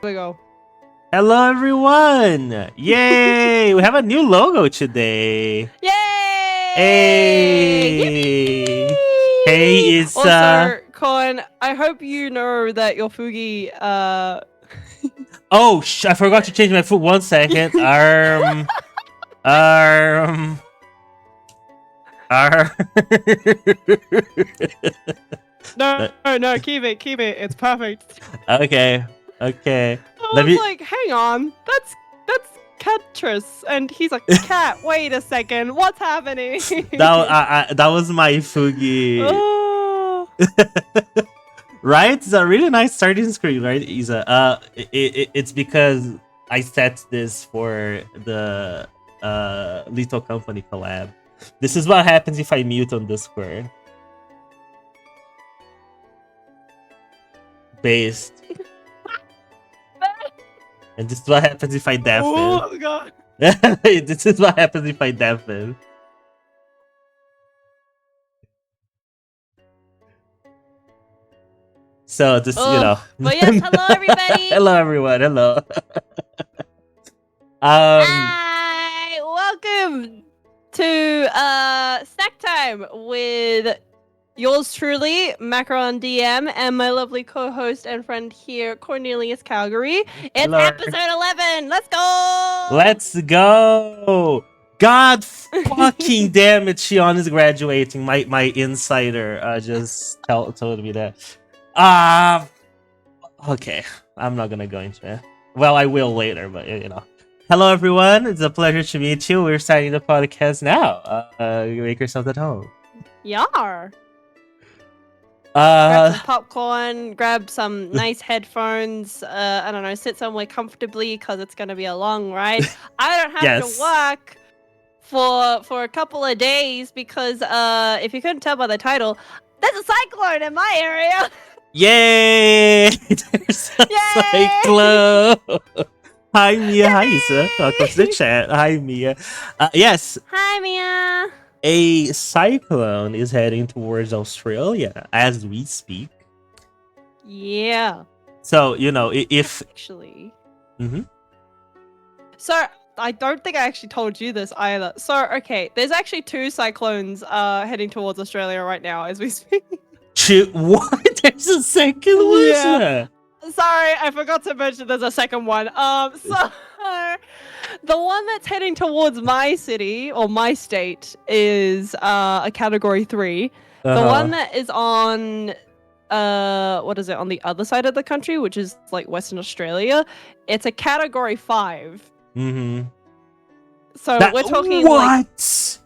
we go. Hello, everyone! Yay! We have a new logo today. Yay! Hey! Hey, it's Also, Con, I hope you know that your Fugi. Oh, I forgot to change my foot. 1 second. Arm. No, keep it. It's perfect. Okay. I Let was me. like, hang on, that's Catrice, and he's a cat. Wait a second, what's happening? That was my Fugi. Oh. Right? It's a really nice starting screen, right, Isa? It's because I set this for the Little Company collab. This is what happens if I mute on Discord. Based. And this is what happens if I deafen. Oh god. This is what happens if I deafen. So just But yes, hello everybody. Hello everyone. Hello. Hi, welcome to snack time with yours truly, Macaron DM, and my lovely co-host and friend here, Cornelius Calgary. It's Hello. episode 11. Let's go. Let's go. God fucking damn it, Shion is graduating. My insider just told me that. Okay, I'm not gonna go into it. Well, I will later, but Hello everyone, it's a pleasure to meet you. We're starting the podcast now. Make yourself at home. Yar. Grab some popcorn, grab some nice headphones, I don't know, sit somewhere comfortably because it's going to be a long ride. I don't have to work for a couple of days because if you couldn't tell by the title, there's a cyclone in my area. Yay! There's a cyclone! Hi Mia, hi Isa. Welcome to the chat. Hi Mia. Yes. Hi Mia. A cyclone is heading towards Australia as we speak. Yeah. So, if... Actually. Mm-hmm. So, I don't think I actually told you this either. So, okay, there's actually 2 cyclones heading towards Australia right now as we speak. What? There's a second one? Yeah. Sorry, I forgot to mention there's a second one. So the one that's heading towards my city or my state is a category 3. The one that is on what is it, on the other side of the country, which is like Western Australia, it's a category 5. Mm-hmm. So we're talking what?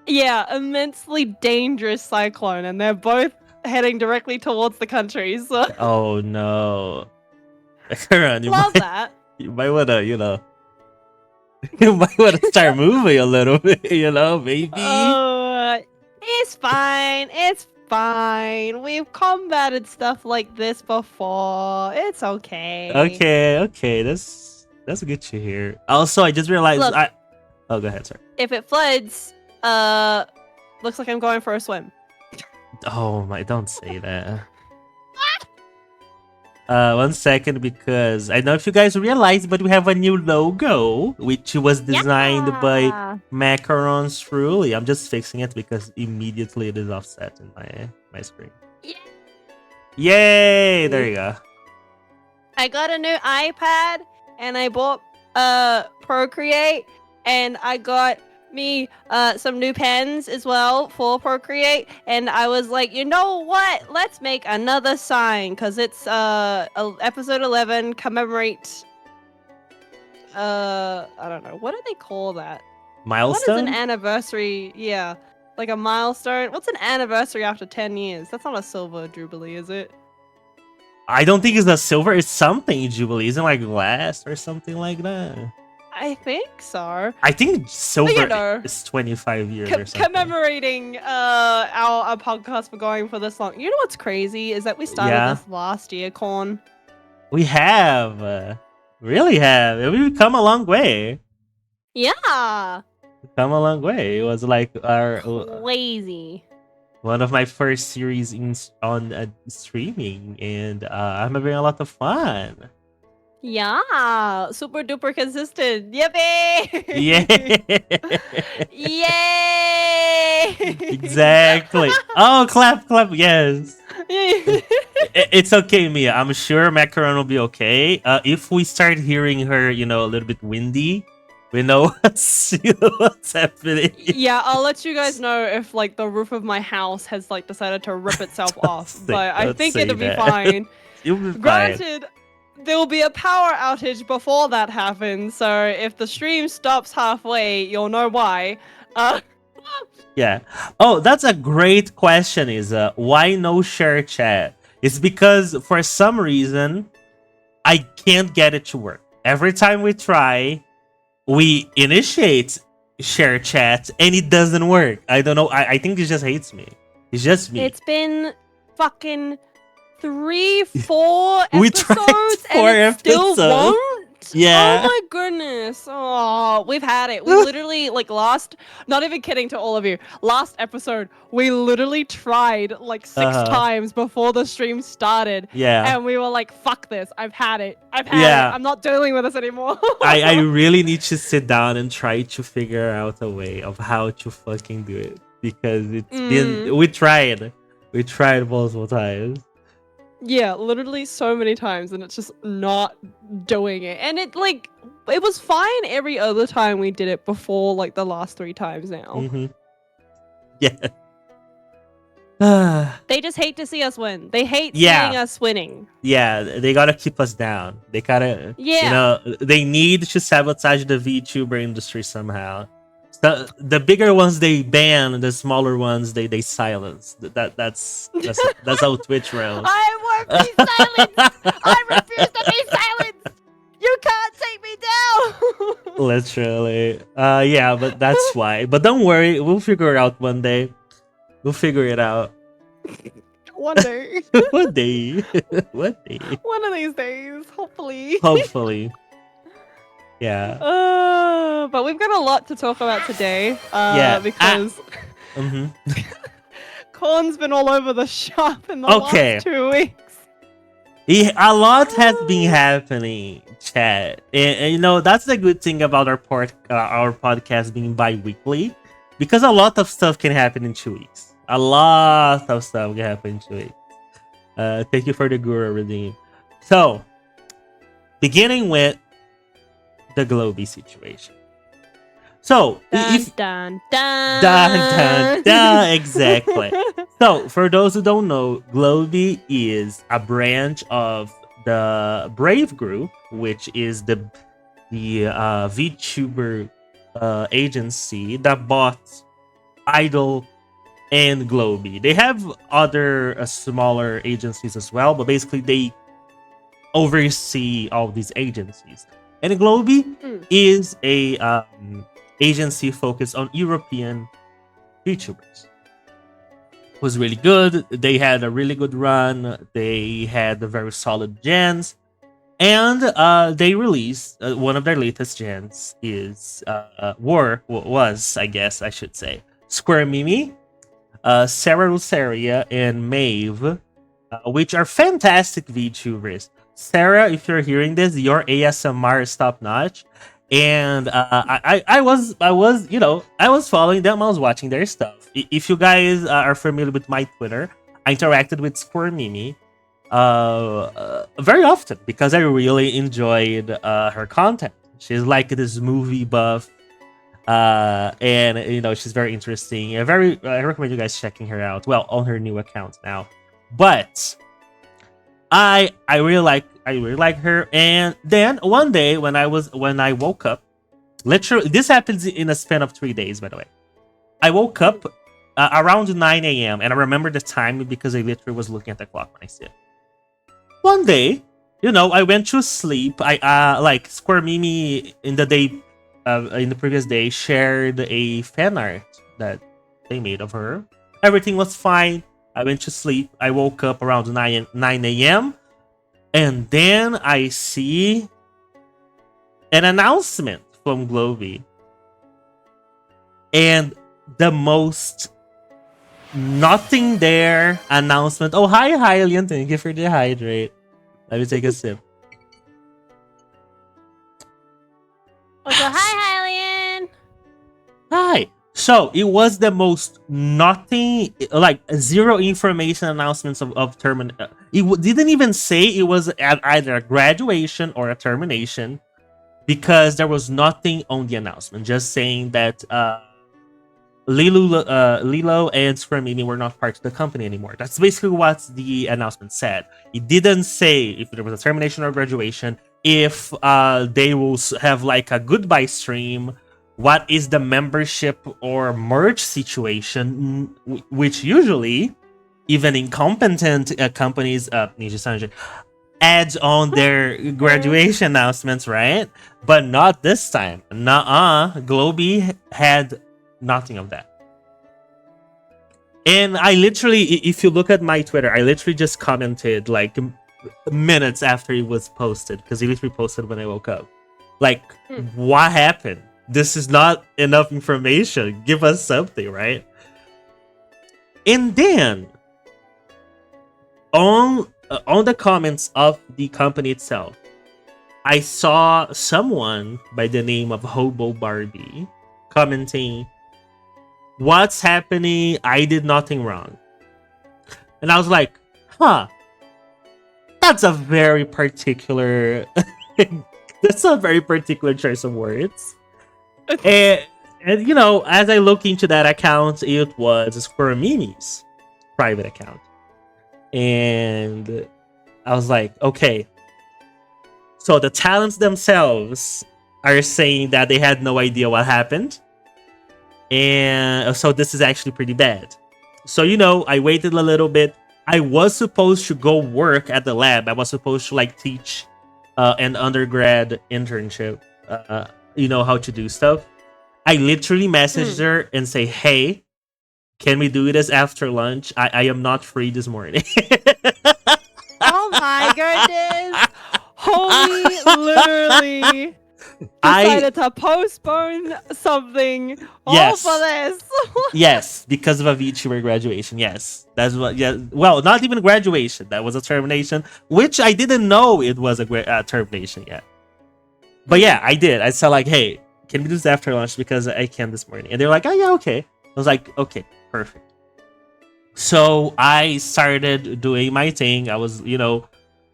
Yeah, immensely dangerous cyclone, and they're both heading directly towards the country. So. Oh no! Love that. You might wanna, you might wanna start moving a little bit, maybe. Oh, it's fine. It's fine. We've combated stuff like this before. It's okay. Okay. That's good to hear. Also, I just realized Look, Oh, go ahead, sir. If it floods, looks like I'm going for a swim. Oh my! Don't say that. 1 second, because I don't know if you guys realize, but we have a new logo, which was designed by Macarons Truly. I'm just fixing it because immediately it is offset in my screen. Yay! There you go. I got a new iPad, and I bought Procreate, and I got me some new pens as well for Procreate, and I was like, you know what, let's make another sign because it's episode 11 commemorate I don't know, what do they call that? Milestone? What is an anniversary? Yeah, like a milestone. What's an anniversary after 10 years? That's not a silver jubilee, is it? I don't think it's a silver, it's something jubilee. Isn't it like glass or something like that? I think so. I think silver is 25 years or something. Commemorating our podcast for going for this long. You know what's crazy is that we started this last year, Corn. We have. Really have. We've come a long way. Yeah. We've come a long way. It was like our... Crazy. One of my first series on streaming, and I'm having a lot of fun. Yeah, super duper consistent. Yippee! Yeah. Yay! Exactly. Oh, clap, clap. Yes. It's okay, Mia. I'm sure Macaron will be okay. If we start hearing her, a little bit windy, we know what's happening. Yeah, I'll let you guys know if like the roof of my house has like decided to rip itself off, but I Don't think say it'll be that. fine. You'll be fine. Granted, there will be a power outage before that happens, so if the stream stops halfway, you'll know why. Uh, Yeah. Oh, that's a great question. Is why no share chat? It's because for some reason I can't get it to work. Every time we try, we initiate share chat and it doesn't work. I don't know. I think it just hates me. It's just me. it's been fucking 3-4 We tried episodes 4 and it still episodes. won't? Yeah. Oh my goodness. Oh, we've had it. We literally, like not even kidding to all of you, last episode, we literally tried like 6 times before the stream started. Yeah. And we were like, fuck this. I've had it. I've had Yeah. it. I'm not dealing with this anymore. I really need to sit down and try to figure out a way of how to fucking do it. Because it's been... We tried multiple times. Yeah, literally so many times, and it's just not doing it. And it was fine every other time we did it before, like the last 3 times now. Yeah. They just hate to see us win. They hate seeing us winning. Yeah, they gotta keep us down. They gotta, they need to sabotage the VTuber industry somehow. The bigger ones they ban, the smaller ones they silence. That's how Twitch rolls. I won't be silenced. I refuse to be silenced. You can't take me down. Literally. Yeah, but that's why. But don't worry, we'll figure it out one day. We'll figure it out. One day. One day. One day. One of these days, hopefully. Hopefully. Yeah. But we've got a lot to talk about today. Because Corn's been all over the shop in the last 2 weeks. A lot has been happening, chat. And that's the good thing about our podcast being bi-weekly. Because a lot of stuff can happen in 2 weeks. A lot of stuff can happen in 2 weeks. Thank you for the Guru redeem. So, beginning with the Globee situation. So, Dun, exactly. So, for those who don't know, Globee is a branch of the Brave Group, which is the VTuber agency that bought Idol and Globee. They have other smaller agencies as well, but basically they oversee all these agencies. And Globee is a agency focused on European VTubers. It was really good. They had a really good run. They had a very solid gens. And they released one of their latest gens was, I guess I should say, Square Mimi, Sarah Rosaria, and Maeve, which are fantastic VTubers. Sarah, if you're hearing this, your ASMR is top notch. And I was following them. I was watching their stuff. If you guys are familiar with my Twitter, I interacted with Square Mimi very often because I really enjoyed her content. She's like this movie buff, and she's very interesting. I recommend you guys checking her out. Well, on her new account now, but I really like her. And then one day when I woke up, literally this happens in a span of 3 days, by the way. I woke up around 9 a.m. and I remember the time because I literally was looking at the clock when I see it. One day, I went to sleep. I like Square Mimi in the previous day shared a fan art that they made of her. Everything was fine. I went to sleep. I woke up around 9 a.m. And then I see an announcement from Globee. And the most nothing there announcement. Oh, hi, Hylian. Thank you for the hydrate. Let me take a sip. Also, hi, Hylian. Hi. So it was the most nothing, like zero information announcements of termination. Didn't even say it was at either a graduation or a termination because there was nothing on the announcement, just saying that Lilo and Square Mini were not part of the company anymore. That's basically what the announcement said. It didn't say if there was a termination or graduation, if they will have like a goodbye stream, what is the membership or merge situation, which usually even incompetent companies, Ninja Sanjay, adds on their graduation announcements, right? But not this time. Nuh-uh. Globy had nothing of that. And I literally, if you look at my Twitter, I literally just commented like minutes after it was posted, because he literally posted when I woke up. Like, what happened? This is not enough information. Give us something, right? And then on the comments of the company itself, I saw someone by the name of Hobo Barbie commenting, "What's happening? I did nothing wrong." And I was like, huh, that's a very particular that's a very particular choice of words. And you know, as I look into that account, it was Square Mimi's private account. And I was like, okay, so the talents themselves are saying that they had no idea what happened. And so this is actually pretty bad. So, you know, I waited a little bit. I was supposed to go work at the lab. I was supposed to like teach an undergrad internship, you know, how to do stuff. I literally messaged her and say, hey, can we do this after lunch? I am not free this morning. Oh my goodness. Holy, literally decided to postpone something all for this. Yes, because of a VTuber graduation. Yes, that's what. Yeah, well, not even graduation. That was a termination, which I didn't know it was a termination yet. But yeah, I did. I said like, hey, can we do this after lunch because I can this morning? And they're like, oh yeah, okay. I was like, okay, perfect. So I started doing my thing. I was, you know,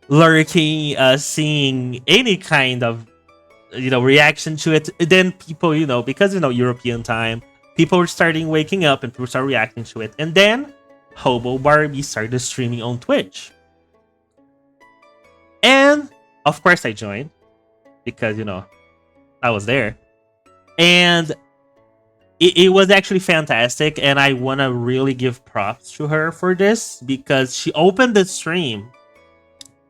lurking, seeing any kind of, you know, reaction to it. Then people, you know, because, you know, European time, people were starting waking up and people started reacting to it. And then Hobo Barbie started streaming on Twitch. And of course I joined because, you know, I was there. And it was actually fantastic. And I want to really give props to her for this because she opened the stream.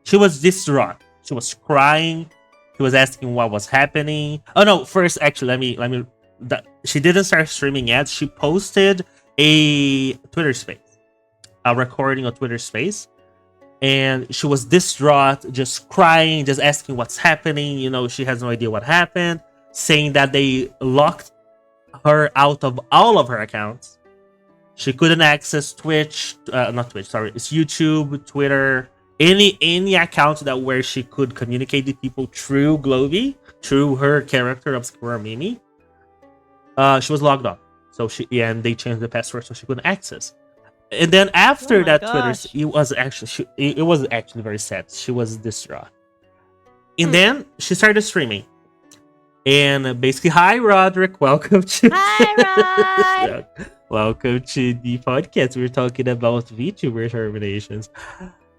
She was distraught. She was crying. She was asking what was happening. Oh no! First, actually, let me. She didn't start streaming yet. She posted a Twitter Space, a recording of Twitter Space, and she was distraught, just crying, just asking what's happening. You know, she has no idea what happened, saying that they locked her out of all of her accounts. She couldn't access Twitch, not Twitch. Sorry, it's YouTube, Twitter. Any account that where she could communicate with people through Globy, through her character of Square Mimi, she was logged off. So and they changed the password so she couldn't access. And then after that, Twitter, it was actually very sad. She was distraught. And then she started streaming. And basically, hi Roderick, welcome to Rod. welcome to the podcast. We're talking about VTuber terminations.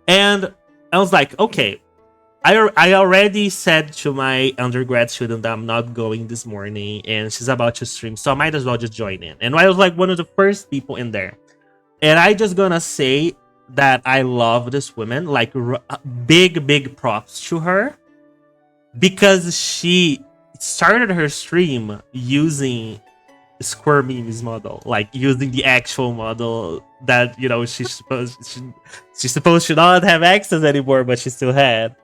And I was like, okay, I already said to my undergrad student that I'm not going this morning, and she's about to stream, so I might as well just join in. And I was like one of the first people in there. And I just gonna say that I love this woman, like big props to her, because she started her stream using Square Mimi's model, like using the actual model that, you know, she's supposed should not have access anymore, but she still had.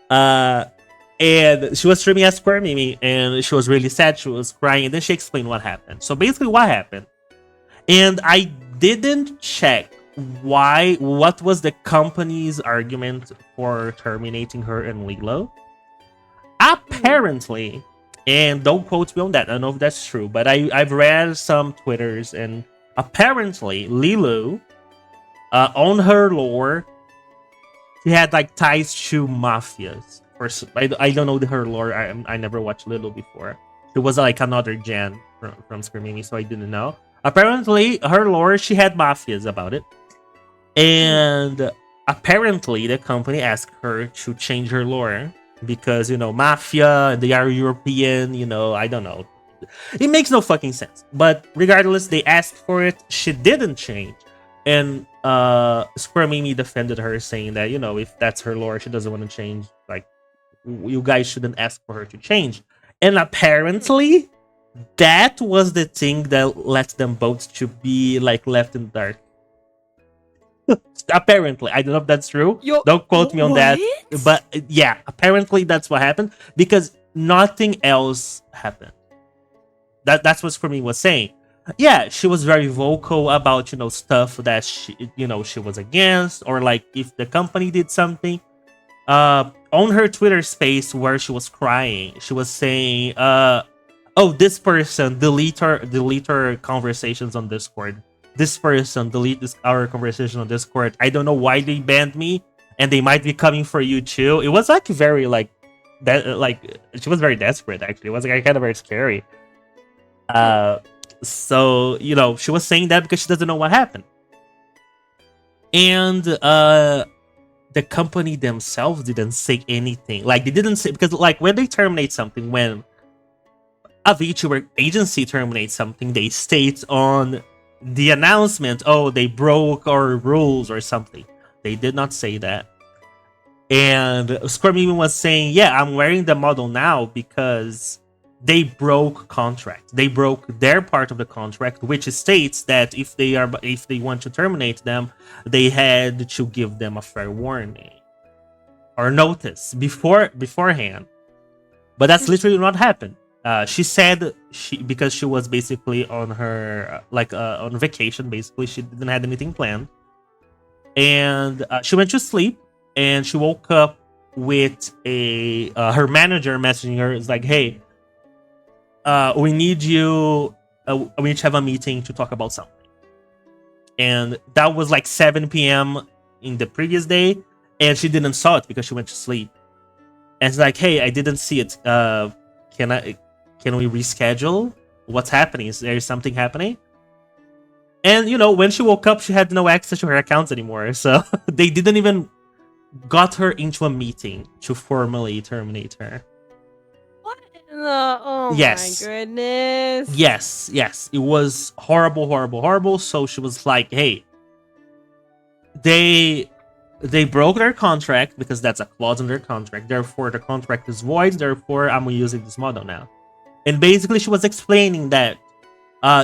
And she was streaming as Square Mimi, and she was really sad. She was crying, and then she explained what happened. So basically, what happened, and I didn't check what was the company's argument for terminating her and Lilo. Apparently, And don't quote me on that. I don't know if that's true, but I've read some Twitters, and apparently Lilu, on her lore, she had like ties to mafias. I don't know her lore. I never watched Lilu before. It was like another gen from Screamimi, so I didn't know. Apparently, her lore, she had mafias about it, and apparently the company asked her to change her lore because mafia, they are European. I don't know. It makes no fucking sense. But regardless, they asked for it. She didn't change. And Square Mimi defended her, saying that, if that's her lore, she doesn't want to change. Like, you guys shouldn't ask for her to change. And apparently, that was the thing that let them both to be, like, left in the dark. Apparently. I don't know if that's true. Don't quote me on that. But, yeah, apparently that's what happened. Because nothing else happened. That's what for me was saying. Yeah, she was very vocal about stuff that she was against, or like if the company did something. On her Twitter space where she was crying, she was saying, "Oh, this person delete our conversations on Discord. This person delete our conversation on Discord. I don't know why they banned me, and they might be coming for you too." It was like very like that. Like she was very desperate. Actually, it was like kind of very scary. So she was saying that because she doesn't know what happened, and the company themselves didn't say anything. Like they didn't say, because like when they terminate something, when a VTuber agency terminates something, they state on the announcement, "Oh, they broke our rules" or something. They did not say that. And Square even was saying, "Yeah, I'm wearing the model now because they broke contract. They broke their part of the contract, which states that if they want to terminate them, they had to give them a fair warning or notice beforehand." But that's literally not happened. She said because she was basically on her on vacation. Basically, she didn't have anything planned, and she went to sleep. And she woke up with her manager messaging her. It's like, "Hey, we need you. We need to have a meeting to talk about something." And that was like 7 p.m. in the previous day, and she didn't saw it because she went to sleep. And it's like, "Hey, I didn't see it. Can we reschedule? What's happening? Is there something happening?" And when she woke up, she had no access to her accounts anymore. So they didn't even got her into a meeting to formally terminate her. Oh yes. My goodness. Yes. It was horrible. So she was like, "Hey, they broke their contract because that's a clause in their contract. Therefore, the contract is void. Therefore, I'm using this model now." And basically, she was explaining that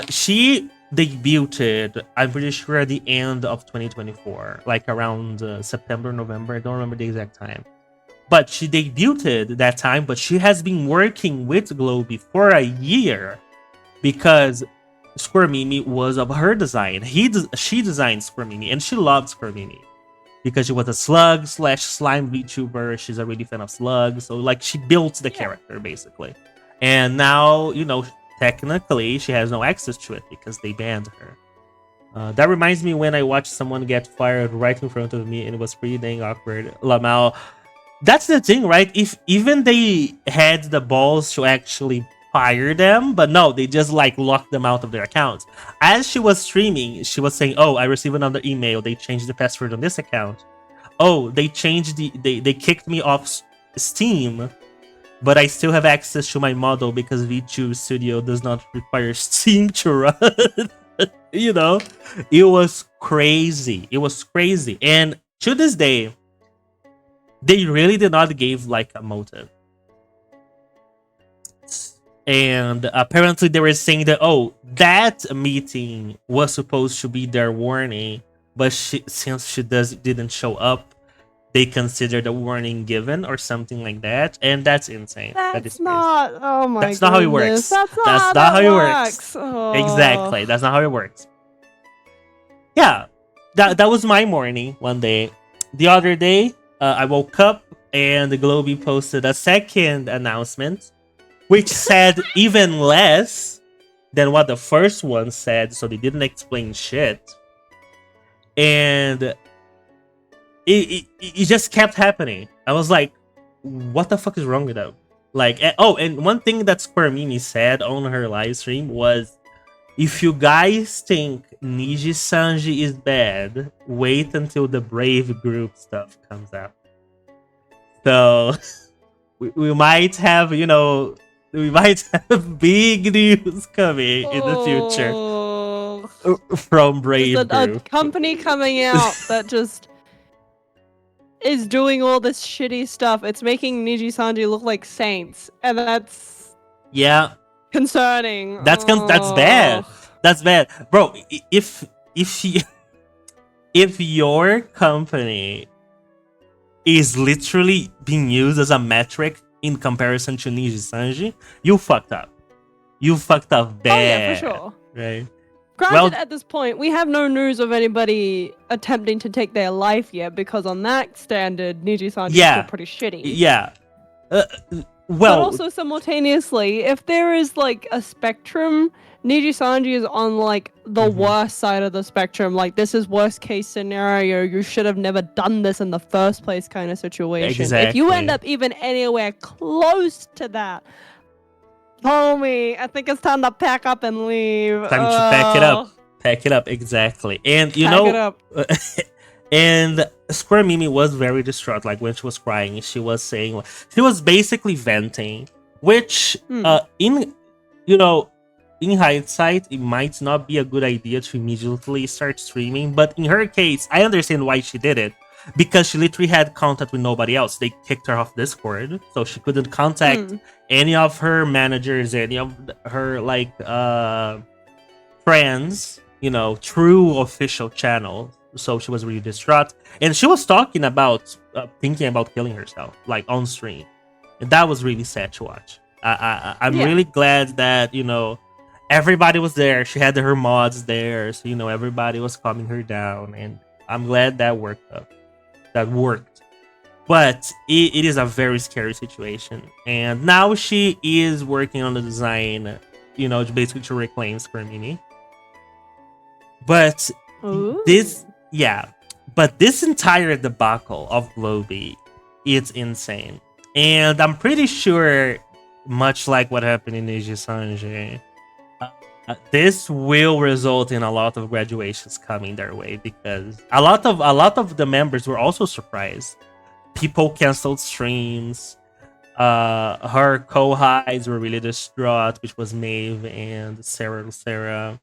she debuted, I'm pretty sure, at the end of 2024, like around September, November. I don't remember the exact time. But she debuted that time, but she has been working with Globee for a year because Square Mimi was of her design. She designed Square Mimi, and she loved Square Mimi because she was a slug/slime VTuber. She's a really fan of slugs, so like she built the character basically. And now, technically she has no access to it because they banned her. That reminds me when I watched someone get fired right in front of me, and it was pretty dang awkward. Lamau. That's the thing, right? If even they had the balls to actually fire them, but no, they just like locked them out of their accounts. As she was streaming, she was saying, "Oh, I received another email. They changed the password on this account. Oh, they changed they kicked me off Steam, but I still have access to my model because VTube Studio does not require Steam to run." It was crazy. It was crazy. And to this day, they really did not give like a motive. And apparently they were saying that, "Oh, that meeting was supposed to be their warning, but since she didn't show up, they considered a warning given," or something like that. And that's insane. That's not. Oh my. That's not how it works. That's not how it works. Oh. Exactly. That's not how it works. Yeah, that was my morning one day. The other day, I woke up and the Globee posted a second announcement which said even less than what the first one said, so they didn't explain shit. And it just kept happening. I was like, what the fuck is wrong with them? Like, and one thing that Square Mimi said on her live stream was, if you guys think Niji Sanji is bad, wait until the Brave Group stuff comes out. So we might have, we might have big news coming in the future from Brave There's Group. a company coming out that just is doing all this shitty stuff. It's making Niji Sanji look like saints, and that's concerning. That's bad. That's bad, bro. If your company is literally being used as a metric in comparison to Niji Sanji, you fucked up. You fucked up bad. Oh yeah, for sure. Right. Granted, at this point, we have no news of anybody attempting to take their life yet, because on that standard, Niji Sanji is still pretty shitty. Yeah. But also simultaneously, if there is like a spectrum, Niji Sanji is on like the worst side of the spectrum. Like, this is worst case scenario. You should have never done this in the first place kind of situation. Exactly. If you end up even anywhere close to that, homie, I think it's time to pack up and leave. Time to pack it up. Pack it up, exactly. And and Square Mimi was very distraught. Like, when she was crying, she was saying, she was basically venting, which in hindsight, it might not be a good idea to immediately start streaming. But in her case, I understand why she did it, because she literally had contact with nobody else. They kicked her off Discord, so she couldn't contact any of her managers, any of her friends, true official channels. So she was really distraught, and she was talking about thinking about killing herself, like, on stream, and that was really sad to watch. I'm really glad that everybody was there. She had her mods there, so everybody was calming her down, and I'm glad that worked. But it is a very scary situation, and now she is working on the design, basically to reclaim Square Mimi. But this entire debacle of Globy, it's insane. And I'm pretty sure, much like what happened in Niji Sanji, this will result in a lot of graduations coming their way, because a lot of the members were also surprised. People canceled streams. Her co-highs were really distraught, which was Maeve and Sarah.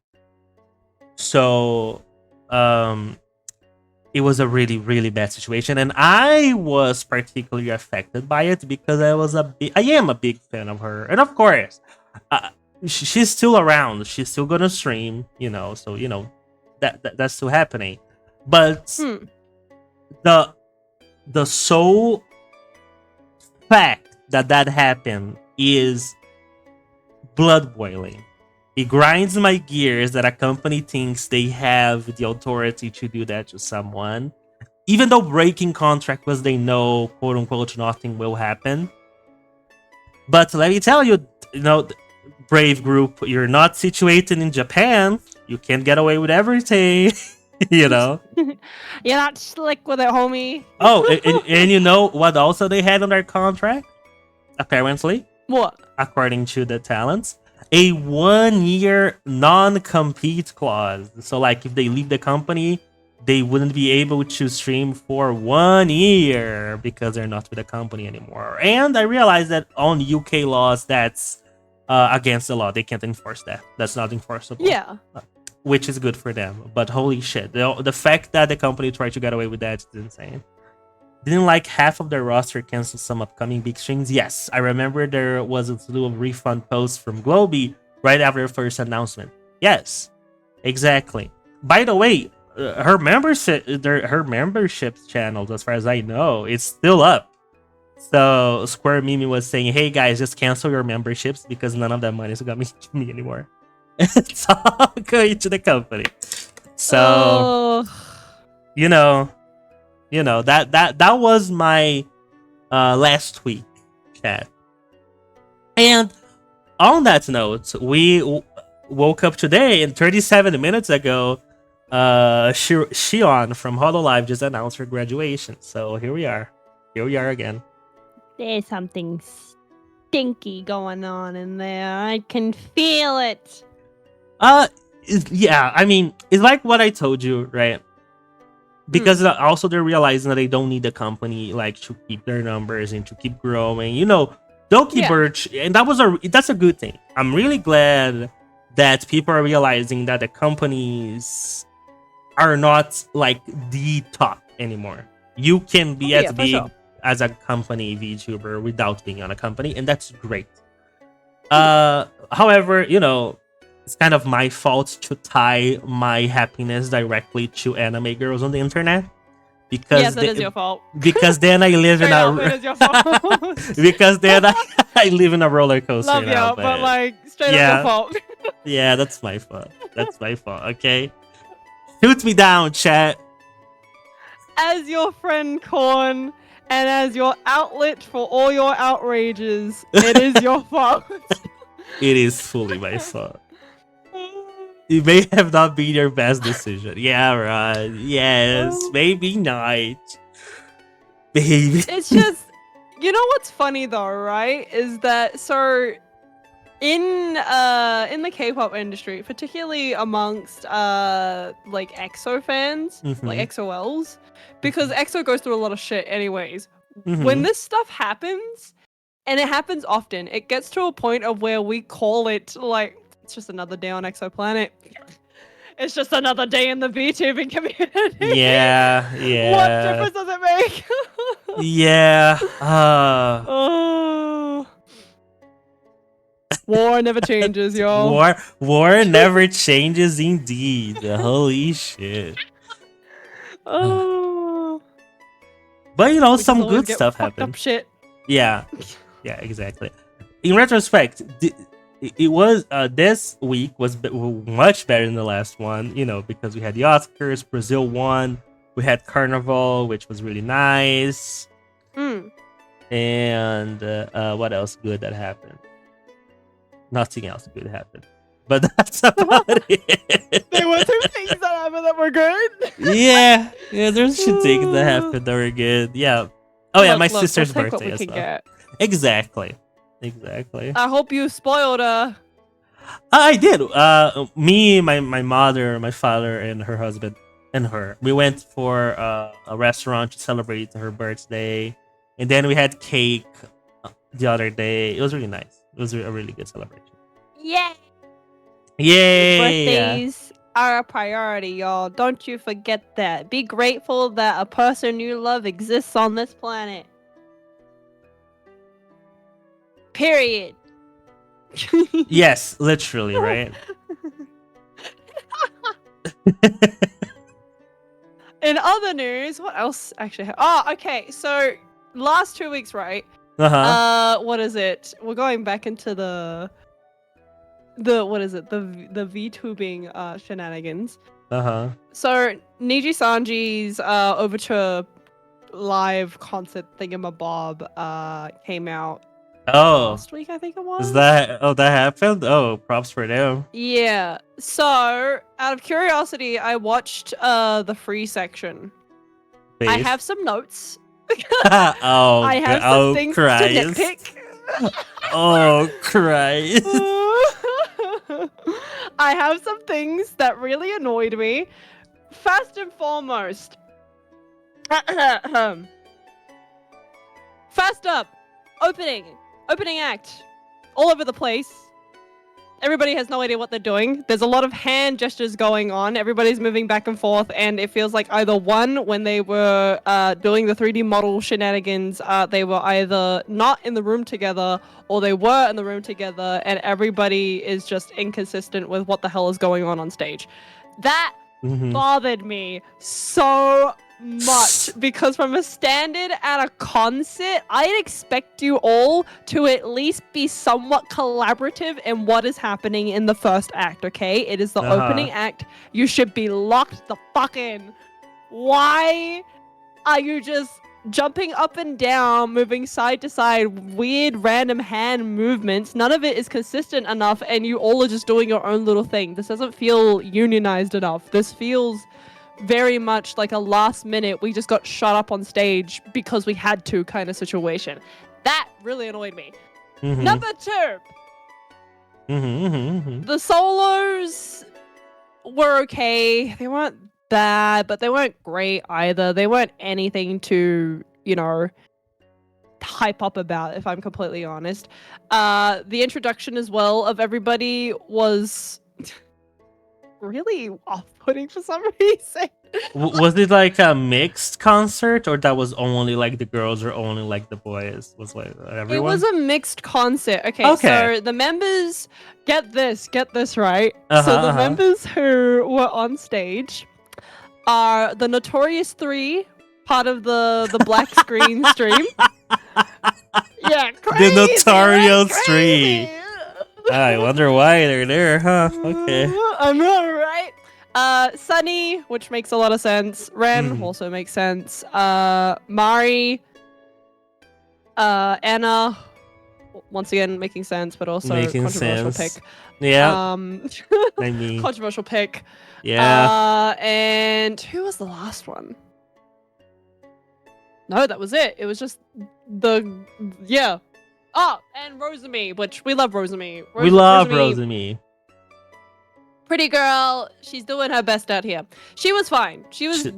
So it was a really, really bad situation, and I was particularly affected by it because I am a big fan of her, and of course, she's still around. She's still gonna stream, so that's still happening. But the sole fact that happened is blood boiling. It grinds my gears that a company thinks they have the authority to do that to someone, even though breaking contract because they know, quote unquote, nothing will happen. But let me tell you, Brave Group, you're not situated in Japan. You can't get away with everything. You're not slick with it, homie. Oh, and you know what also they had on their contract? Apparently. What? According to the talents, a 1-year non-compete clause. So, like, if they leave the company, they wouldn't be able to stream for 1 year because they're not with the company anymore. And I realized that on UK laws, that's against the law. They can't enforce that. That's not enforceable. Yeah. Which is good for them. But holy shit, the fact that the company tried to get away with that is insane. Didn't like half of their roster cancel some upcoming big streams? Yes, I remember there was a slew of refund posts from Globy right after the first announcement. Yes, exactly. By the way, her membership channels, as far as I know, it's still up. So Square Mimi was saying, "Hey guys, just cancel your memberships because none of that money is coming to me anymore. It's all going to the company." So that was my last tweet, chat. And on that note, we woke up today and 37 minutes ago, Shion from Hololive just announced her graduation. So here we are. Here we are again. There's something stinky going on in there. I can feel it. Yeah, I mean, it's like what I told you, right? Because also they're realizing that they don't need the company like to keep their numbers and to keep growing. You know, Doki Birch, and that's a good thing. I'm really glad that people are realizing that the companies are not like the top anymore. You can be as big as a company VTuber without being on a company, and that's great. However, you know, it's kind of my fault to tie my happiness directly to anime girls on the internet. Because yes, it is your fault. Because then I live in a it is your fault. because then I live in a roller coaster. Love now, you, but like straight up your fault. Yeah, that's my fault. That's my fault. Okay, shoot me down, chat. As your friend Korn, and as your outlet for all your outrages, it is your fault. It is fully my fault. It may have not been your best decision. Yeah, right. Yes, maybe not. Baby. It's just, you know what's funny though, right? Is that so in the K-pop industry, particularly amongst like EXO fans, like EXO-Ls, because EXO goes through a lot of shit anyways. When this stuff happens, and it happens often, it gets to a point of where we call it like, it's just another day on Exoplanet. It's just another day in the VTubing community. Yeah. What difference does it make? Yeah. War never changes, y'all. War never changes indeed. Holy shit. Oh. But you know, some good stuff happened. Up shit. Yeah. Yeah, exactly. In retrospect, it was this week was much better than the last one, you know, because we had the Oscars, Brazil won, we had Carnival, which was really nice, and what else good that happened? Nothing else good happened, but that's about it. There were two things that happened that were good. Yeah, there's two things that happened that were good. Yeah. Oh yeah, my sister's birthday as well. Exactly. I hope you spoiled her. I did. Me, my mother, my father, and her husband, and her. We went for a restaurant to celebrate her birthday, and then we had cake the other day. It was really nice. It was a really good celebration. Yay! Yay! Birthdays are a priority, y'all. Don't you forget that. Be grateful that a person you love exists on this planet. Period. Yes, literally, right? In other news, what else actually? Okay. So last 2 weeks, right? What is it? We're going back into the what is it? The VTubing shenanigans. So Niji Sanji's Overture live concert thingamabob came out. Last week, I think it was. That happened? Oh, props for them. Yeah. So, out of curiosity, I watched the free section. Base. I have some notes. I have some things to nitpick. Oh, Christ. I have some things that really annoyed me. First and foremost. First up, Opening act. All over the place. Everybody has no idea what they're doing. There's a lot of hand gestures going on. Everybody's moving back and forth, and it feels like either one, when they were doing the 3D model shenanigans, they were either not in the room together, or they were in the room together, and everybody is just inconsistent with what the hell is going on stage. That bothered me so much, because from a standard at a concert, I'd expect you all to at least be somewhat collaborative in what is happening in the first act, okay? It is the opening act. You should be locked the fuck in. Why are you just jumping up and down, moving side to side, weird random hand movements. None of it is consistent enough, and you all are just doing your own little thing. This doesn't feel unionized enough. This feels very much like a last minute, we just got shot up on stage because we had to kind of situation. That really annoyed me. Mhm. Number 2, the solos were okay. They weren't bad, but they weren't great either. They weren't anything to, hype up about, if I'm completely honest. The introduction as well of everybody was really off-putting for some reason. Was it like a mixed concert, or that was only like the girls or only like the boys? Was like everyone? It was a mixed concert. Okay, Okay. so the members, get this right. So the members who were on stage are the Notorious 3, part of the black screen stream. Yeah, crazy, The Notorious right? 3. I wonder why they're there, huh? Okay. I know, right? Sunny, which makes a lot of sense. Ren also makes sense. Mari, Anna, once again making sense, but also Making controversial sense. pick. Yeah. I mean, Controversial pick. yeah. And who was the last one? No, that was it. It was just yeah. Oh, and Rosemi, which we love Rosemi. We love Rosemi. Pretty girl. She's doing her best out here. She was fine. She was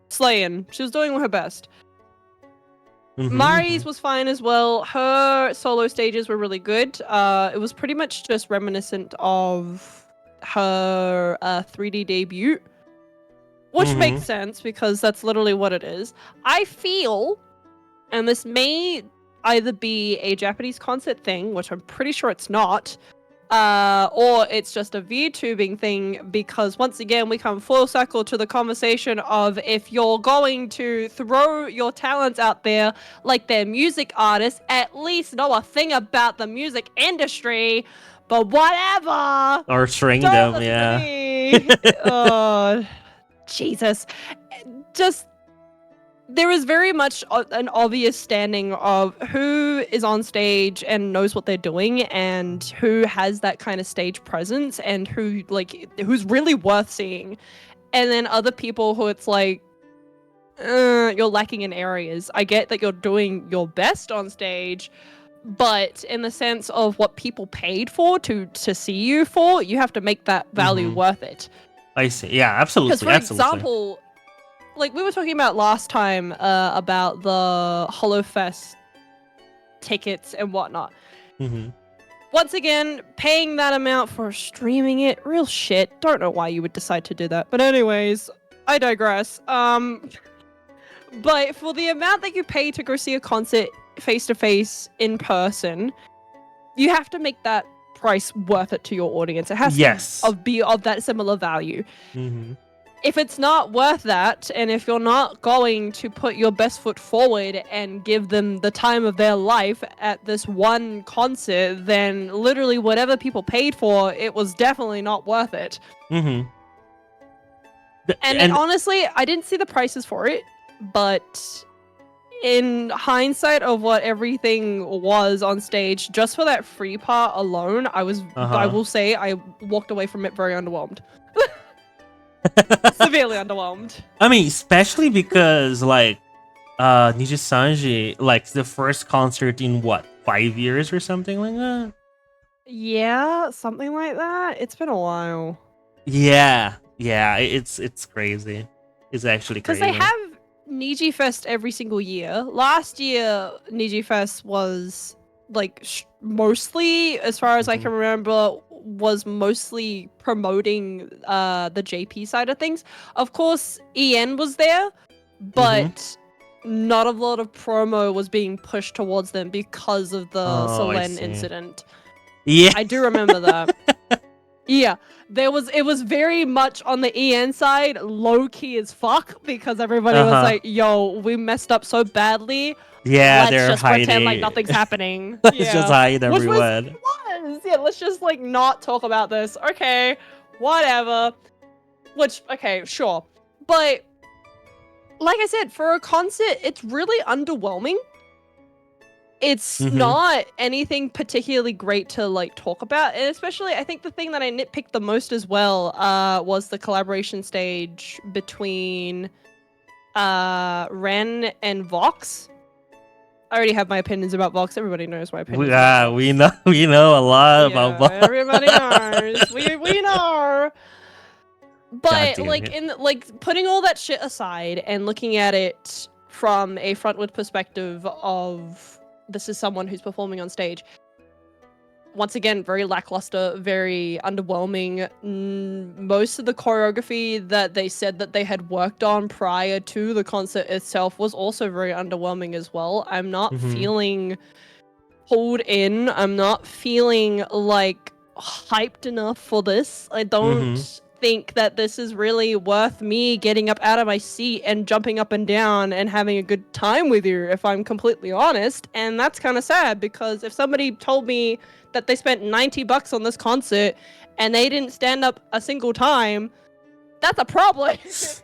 slaying. She was doing her best. Mari's was fine as well. Her solo stages were really good. It was pretty much just reminiscent of her 3D debut, which makes sense because that's literally what it is. I feel, and this may either be a Japanese concert thing, which I'm pretty sure it's not, or it's just a VTubing thing, because once again we come full circle to the conversation of, if you're going to throw your talents out there like they're music artists, at least know a thing about the music industry. But whatever, or string don't them, listen yeah. to me. Oh, Jesus. Just, there is very much an obvious standing of who is on stage and knows what they're doing, and who has that kind of stage presence, and who's really worth seeing. And then other people who it's like, you're lacking in areas. I get that you're doing your best on stage, but in the sense of what people paid for to see you for, you have to make that value worth it. I see. Yeah, absolutely. Because for example, like we were talking about last time about the HoloFest tickets and whatnot. Once again, paying that amount for streaming it, real shit. Don't know why you would decide to do that. But anyways, I digress. But for the amount that you pay to go see a concert face-to-face in person, you have to make that price worth it to your audience. It has to be of that similar value. If it's not worth that, and if you're not going to put your best foot forward and give them the time of their life at this one concert, then literally whatever people paid for, it was definitely not worth it. And honestly, I didn't see the prices for it, but in hindsight of what everything was on stage, just for that free part alone, I will say I walked away from it very underwhelmed. Severely underwhelmed. I mean, especially because like Niji Sanji, like the first concert in what, 5 years or something like that? Yeah, something like that. It's been a while. Yeah, it's crazy. It's actually crazy. Because they have Niji Fest every single year. Last year, Niji Fest was like mostly, as far as I can remember, was mostly promoting the JP side of things. Of course, EN was there, but not a lot of promo was being pushed towards them because of the Selene incident. Yeah, I do remember that. Yeah, it was very much on the EN side, low key as fuck, because everybody was like, "Yo, we messed up so badly. Yeah, let's they're just hiding. pretend like nothing's happening. Let's just hide everyone." Yeah, let's just like not talk about this. Okay, whatever. Which, okay, sure, but like I said, for a concert, it's really underwhelming. It's Mhm. not anything particularly great to like talk about, and especially I think the thing that I nitpicked the most as well was the collaboration stage between Ren and Vox. I already have my opinions about Vox. Everybody knows my opinions about Vox. We know a lot about Yeah, everybody knows. We know. God But damn like it. putting all that shit aside and looking at it from a frontward perspective of this is someone who's performing on stage. Once again, very lackluster, very underwhelming. Most of the choreography that they said that they had worked on prior to the concert itself was also very underwhelming as well. I'm not Mhm. feeling pulled in. I'm not feeling like hyped enough for this. I don't think that this is really worth me getting up out of my seat and jumping up and down and having a good time with you, if I'm completely honest. And that's kind of sad, because if somebody told me that they spent $90 on this concert and they didn't stand up a single time, that's a problem.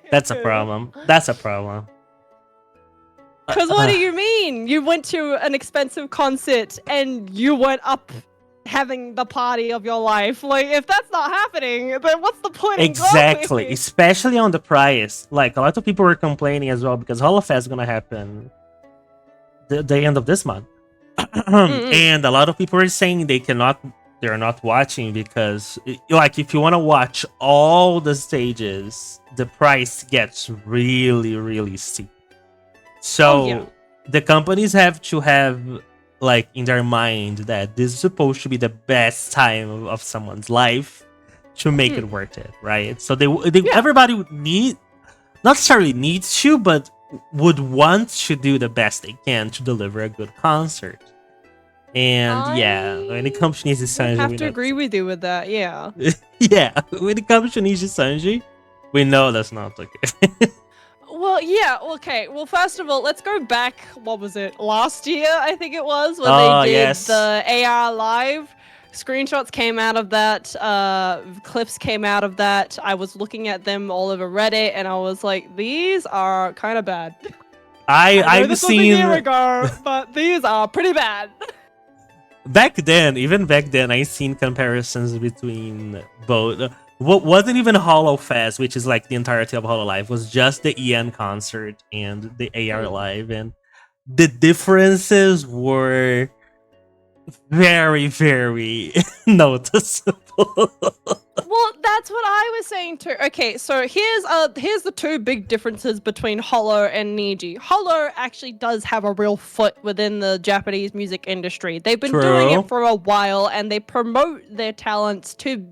That's a problem. That's a problem. Because what do you mean? You went to an expensive concert and you weren't up having the party of your life. Like, if that's not happening, then what's the point Exactly, in going? especially on the price. Like, a lot of people were complaining as well because HoloFest is gonna happen the end of this month. And a lot of people are saying they're not watching because like, if you want to watch all the stages, the price gets really, really steep. So Oh, yeah. the companies have to have like in their mind that this is supposed to be the best time of someone's life to make it worth it, right? So Yeah. everybody would not necessarily needs to, but would want to do the best they can to deliver a good concert. And yeah, when it comes to Niji I Sanji, have to agree with you with that, yeah. yeah, when it comes to Niji Sanji, we know that's not the case. Well, yeah, okay. Well, first of all, let's go back, what was it, last year, I think it was, when they Oh, did yes. the AR Live. Screenshots came out of that, clips came out of that. I was looking at them all over Reddit, and I was like, these are kind of bad. I know I've this was a year ago, but these are pretty bad. Even back then, I seen comparisons between both. What wasn't even HoloFest, which is like the entirety of HoloLive, was just the EN concert and the AR Live, and the differences were very, very noticeable. Well, that's what I was saying too. Okay, so here's the two big differences between Holo and Niji. Holo actually does have a real foot within the Japanese music industry. They've been doing it for a while, and they promote their talents to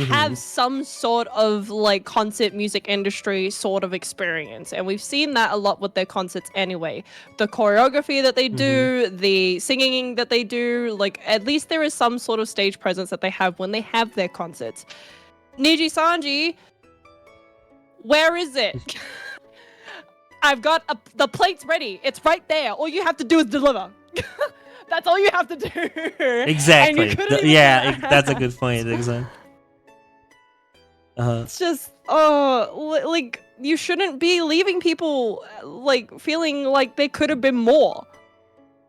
have some sort of like concert music industry sort of experience, and we've seen that a lot with their concerts anyway. The choreography that they do, the singing that they do, like at least there is some sort of stage presence that they have when they have their concerts. Niji Sanji, where is it? I've got the plate's ready. It's right there. All you have to do is deliver. That's all you have to do. Exactly. And you couldn't even yeah, do that. that's a good point. Exactly. It's just, like, you shouldn't be leaving people, like, feeling like they could have been more.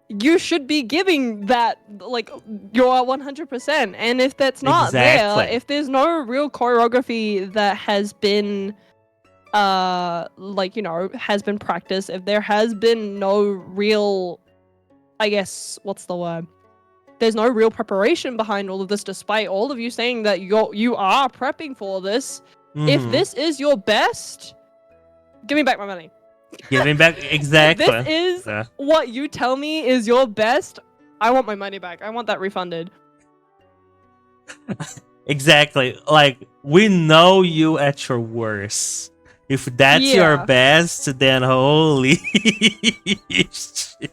You should be giving that, like, your 100%. And if that's not there, if there's no real choreography that has been, like, you know, has been practiced, if there has been no real, I guess, what's the word? There's no real preparation behind all of this, despite all of you saying that you are prepping for this. If this is your best, give me back my money. Give me back, exactly. If this is what you tell me is your best, I want my money back. I want that refunded. Exactly. Like, we know you at your worst. If that's your best, then holy shit.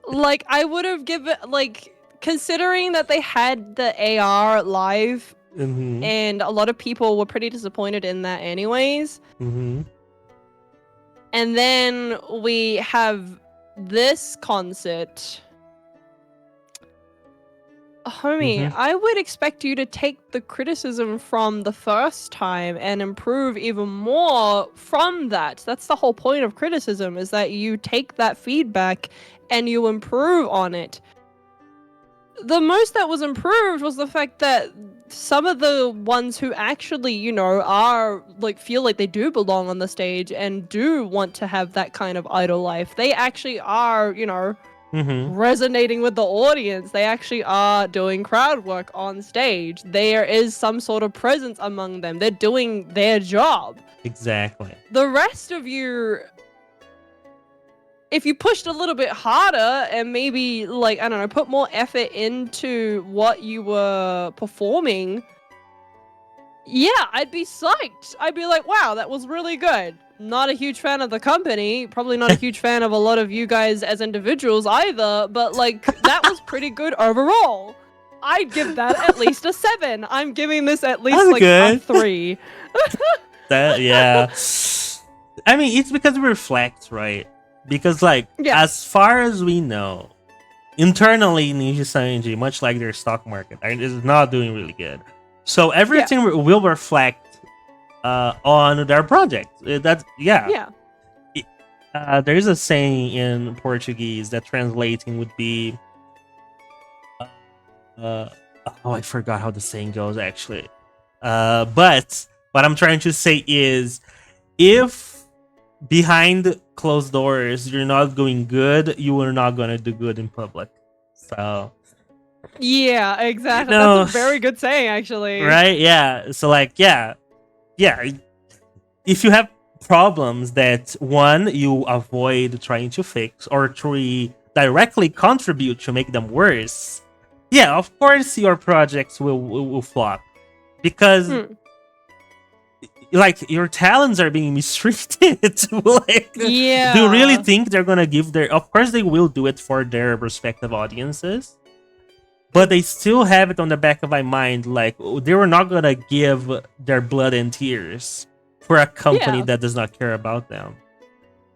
Like, I would have given, like, considering that they had the AR live, and a lot of people were pretty disappointed in that anyways. And then we have this concert. Homie, Mm-hmm. I would expect you to take the criticism from the first time and improve even more from that. That's the whole point of criticism, is that you take that feedback and you improve on it. The most that was improved was the fact that some of the ones who actually, are like feel like they do belong on the stage and do want to have that kind of idol life. They actually are, Mm-hmm. resonating with the audience. They actually are doing crowd work on stage. There is some sort of presence among them. They're doing their job. Exactly. The rest of you, if you pushed a little bit harder and maybe, like, I don't know, put more effort into what you were performing, yeah, I'd be psyched. I'd be like, wow, that was really good. Not a huge fan of the company, probably not a huge fan of a lot of you guys as individuals either, but like, that was pretty good overall. I'd give that at least a 7. I'm giving this at least That's like good. a 3. Yeah. I mean, it's because it reflects, right? Because, like, Yeah. as far as we know, internally, Ninja Sanji, much like their stock market, is not doing really good. So everything will reflect on their project. Yeah. There's a saying in Portuguese that translating would be, uh, oh, I forgot how the saying goes actually. But what I'm trying to say is, if behind closed doors you're not going good, you are not gonna do good in public. So Yeah, exactly. no, That's a very good saying, actually. right? Yeah. So like, yeah. If you have problems that one you avoid trying to fix, or three directly contribute to make them worse, yeah, of course your projects will flop because like your talents are being mistreated. Like, Yeah. do you really think they're gonna give their? Of course they will do it for their respective audiences, but they still have it on the back of my mind, like they were not gonna give their blood and tears for a company that does not care about them,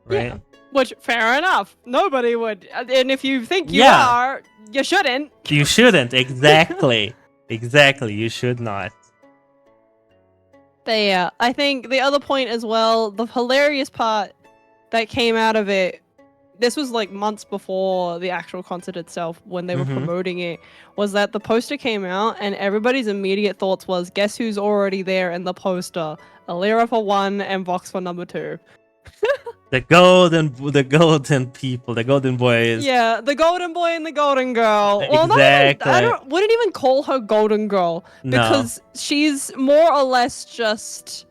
right? Yeah. Which, fair enough. Nobody would. And if you think you Yeah. are, you shouldn't. You shouldn't. Exactly. Exactly. You should not. But yeah, I think the other point as well, the hilarious part that came out of it, this was like months before the actual concert itself, when they were promoting it, was that the poster came out and everybody's immediate thoughts was, guess who's already there in the poster? Alira for 1 and Vox for number 2. The golden people, the golden boys. Yeah, the golden boy and the golden girl. Well, Exactly. I wouldn't even call her golden girl, because she's more or less just,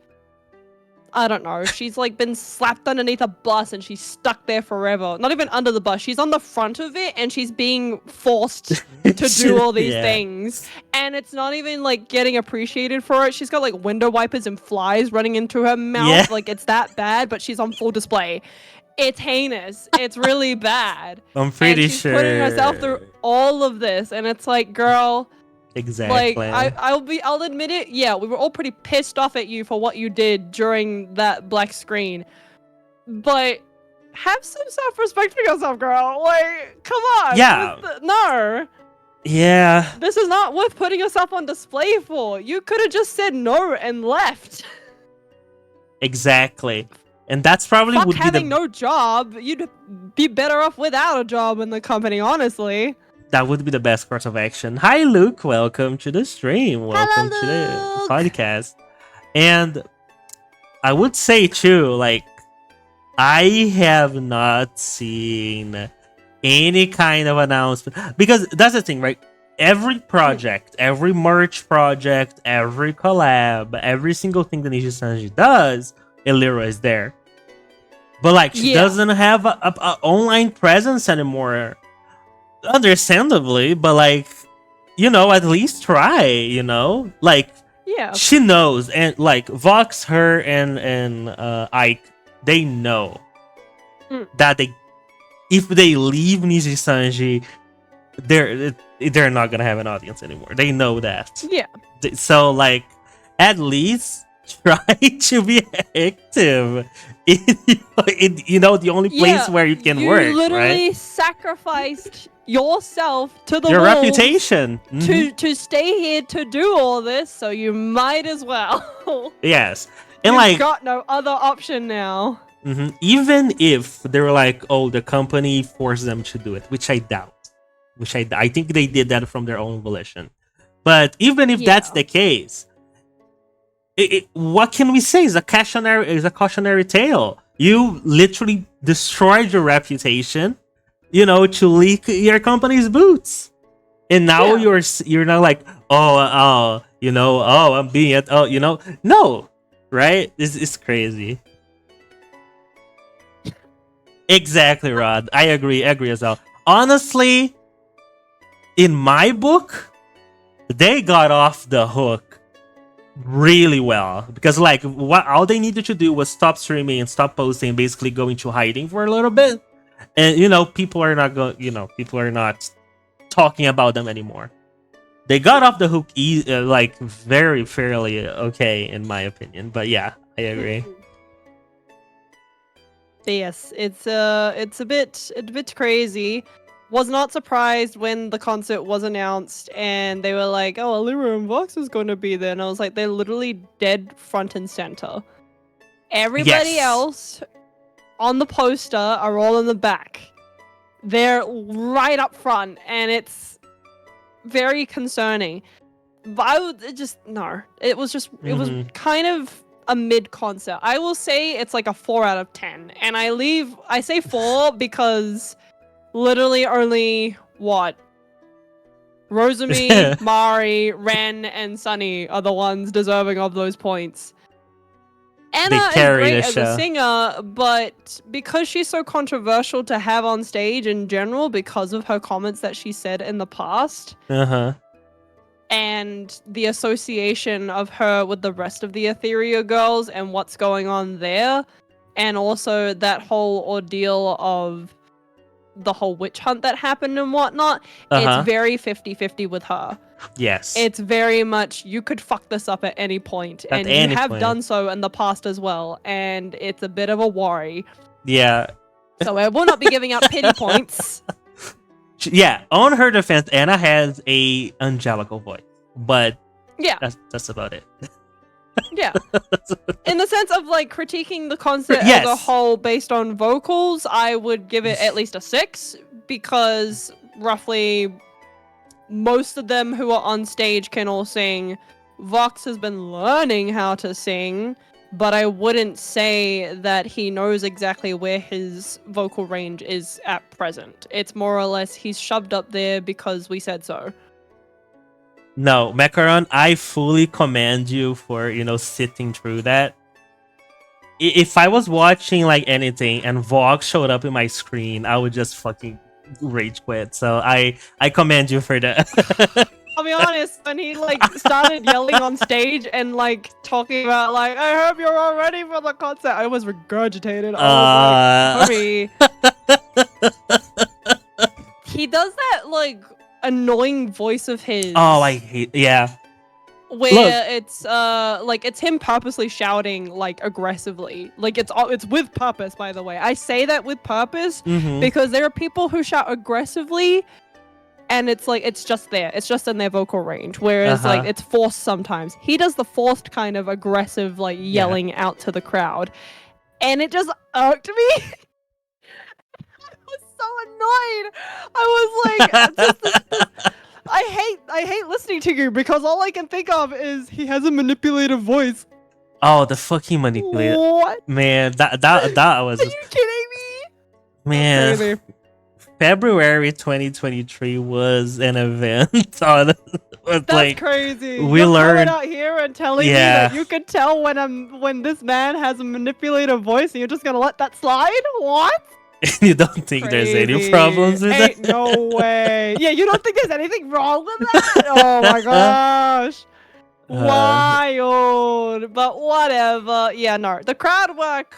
I don't know, she's like been slapped underneath a bus and she's stuck there forever. Not even under the bus, she's on the front of it and she's being forced to do all these things. And it's not even like getting appreciated for it. She's got like window wipers and flies running into her mouth. Yeah. Like, it's that bad, but she's on full display. It's heinous. It's really bad. I'm pretty and she's sure. putting herself through all of this, and it's like, girl, Exactly. like, I'll admit it. Yeah, we were all pretty pissed off at you for what you did during that black screen, but have some self-respect for yourself, girl. Like, come on. Yeah. No. Yeah. This is not worth putting yourself on display for. You could have just said no and left. Exactly. And that's probably Fuck would be having no job. You'd be better off without a job in the company, honestly. That would be the best course of action. Hi, Luke. Welcome to the stream. Welcome to the Luke. podcast. And I would say, too, like, I have not seen any kind of announcement. Because that's the thing, right? Every project, every merch project, every collab, every single thing that Ninja Sanji does, Elira is there. But, like, she doesn't have a online presence anymore. Understandably, but like, at least try, like, she knows, and like Vox, her, and Ike, they know that if they leave Ninja Sanji, they're not gonna have an audience anymore. They know that. Yeah. So like, at least try to be active in the only place Yeah, where you can you work, right? literally sacrificed yourself to the Your wolves reputation. to stay here to do all this, so you might as well. Yes. And You've like, got no other option now. even if they were like, oh, the company forced them to do it, which I doubt. I think they did that from their own volition. But even if that's Yeah. the case, what can we say? Is a cautionary tale. You literally destroyed your reputation, to leak your company's boots, and now Yeah. you're now like, I'm being it. Oh, no, right? This is crazy. Exactly, Rod. I agree as well. Honestly, in my book, they got off the hook really well, because like what all they needed to do was stop streaming and stop posting, basically go into hiding for a little bit, and people are not going, people are not talking about them anymore. They got off the hook like very fairly okay, in my opinion. But yeah, I agree. Yes, it's a bit crazy. Was not surprised when the concert was announced and they were like, "Oh, Alira and Vox is going to be there," and I was like, "They're literally dead front and center. Everybody Yes. else on the poster are all in the back. They're right up front, and it's very concerning." But I would just no. It was kind of a mid concert. I will say it's like a 4 out of 10. And I say 4 because literally only what? Rosemi, Mari, Ren, and Sunny are the ones deserving of those points. Anna is great as a singer, but because she's so controversial to have on stage in general because of her comments that she said in the past, and the association of her with the rest of the Ethereal girls and what's going on there, and also that whole ordeal of the whole witch hunt that happened and whatnot, it's very 50-50 with her. Yes. It's very much, you could fuck this up at any point, and you have done so in the past as well, and it's a bit of a worry. Yeah. So I will not be giving out pity points. Yeah, on her defense, Anna has a angelical voice, but yeah, that's about it. Yeah, in the sense of like critiquing the concert as a whole based on vocals, I would give it at least a 6, because roughly most of them who are on stage can all sing. Vox has been learning how to sing, but I wouldn't say that he knows exactly where his vocal range is at present. It's more or less he's shoved up there because we said so. No, Macaron, I fully commend you for, sitting through that. If I was watching like anything and Vox showed up in my screen, I would just fucking rage quit. So I commend you for that. I'll be honest, when he like started yelling on stage and like talking about like, I hope you're all ready for the concert, I was regurgitated. I was like, homie. He does that like annoying voice of his. Oh, I hate, yeah. Where it's him purposely shouting like aggressively. Like it's with purpose, by the way. I say that with purpose because there are people who shout aggressively and it's like it's just there. It's just in their vocal range. Whereas like it's forced sometimes. He does the forced kind of aggressive like yelling out to the crowd. And it just irked me. I was so annoyed. I was like I hate listening to you because all I can think of is he has a manipulative voice. Oh, the fucking manipulative. What? Man, that was. Are you kidding me? Man, February 2023 was an event. That's like, crazy. We learned out here and telling me that you can tell when this man has a manipulative voice and you're just gonna let that slide? What? You don't think there's any problems with that? No way. Yeah, you don't think there's anything wrong with that? Oh my gosh. Wild. But whatever. Yeah, no. The crowd work,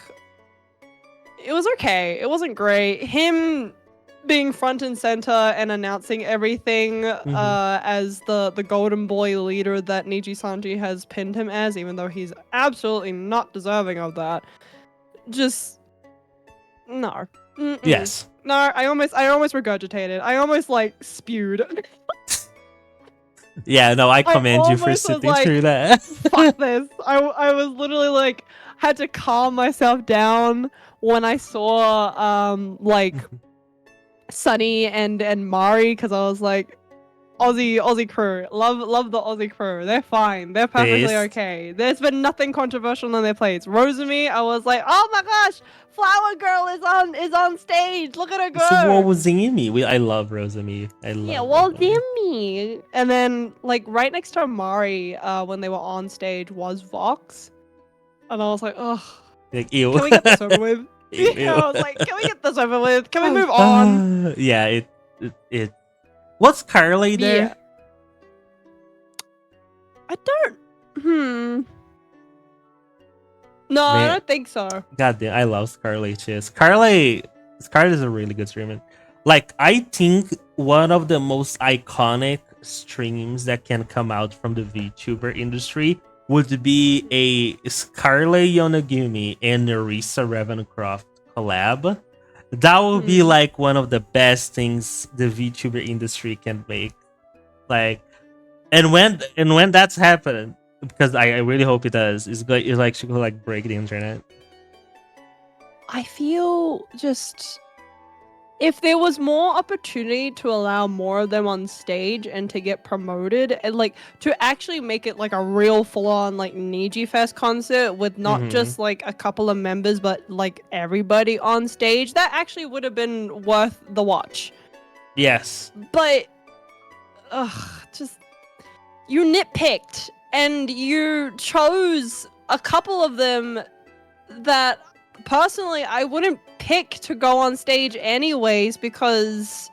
it was okay. It wasn't great. Him being front and center and announcing everything as the golden boy leader that Niji Sanji has pinned him as, even though he's absolutely not deserving of that. Just no. Mm-mm. Yes. No, I almost regurgitated. I almost like spewed. Yeah, no, I commend you for almost was sitting like, through that. Fuck this. I was literally like had to calm myself down when I saw like Sunny and Mari, because I was like, Aussie crew, love the Aussie crew. They're fine. They're perfectly Based. okay. There's been nothing controversial in their plays. Rosemi, I was like, oh my gosh, Flower Girl is on stage. Look at her go. It's Wozimi. I love Rosemi. I love Wozimi. And then like right next to Mari, when they were on stage was Vox, and I was like, ugh. Like, ew. Can we get this over with? Ew. Yeah, I was like, can we get this over with? Can we move on? Yeah, it. Was Carly there? Yeah. I don't. No, I don't think so. God damn, I love Scarlet Chiz. Scarlet is a really good streamer. Like, I think one of the most iconic streams that can come out from the VTuber industry would be a Scarlet Yonaguni and Nerissa Ravencroft collab. That would be like one of the best things the VTuber industry can make. Like, and when that's happening, because I really hope it does, it's like she could like break the internet. I feel just if there was more opportunity to allow more of them on stage and to get promoted and like to actually make it like a real full-on like Niji Fest concert with not just like a couple of members but like everybody on stage, that actually would have been worth the watch. Yes. But just you nitpicked and you chose a couple of them that personally I wouldn't pick to go on stage anyways, because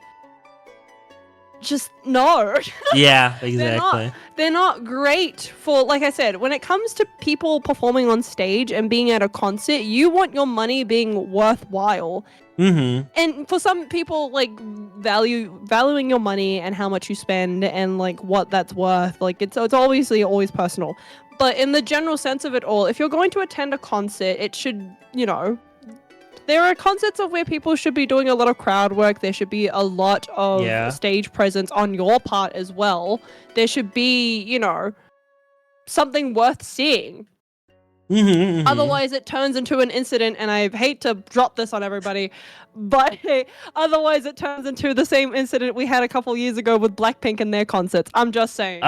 just no. Yeah, exactly. They're not great for, like I said, when it comes to people performing on stage and being at a concert, you want your money being worthwhile. And for some people, like valuing your money and how much you spend and like what that's worth, like it's obviously always personal. But in the general sense of it all, if you're going to attend a concert, it should, there are concerts of where people should be doing a lot of crowd work. There should be a lot of stage presence on your part as well. There should be, something worth seeing. Otherwise, it turns into an incident, and I hate to drop this on everybody, but otherwise it turns into the same incident we had a couple years ago with Blackpink and their concerts. I'm just saying.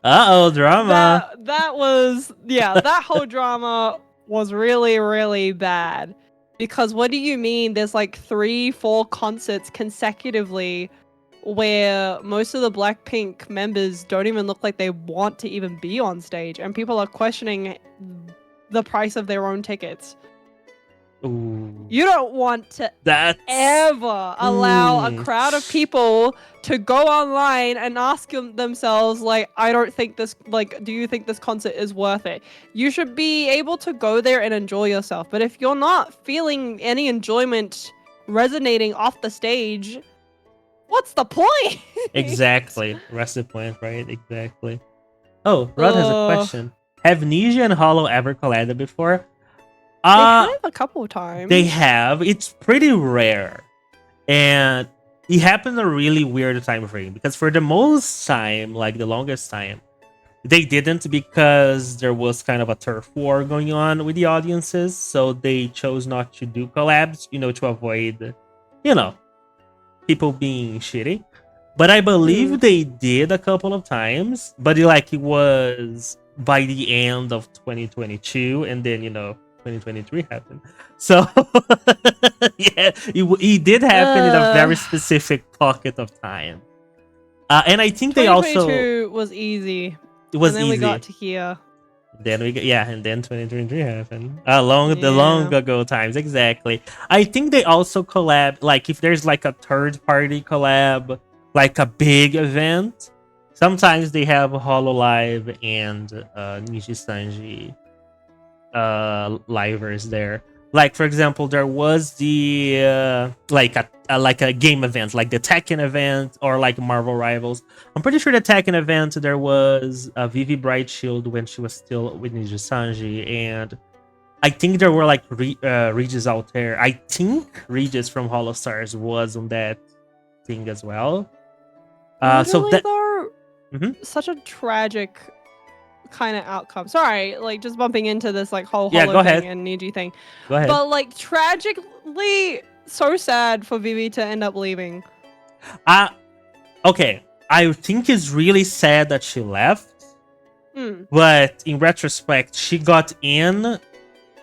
Drama. That was, that whole drama was really, really bad. Because what do you mean there's like 3-4 concerts consecutively where most of the Blackpink members don't even look like they want to even be on stage, and people are questioning the price of their own tickets. Ooh. You don't want to ever allow a crowd of people to go online and ask themselves, like, I don't think this, like, do you think this concert is worth it? You should be able to go there and enjoy yourself. But if you're not feeling any enjoyment resonating off the stage, what's the point? Exactly. That's the point, right? Exactly. Oh, Rod has a question. Have Nisha and Hollow ever collided before? They have a couple of times. They have. It's pretty rare. And it happened a really weird time frame. Because for the most time, like the longest time, they didn't, because there was kind of a turf war going on with the audiences. So they chose not to do collabs, to avoid, people being shitty. But I believe they did a couple of times. But it was by the end of 2022. And then, 2023 happened. So, yeah, it did happen in a very specific pocket of time. And I think they also... 2022 was easy. It was and then easy. We got to here. Then and then 2023 happened. The long ago times, exactly. I think they also collab, like if there's like a third party collab, like a big event, sometimes they have Hololive and Nishi Sanji livers there. Like for example, there was the like a game event, like the Tekken event or like Marvel Rivals. I'm pretty sure the Tekken event there was Vivi Bright Shield when she was still with Ninja Sanji, and I think there were like Regis out there. I think Regis from Hollow Stars was on that thing as well. So Literally, that though, Mhm. such a tragic kind of outcome. Sorry, like just bumping into this like whole Yeah, hollow go thing ahead. and Niji thing. Go ahead. But like tragically so sad for Vivi to end up leaving. Okay. I think it's really sad that she left, Hmm. but in retrospect, she got in,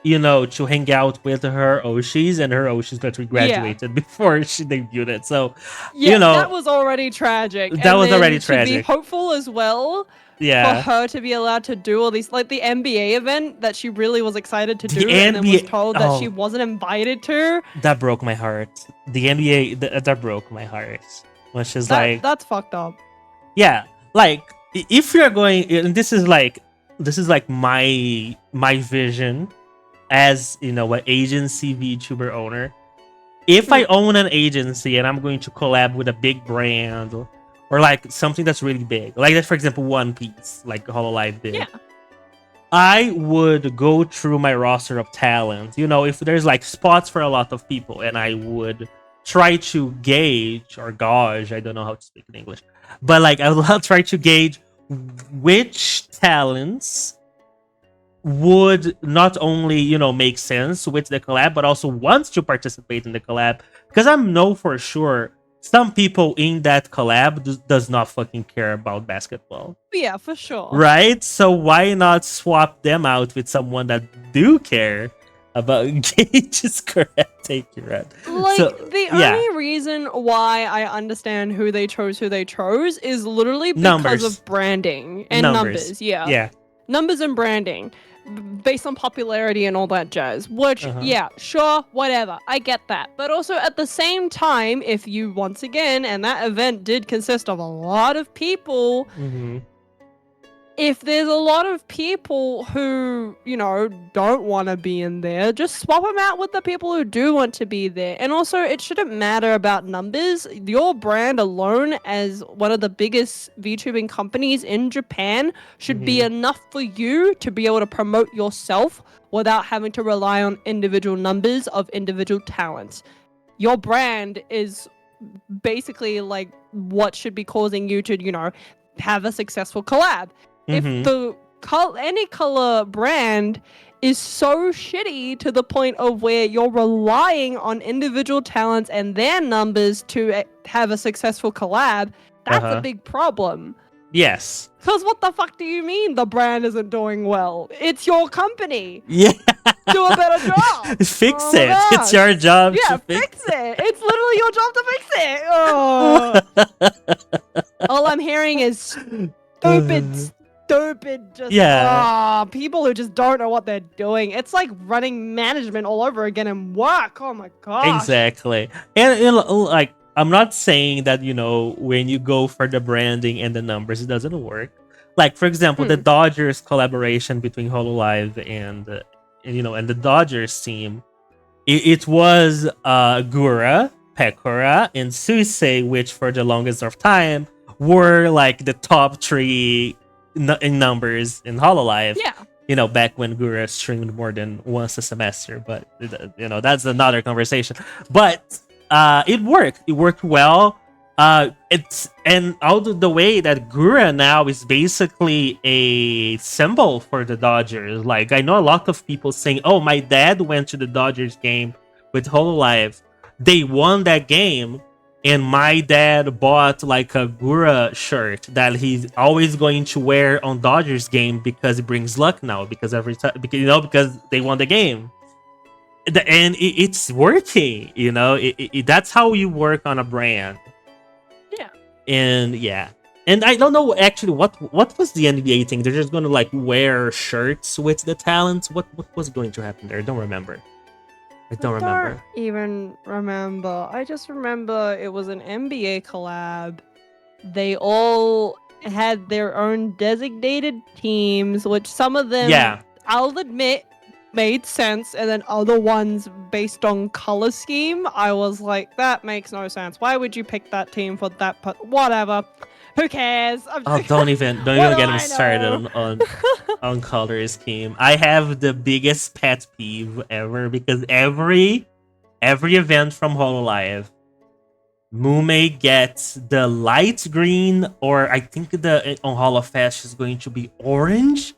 to hang out with her Oshis, and her Oshis got Yeah. graduated before she debuted. So, Yeah, that was already tragic. that And was already then to be tragic. hopeful as well for Yeah. her to be allowed to do all these, like the NBA event that she really was excited to The do and then was NBA. told that she Oh, wasn't invited to. that broke my heart. The NBA. That broke my heart. When she's like, That's fucked up. yeah, like if you're going, and this is like my vision as an agency VTuber owner. If I own an agency and I'm going to collab with a big brand or like something that's really big, like for example One Piece, like Hololive did, Yeah. I would go through my roster of talent. If there's like spots for a lot of people, and I would try to gauge or gauge. I don't know how to speak in English, but like I'll try to gauge which talents would not only make sense with the collab, but also wants to participate in the collab, because I know for sure some people in that collab does not fucking care about basketball, Yeah, for sure. right? So why not swap them out with someone that do care about Gage's karate kid? Like, So the only reason why I understand who they chose is literally because Numbers. of branding and numbers. Yeah. Numbers and branding based on popularity and all that jazz, which yeah, sure, whatever, I get that. But also at the same time, if you once again, and that event did consist of a lot of people, if there's a lot of people who, don't want to be in there, just swap them out with the people who do want to be there. And also, it shouldn't matter about numbers. Your brand alone, as one of the biggest VTubing companies in Japan, should be enough for you to be able to promote yourself without having to rely on individual numbers of individual talents. Your brand is basically like what should be causing you to, have a successful collab. If any color brand is so shitty to the point of where you're relying on individual talents and their numbers to have a successful collab, that's a big problem. Yes. Because what the fuck do you mean the brand isn't doing well? It's your company. Yeah. Do a better job. Fix it. It's your job to fix it. It's literally your job to fix it. Oh. All I'm hearing is stupid, just people who just don't know what they're doing. It's like running management all over again in work. Oh my god. Exactly. And like, I'm not saying that when you go for the branding and the numbers, it doesn't work. Like for example, the Dodgers collaboration between Hololive and the Dodgers team, it was Gura, Pekora, and Suisei, which for the longest of time were like the top three in numbers in Hololive. Yeah. Back when Gura streamed more than once a semester, but that's another conversation. But it worked. It worked well. And out of the way that Gura now is basically a symbol for the Dodgers. Like, I know a lot of people saying, "Oh, my dad went to the Dodgers game with Hololive. They won that game." And my dad bought like a Gura shirt that he's always going to wear on Dodgers game because it brings luck now. Because every time, because they won the game, and it's working. That's how you work on a brand. Yeah. And I don't know actually what was the NBA thing. They're just gonna like wear shirts with the talents. What was going to happen there? I don't remember. I don't even remember. I just remember it was an NBA collab. They all had their own designated teams, which some of them, I'll admit, made sense, and then other ones based on color scheme, I was like, that makes no sense. Why would you pick that team for that? Whatever. Who cares? Oh, don't even What get do me I started know? on color scheme. I have the biggest pet peeve ever because every event from Hololive, Mume gets the light green, or I think the on Holofest is going to be orange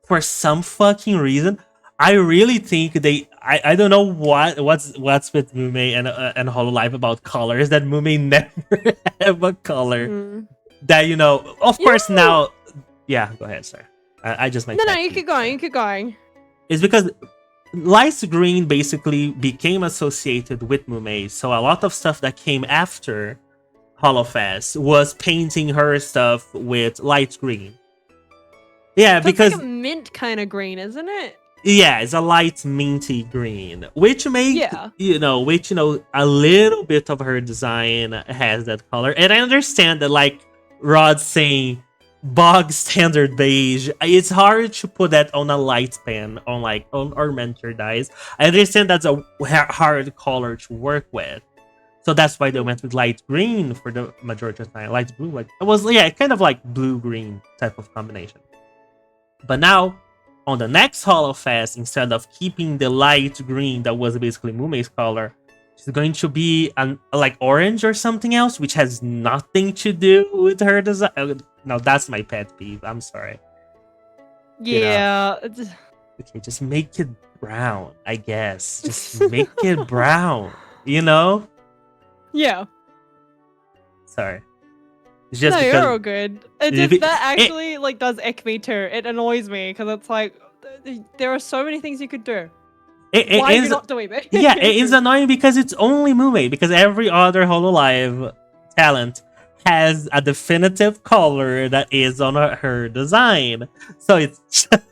for some fucking reason. I really think I don't know what's with Mume and Hololive about colors, that Mume never have a color Mm. that, of You course know- now. Yeah, go ahead, sir. I just my No, pet you peeve, keep going. sorry. You keep going. It's because light green basically became associated with Mume, so a lot of stuff that came after Holofest was painting her stuff with light green. Yeah, So because it's like a mint kind of green, isn't it? yeah, it's a light minty green, which make Yeah. a little bit of her design has that color. And I understand that, like Rod's saying, bog standard beige. It's hard to put that on a light pen on our mentor dies. I understand that's a hard color to work with. So that's why they went with light green for the majority of the time. Light blue, like it was, yeah, kind of like blue green type of combination. But now, on the next Holofest, instead of keeping the light green that was basically Mume's color, she's going to be like orange or something else, which has nothing to do with her design. No, that's my pet peeve. I'm sorry. Yeah. Okay, just make it brown, I guess. Just make it brown, you know? Yeah. Sorry. It's just No, because you're all good. That actually like does ick me too. It annoys me because it's like there are so many things you could do. Why are you not doing it? Yeah, it is annoying because it's only Mume, because every other Hololive talent has a definitive color that is on her design. So it's just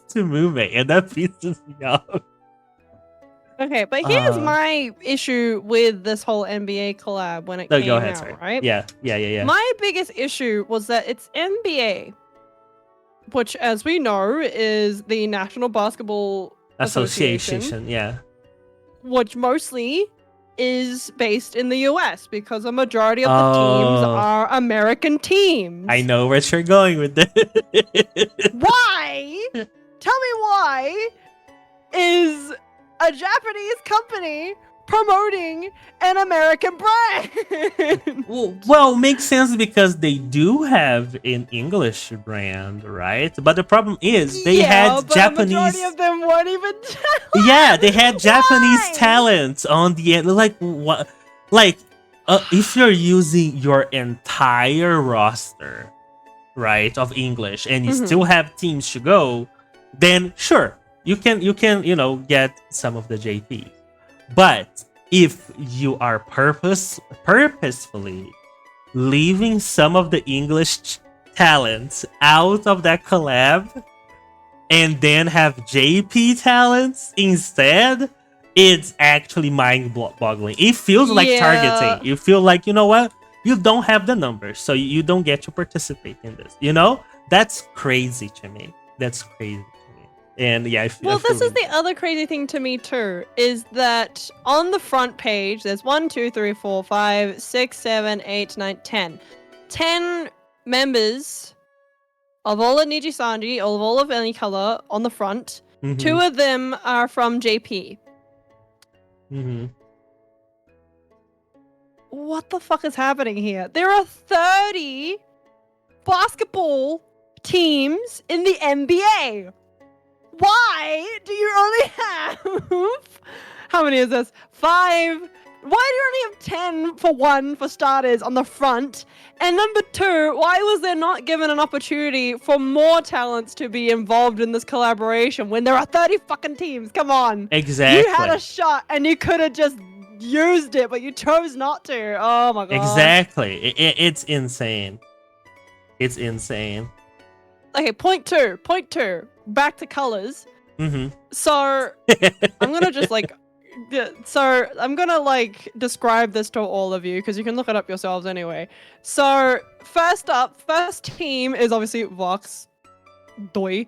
to Mume, and that pisses me off. Okay, but here's my issue with this whole NBA collab when it came go ahead, out, sorry. right? Yeah. My biggest issue was that it's NBA, which, as we know, is the National Basketball Association, yeah. which mostly is based in the US because a majority of the teams are American teams. I know where you're going with this. Why? Tell me why is a Japanese company promoting an American brand? Well, makes sense because they do have an English brand, right? But the problem is they had Japanese. A majority of them weren't even. Yeah, they had Japanese talent on the end. Like what? Like, if you're using your entire roster, right, of English, and you still have teams to go, then sure, you can get some of the JP. But if you are purposefully leaving some of the English talents out of that collab and then have JP talents instead, it's actually mind-boggling. It feels like targeting. You feel like, you know what? You don't have the numbers, so you don't get to participate in this. That's crazy to me. That's crazy to me. And yeah, this is the other crazy thing to me too, is that on the front page, there's 1, 2, 3, 4, 5, 6, 7, 8, 9, 10. 10 members of all of Nijisanji, of all of any color on the front. 2 of them are from JP. What the fuck is happening here? There are 30 basketball teams in the NBA. Why do you only have... How many is this? 5. Why do you only have 10 for 1 for starters on the front? And number 2, why was there not given an opportunity for more talents to be involved in this collaboration when there are 30 fucking teams? Come on. Exactly. You had a shot and you could have just used it, but you chose not to. Oh my god. Exactly. It's insane. It's insane. Okay, point two. Back to colors. So I'm gonna just I'm gonna describe this to all of you because you can look it up yourselves anyway. So first team is obviously Vox. Doi.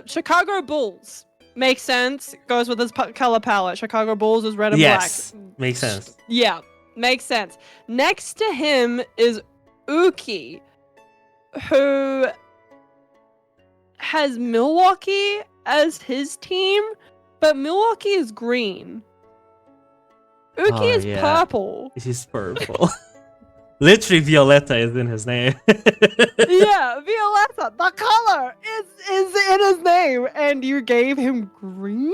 Chicago Bulls. Makes sense. Goes with his color palette. Chicago Bulls is red and Yes, black. makes sense. Yeah, makes sense. Next to him is Uki, who has Milwaukee as his team, but Milwaukee is green. Uki Oh, is yeah. purple. He's purple. Literally, Violetta is in his name. Yeah, Violetta. The color is in his name, and you gave him green?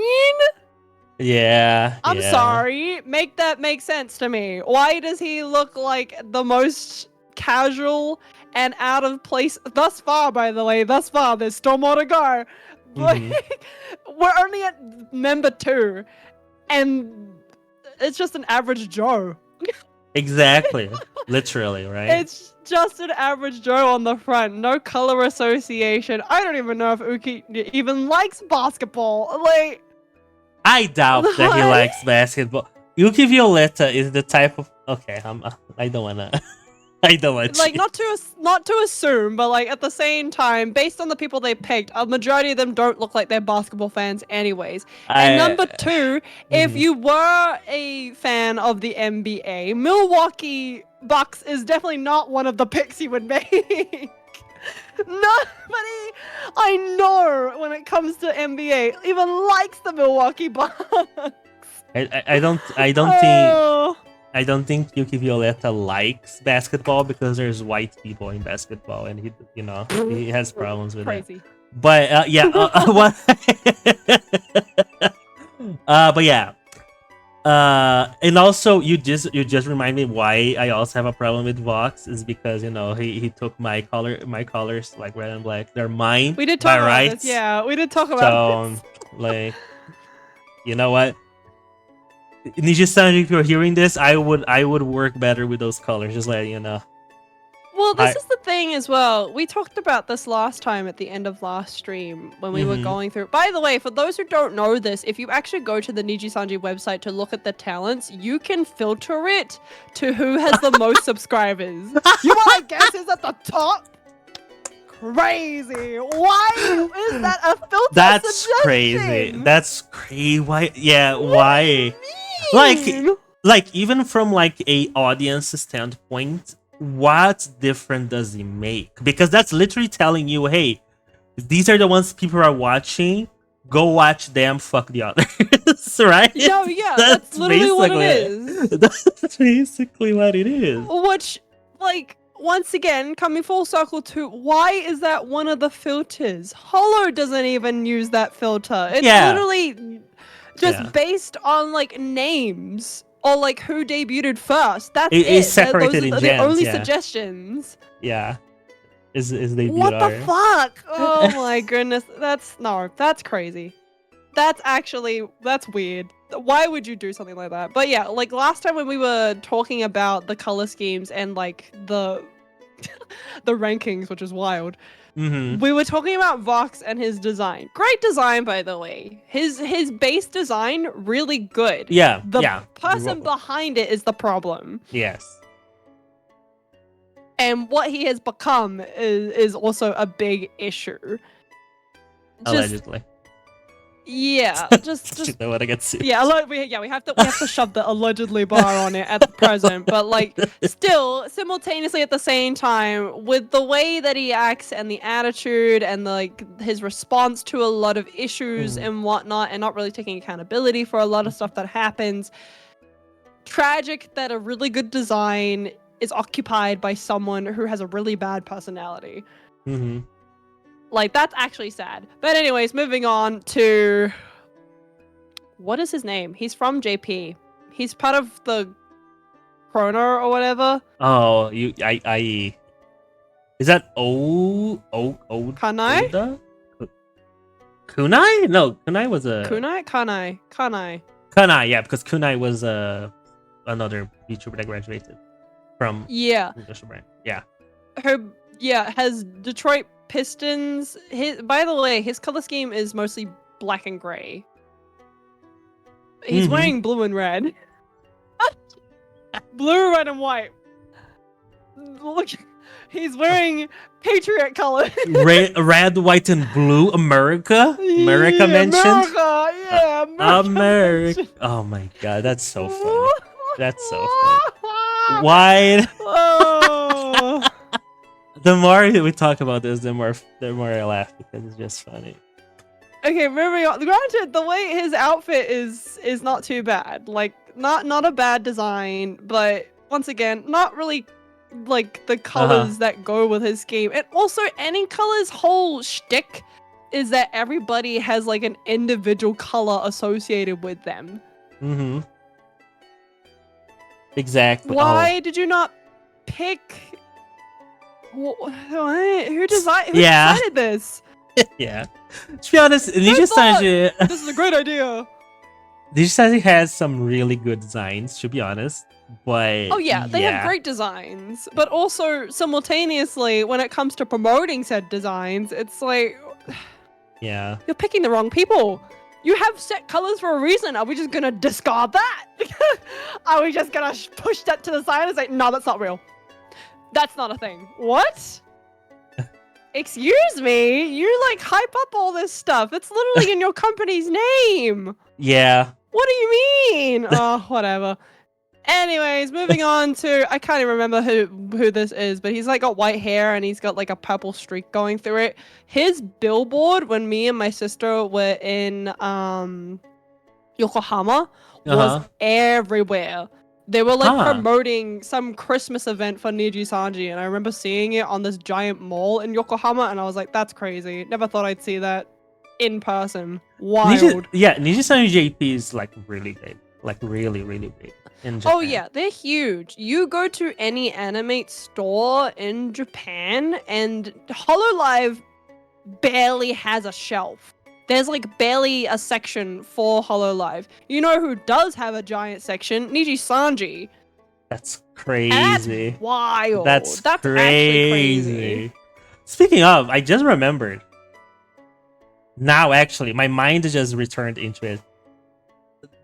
Yeah. I'm yeah. sorry. Make that make sense to me. Why does he look like the most casual and out of place thus far, by the way? Thus far, there's still more to go. But we're only at member 2, and it's just an average Joe. Exactly. Literally, right? It's just an average Joe on the front. No color association. I don't even know if Uki even likes basketball. Like, I doubt that he likes basketball. Yuki Violetta is the type of okay. I don't wanna. I don't want like to. not to assume, but like at the same time, based on the people they picked, a majority of them don't look like they're basketball fans, anyways. And number 2, if you were a fan of the NBA, Milwaukee Bucks is definitely not one of the picks you would make. Nobody I know when it comes to NBA even likes the Milwaukee Bucks. I don't think Yuki Violetta likes basketball because there's white people in basketball, and he has problems with it. Crazy. But yeah, what? But yeah. And also you just remind me why I also have a problem with Vox is because he took my colors like red and black. They're mine. We did talk by about rights. this. Yeah, we did talk about this. Like, you know what? Niji-san, if you're hearing this, I would work better with those colors. Just like Well, this is the thing as well. We talked about this last time at the end of last stream when we were going through. By the way, for those who don't know this, if you actually go to the Niji-sanji website to look at the talents, you can filter it to who has the most subscribers. You want to guess who's at the top? Crazy. Why is that a filter? That's suggestion? crazy. That's crazy. Why? Yeah, why? Mean? Like even from like a audience standpoint, what difference does he make? Because that's literally telling you, hey, these are the ones people are watching. Go watch them. Fuck the others, right? No, yeah, that's literally what it is. That's basically what it is. Which, like, once again, coming full circle to why is that one of the filters? Hollow doesn't even use that filter. It's literally just based on like names or like who debuted first. That's it. It's separated Those are in the only gens, suggestions. Yeah. Is debut What the fuck? Oh my goodness. That's crazy. That's weird. Why would you do something like that? But yeah, like last time when we were talking about the color schemes and like the the rankings, which is wild. We were talking about Vox and his design. Great design, by the way. His base design, really good. Yeah. The person behind it is the problem. Yes. And what he has become is also a big issue. Allegedly. Yeah, just you know what I get sued. Yeah, we have to shove the allegedly bar on it at the present, but like still simultaneously at the same time with the way that he acts and the attitude and like his response to a lot of issues and whatnot, and not really taking accountability for a lot of stuff that happens. Tragic that a really good design is occupied by someone who has a really bad personality. Like, that's actually sad. But anyways, moving on to... What is his name? He's from JP. He's part of the Chrono or whatever. Oh, Is that Kanai? Oda? Kunai? No, Kunai was a... Kanai, yeah, because Kunai was another YouTuber that graduated from... Yeah. Yeah. Has Detroit Pistons. By the way, his color scheme is mostly black and gray. He's wearing blue and red. Blue, red, and white. Look, He's wearing Patriot colors. Red, white, and blue. America Yeah, mentioned. America. Yeah, America. America. mentioned. Oh my god, that's so funny. That's so funny. Why? Oh. The more we talk about this, the more I laugh because it's just funny. Okay, moving on. Granted, the way his outfit is not too bad. Like, not a bad design, but once again, not really like the colors that go with his scheme. And also, any color's whole shtick is that everybody has like an individual color associated with them. Mm-hmm. Exactly. Why did you not pick? What? Who decided this? Yeah. To be honest, Ninja Sanji. This is a great idea. Ninja Sanji has some really good designs, to be honest. But oh yeah, they have great designs. But also simultaneously, when it comes to promoting said designs, it's like, yeah, you're picking the wrong people. You have set colors for a reason. Are we just gonna discard that? Are we just gonna push that to the side and say, no, that's not real? That's not a thing. What? Excuse me? You like hype up all this stuff. It's literally in your company's name. Yeah. What do you mean? Oh, whatever. Anyways, moving on to, I can't even remember who this is, but he's like got white hair and he's got like a purple streak going through it. His billboard when me and my sister were in Yokohama was everywhere. They were like promoting some Christmas event for Niji Sanji, and I remember seeing it on this giant mall in Yokohama, and I was like, that's crazy. Never thought I'd see that in person. Wild. Niji Sanji JP is like really big. Like really, really big in Japan. Oh yeah, they're huge. You go to any Animate store in Japan, and Hololive barely has a shelf. There's like barely a section for Hololive. You know who does have a giant section? Niji Sanji. That's crazy. And that's wild. That's crazy. Actually crazy. Speaking of, I just remembered. Now, actually, my mind just returned into it.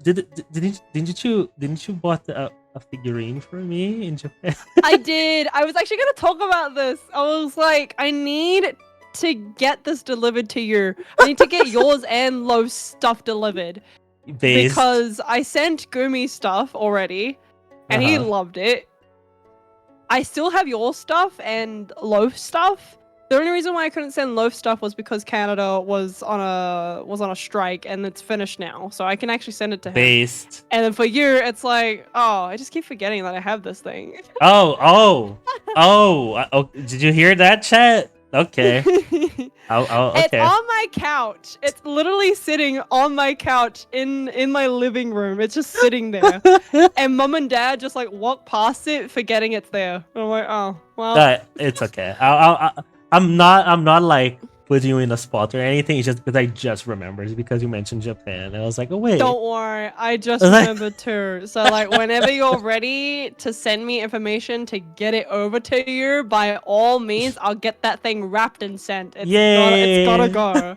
Didn't you bought a figurine for me in Japan? I did. I was actually gonna talk about this. I was like, I need to get this delivered to you. I need to get yours and Loaf's stuff delivered. Because I sent Gumi stuff already, and he loved it. I still have your stuff and Loaf stuff. The only reason why I couldn't send Loaf stuff was because Canada was on a strike, and it's finished now, so I can actually send it to him. And then for you, it's like, oh, I just keep forgetting that I have this thing. Oh! Did you hear that, chat? Okay. Okay. It's on my couch. It's literally sitting on my couch in my living room. It's just sitting there. And mom and dad just like walk past it, forgetting it's there. And I'm like, oh, well. It's okay. I'm not like putting you in a spot or anything. It's just because I just remembered. It's because you mentioned Japan. And I was like, oh wait. Don't worry. I just remembered too. So like whenever you're ready to send me information to get it over to you, by all means, I'll get that thing wrapped and sent. It's gotta go.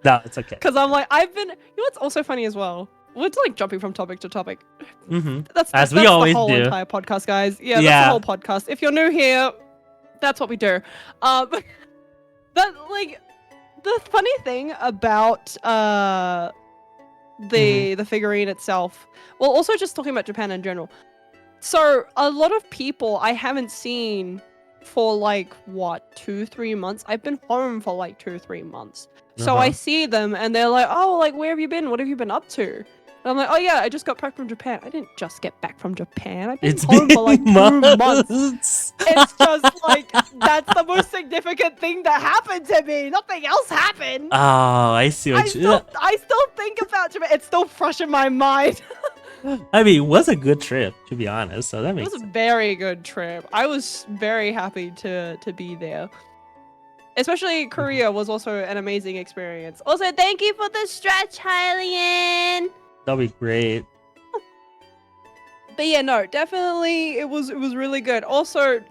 No, it's okay. Because I'm like, you know what's also funny as well? We're like jumping from topic to topic. That's we always the whole do. Entire podcast, guys. Yeah, that's the whole podcast. If you're new here, that's what we do. But like, the funny thing about the figurine itself, well, also just talking about Japan in general. So a lot of people I haven't seen for like what 2-3 months. I've been home for like 2-3 months. So I see them and they're like, oh, like where have you been? What have you been up to? And I'm like, oh yeah, I just got back from Japan. I didn't just get back from Japan. I've been home for like 2 months. It's just like, that's the most significant thing that happened to me. Nothing else happened. Oh, I see what I still think about Japan. It's still fresh in my mind. I mean, it was a good trip, to be honest. So that makes sense. It was a very good trip. I was very happy to be there. Especially Korea was also an amazing experience. Also, thank you for the stretch, Hylian. That'll be great. But yeah, no, definitely it was really good. Also,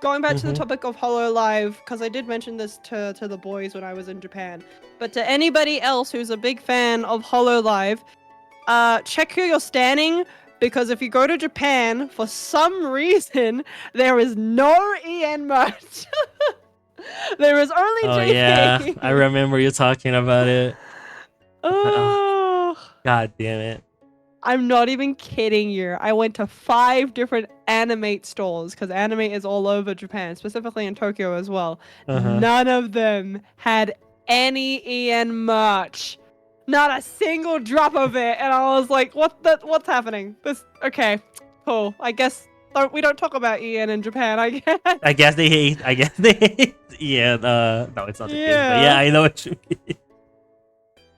going back to the topic of Hololive, because I did mention this to the boys when I was in Japan. But to anybody else who's a big fan of Hololive, check who you're standing. because if you go to Japan, for some reason, there is no EN merch. There is only Oh JP. yeah, I remember you talking about it. Oh, God damn it. I'm not even kidding you. I went to 5 different Animate stores because Animate is all over Japan, specifically in Tokyo as well. Uh-huh. None of them had any EN merch. Not a single drop of it. And I was like, what's happening? Okay, cool. I guess we don't talk about EN in Japan, I guess. I guess they hate. Yeah, no, it's not the case. But yeah, Yeah. I know what you mean.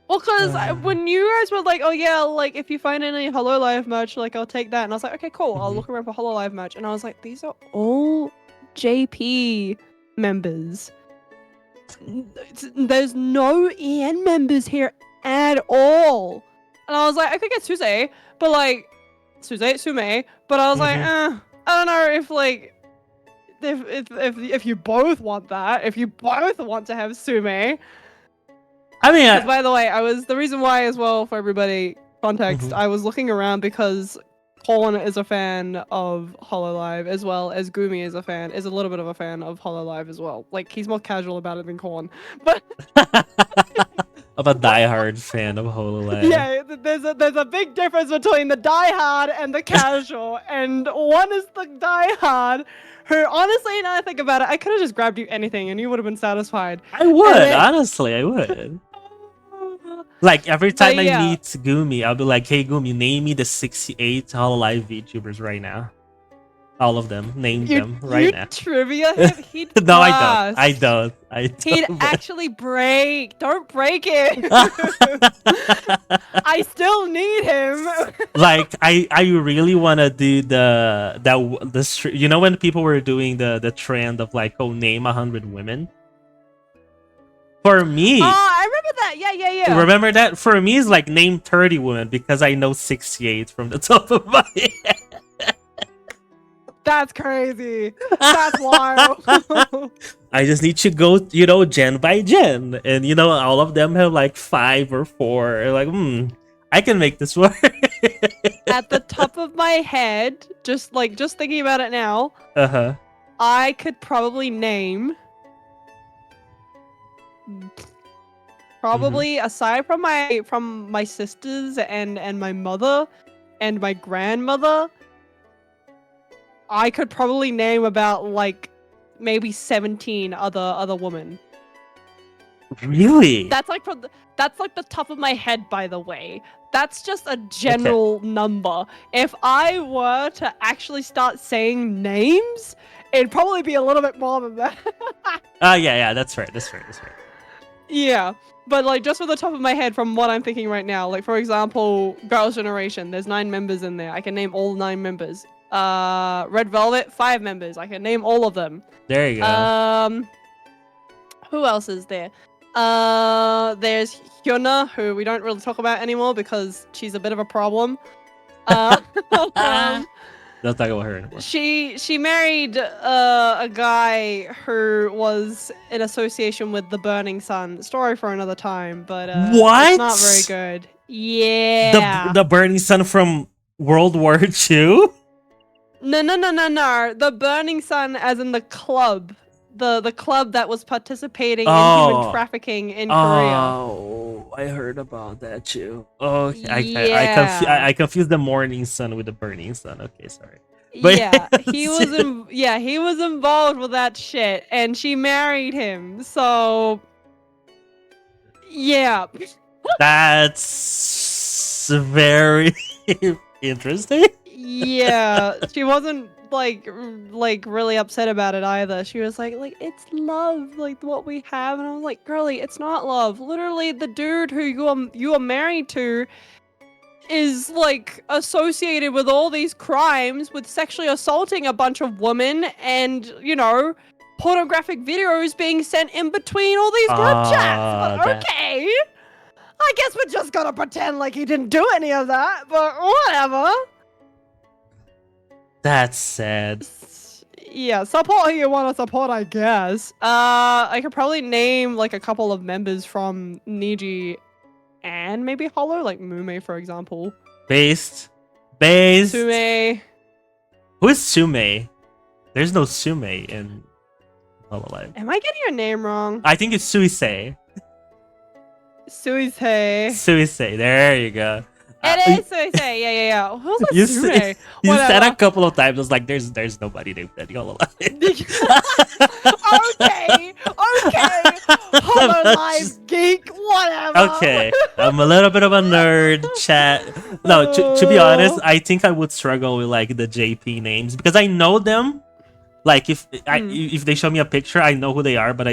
Well, because when you guys were like, oh yeah, like if you find any Hololive merch, like I'll take that. And I was like, okay, cool. I'll look around for Hololive merch. And I was like, these are all JP members. There's no EN members here at all. And I was like, I could get Suze, but like, Sume, but I was like, I don't know if like, if you both want that, if you both want to have Sume. I mean, By the way, the reason why as well for everybody context, I was looking around because Colin is a fan of Hololive as well as Gumi is a little bit of a fan of Hololive as well. Like he's more casual about it than Colin, but I'm a diehard fan of HoloLens. yeah, there's a big difference between the diehard and the casual, and one is the diehard. Who honestly, now I think about it, I could have just grabbed you anything and you would have been satisfied. I would, honestly, I would. Like every time I meet Gumi, I'll be like, "Hey Gumi, name me the 68 HoloLive VTubers right now. All of them, name them right now." Trivia him? He'd No, I don't. He'd actually break. Don't break it. I still need him. Like I really want to do you know when people were doing the trend of like, oh, name 100 women. For me, oh, I remember that. Yeah. Remember that? For me, it's like name 30 women because I know 68 from the top of my head. That's crazy. That's wild. I just need to go, gen by gen, and all of them have like 5 or 4. Like, I can make this work. At the top of my head, just thinking about it now, I could probably name. Probably aside from my sisters and my mother and my grandmother, I could probably name about like maybe 17 other women. Really? That's like the top of my head, by the way. That's just a general number. If I were to actually start saying names, it'd probably be a little bit more than that. Yeah, that's right. Yeah, but like just from the top of my head, from what I'm thinking right now, like for example, Girls' Generation, there's 9 members in there. I can name all 9 members. Red Velvet, 5 members. I can name all of them. There you go. Who else is there? There's Hyuna, who we don't really talk about anymore because she's a bit of a problem. Don't talk about her anymore. She married a guy who was in association with the Burning Sun. Story for another time, but what? It's not very good. Yeah. The Burning Sun from World War II? No. The Burning Sun, as in the club. The club that was participating in human trafficking in Korea. Oh, I heard about that too. Oh, yeah. I confused the Morning Sun with the Burning Sun. Okay, sorry. But yeah, he was involved with that shit, and she married him. So, yeah. That's very interesting. Yeah, she wasn't like really upset about it either. She was like it's love, like what we have, and I was like, girlie, it's not love. Literally, the dude who you are married to is like associated with all these crimes, with sexually assaulting a bunch of women, and pornographic videos being sent in between all these group chats. But okay, I guess we're just gonna pretend like he didn't do any of that. But whatever. That's sad. Yeah, support who you want to support, I guess. I could probably name like a couple of members from Niji and maybe Hollow, like Mume, for example. Based Based. Sume. Who is Sume? There's no Sume in Hololive. Am I getting your name wrong? I think it's Suisei. Suisei. Suisei. There you go. It is Suisei. Yeah. Who's a You Sume? said a couple of times. I was like, there's nobody named that in Hololive. Okay. Hololive geek. Whatever. Okay, I'm a little bit of a nerd, chat. No, to be honest, I think I would struggle with like the JP names because I know them. Like if they show me a picture, I know who they are, but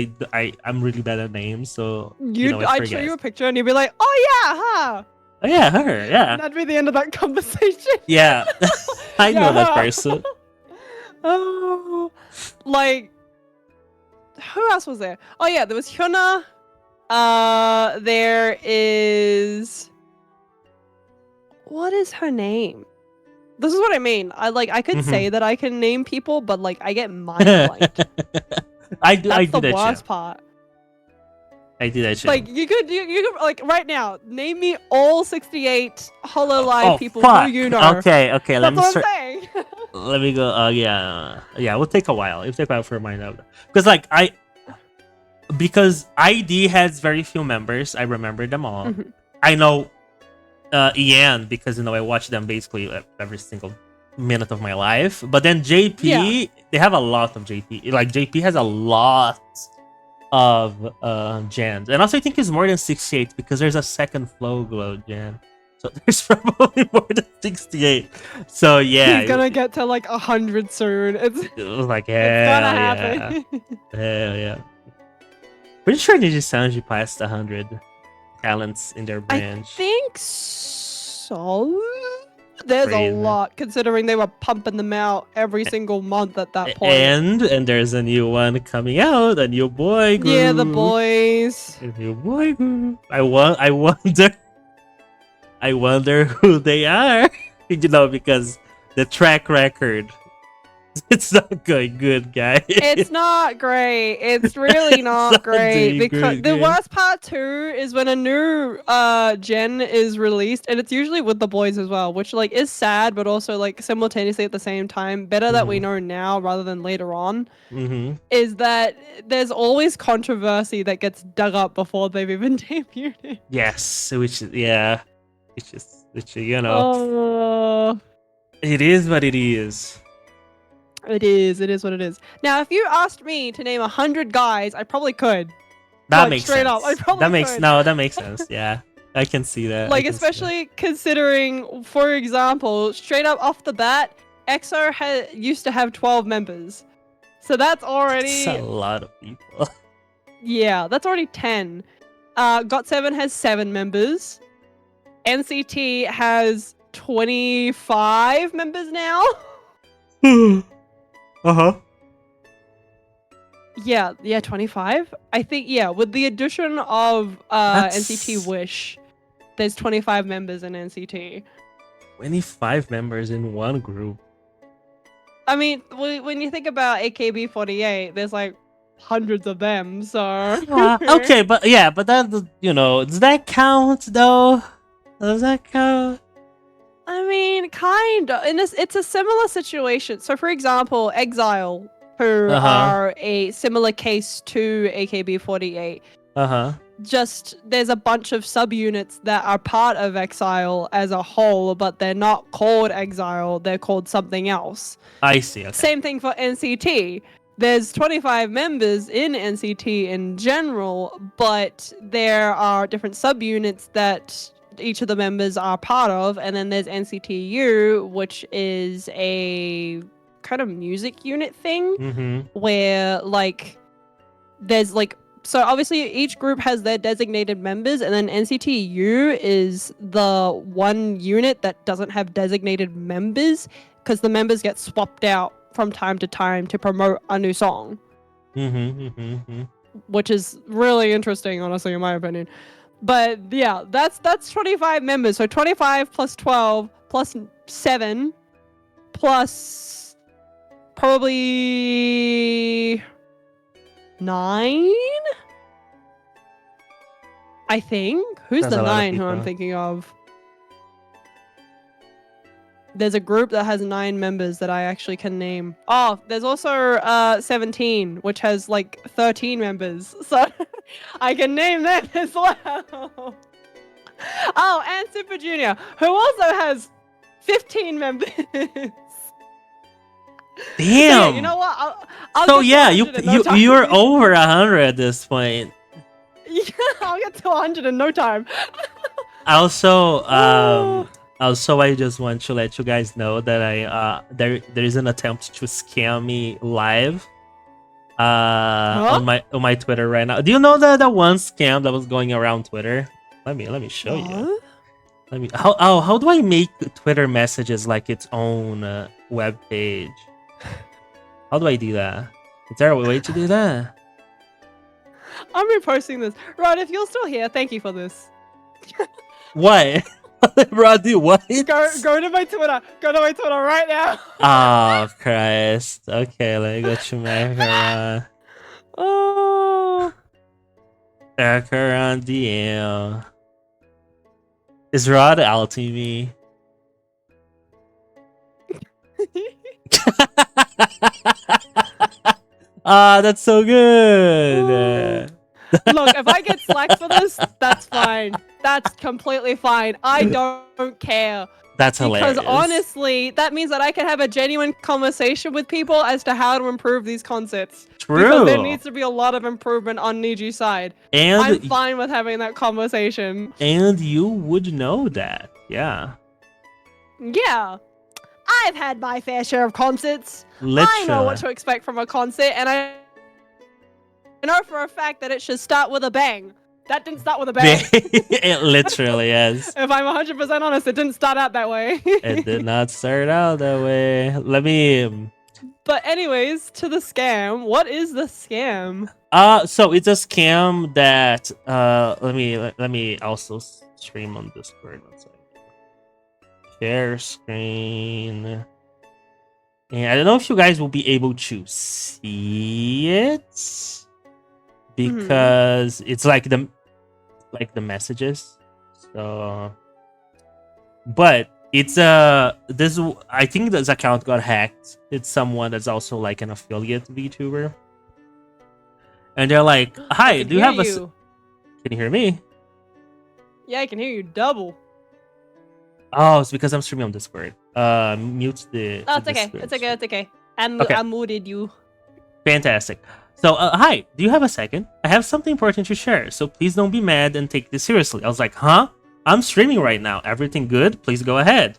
I'm really bad at names, so I'd show you a picture and you'd be like, oh yeah, huh? Oh yeah, her, yeah. That'd be the end of that conversation. Yeah, I know that person. Oh, like who else was there? Oh yeah, there was Hyuna. There is, what is her name? This is what I mean. I could say that I can name people, but like I get mind blanked. That's the worst part. I do that shit. Like you could like right now name me all 68 Hololive people who you know. Okay. That's what I'm saying. Let me go. Yeah. It'll take a while. It'll take a while for mine out. Because ID has very few members. I remember them all. I know Ian because I watch them basically every single minute of my life. But then JP, they have a lot of JP. Like JP has a lot of gens, and also I think it's more than 68 because there's a second Flow Glow gen. So there's probably more than 68. So yeah, he's gonna get to like 100 soon. It was like it's gonna happen. Hell yeah. Pretty sure Ninja Sanji passed 100 talents in their branch. I think so. There's a lot, considering they were pumping them out every single month at that point. And there's a new one coming out, a new boy group. Yeah, the boys. A new boy group. I wonder who they are. Because the track record, it's not going good, guys. It's not great. It's really not great because the worst part too is when a new gen is released, and it's usually with the boys as well, which like is sad, but also like simultaneously at the same time better that we know now rather than later on. Is that there's always controversy that gets dug up before they've even debuted. Yes, which it is what it is. It is what it is. Now, if you asked me to name 100 guys, I probably could. That makes straight sense. up, I probably could. That makes sense. Yeah, I can see that. Like, especially considering, for example, straight up off the bat, EXO used to have 12 members. So that's already... That's a lot of people. Yeah, that's already 10. GOT7 has 7 members. NCT has 25 members now. Yeah, 25. I think with the addition of NCT Wish, there's 25 members in NCT. 25 members in one group. I mean, when you think about AKB48, there's like hundreds of them. So okay, but that does that count though? Does that count? I mean, kind of. It's a similar situation. So, for example, Exile, who are a similar case to AKB48. Just there's a bunch of subunits that are part of Exile as a whole, but they're not called Exile. They're called something else. I see. Okay. Same thing for NCT. There's 25 members in NCT in general, but there are different subunits that each of the members are part of, and then there's NCTU, which is a kind of music unit thing where like there's like, so obviously each group has their designated members, and then NCTU is the one unit that doesn't have designated members because the members get swapped out from time to time to promote a new song, which is really interesting, honestly, in my opinion. But yeah, that's 25 members. So 25 plus 12 plus 7 plus probably 9? I think. Who's That's the a lot of 9 who I'm people. thinking of? there's a group that has 9 members that I actually can name. Oh, there's also 17, which has like 13 members. So I can name them as well. Oh, and Super Junior, who also has 15 members. Damn. So yeah, you know what? I'll So get to yeah, 100 in no time. you're over 100 at this point. Yeah, I'll get to 100 in no time. Also, I just want to let you guys know that there is an attempt to scam me live on my Twitter right now. Do you know the one scam that was going around Twitter? Let me show you. How do I make Twitter messages like its own web page? How do I do that? Is there a way to do that? I'm reposting this. Rod, if you're still here, thank you for this. What? Roddy, what? Go to my Twitter. Go to my Twitter right now. Oh, Christ. Okay, let me go to my Haran. Oh. Haran DM. Is Rod outing me? Ah, that's so good. Look, if I get slack for this, that's fine. That's completely fine. I don't care. That's hilarious. Because honestly, that means that I can have a genuine conversation with people as to how to improve these concepts. True. Because there needs to be a lot of improvement on Niju's side. And I'm fine with having that conversation. And you would know that. Yeah. Yeah. I've had my fair share of concerts. Literally. I know what to expect from a concert, and I know for a fact that it should start with a bang. That didn't start with a bang. It literally is. If I'm 100% honest, it didn't start out that way. It did not start out that way. Let me... But anyways, to the scam. What is the scam? So it's a scam that let me also stream on Discord. One second. Share screen. And I don't know if you guys will be able to see it because it's like the messages. So, but it's this. I think this account got hacked. It's someone that's also like an affiliate VTuber, and they're like, "Hi, do you have a? Can you hear me? Yeah, I can hear you double. Oh, it's because I'm streaming on Discord. Mute the. Oh, it's okay. Discord. It's okay. It's okay. Okay. I muted you. Fantastic. So, hi, do you have a second? I have something important to share, so please don't be mad and take this seriously. I was like, huh? I'm streaming right now. Everything good? Please go ahead.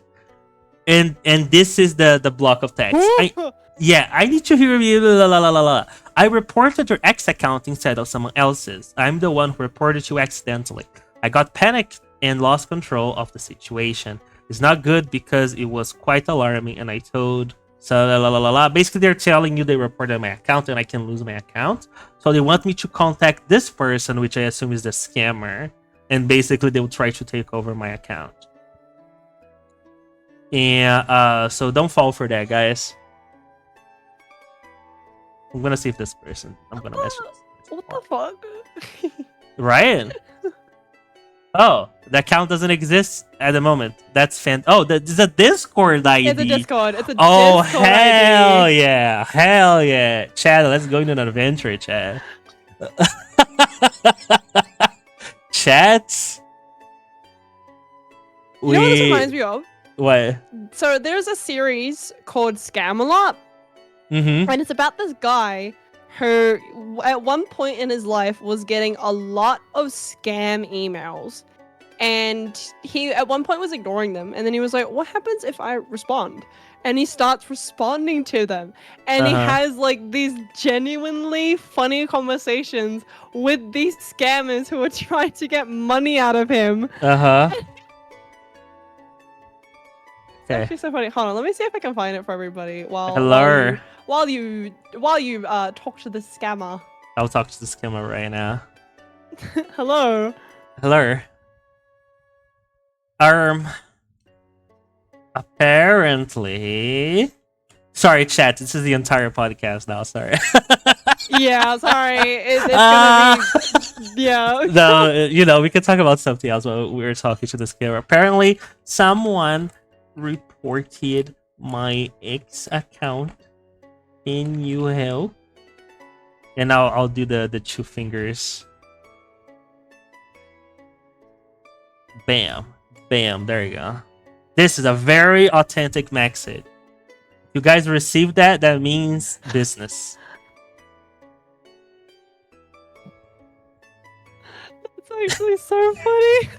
And this is the block of text. I need to hear you. La, la, la, la, la. I reported your ex account instead of someone else's. I'm the one who reported you accidentally. I got panicked and lost control of the situation. It's not good because it was quite alarming, and I told so la la la la. Basically, they're telling you they reported my account and I can lose my account. So they want me to contact this person, which I assume is the scammer, and basically they will try to take over my account. And so don't fall for that, guys. I'm gonna see if this person. I'm gonna message this person. What the fuck? Ryan. Oh, the account doesn't exist at the moment. That's Oh, it's a Discord ID. It's a Discord. It's a Discord hell ID. Yeah. Hell yeah. Chad, let's go into an adventure, Chad. Chats. You know what this reminds me of? What? So there's a series called Scam-A-Lot. Mm-hmm. And it's about this guy who at one point in his life was getting a lot of scam emails, and he at one point was ignoring them, and then he was like, what happens if I respond? And he starts responding to them, and he has like these genuinely funny conversations with these scammers who are trying to get money out of him. It's actually so funny. Hold on, let me see if I can find it for everybody while you talk to the scammer. I'll talk to the scammer right now. Hello. Apparently, sorry, chat. This is the entire podcast now. Sorry. Yeah, sorry. It's gonna be. Yeah. No, we could talk about something else. But we were talking to the scammer. Apparently, someone reported my X account. Can you help? And I'll do the 2 fingers. Bam. Bam. There you go. This is a very authentic Maxit. You guys received that? That means business. It's actually so funny.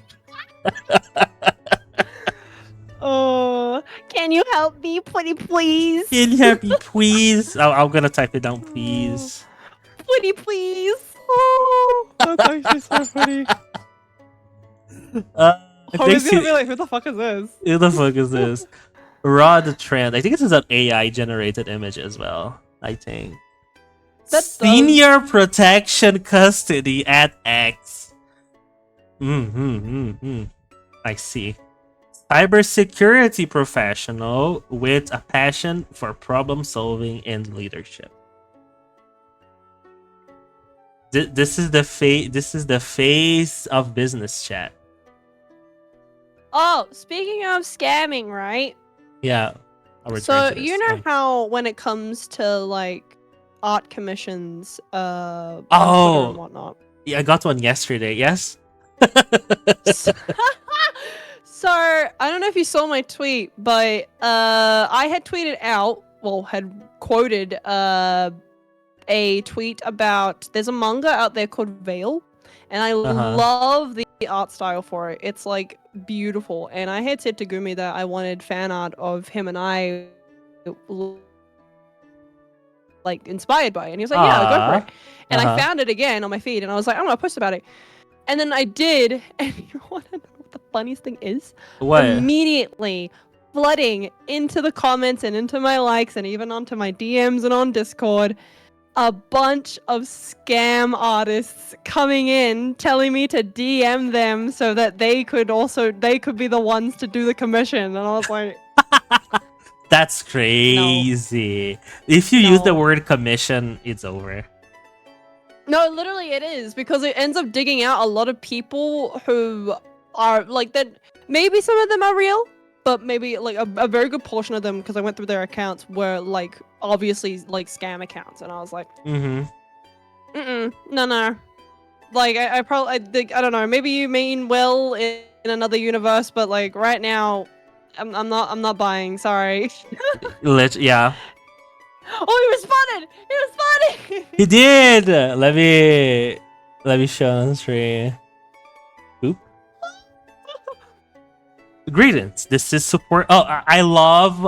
Oh, can you help me, please? Can you help me, please? I'm gonna type it down, please. Please. Oh, that's actually so funny. I Homie's think gonna be like, who the fuck is this? who the fuck is this? Rod Trend. I think this is an AI generated image as well. I think. Senior protection custody at X. I see. Cybersecurity professional with a passion for problem solving and leadership. This is the face of business chat. Oh, speaking of scamming, right? Yeah. So you know how when it comes to like art commissions, and whatnot. Yeah, I got one yesterday. Yes. So I don't know if you saw my tweet, but I had tweeted out, well, had quoted a tweet about there's a manga out there called Veil, and I love the art style for it. It's like beautiful, and I had said to Gumi that I wanted fan art of him and I like inspired by it. And he was like, yeah, go for it. And I found it again on my feed, and I was like, I'm gonna post about it. And then I did, and you want to know what the funniest thing is? What? Immediately flooding into the comments and into my likes and even onto my DMs and on Discord, a bunch of scam artists coming in telling me to DM them so that they could be the ones to do the commission. And I was like, that's crazy. No. If you use the word commission, it's over. No, literally it is, because it ends up digging out a lot of people who are like that. Maybe some of them are real, but maybe like a very good portion of them, because I went through their accounts, were like obviously like scam accounts, and I was like, no. Like I think, I don't know. Maybe you mean well in another universe, but like right now, I'm not buying. Sorry. Yeah. Oh, he responded! He responded! He did! Let me show on screen. Oop. Greetings. This is support. Oh, I love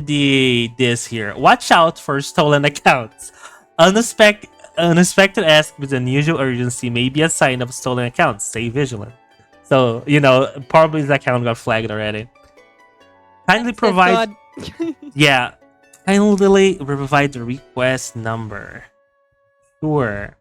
this here. Watch out for stolen accounts. Unexpected ask with unusual urgency may be a sign of stolen accounts. Stay vigilant. So, probably his account got flagged already. Kindly provide. Yeah. Kindly provide the request number. Sure.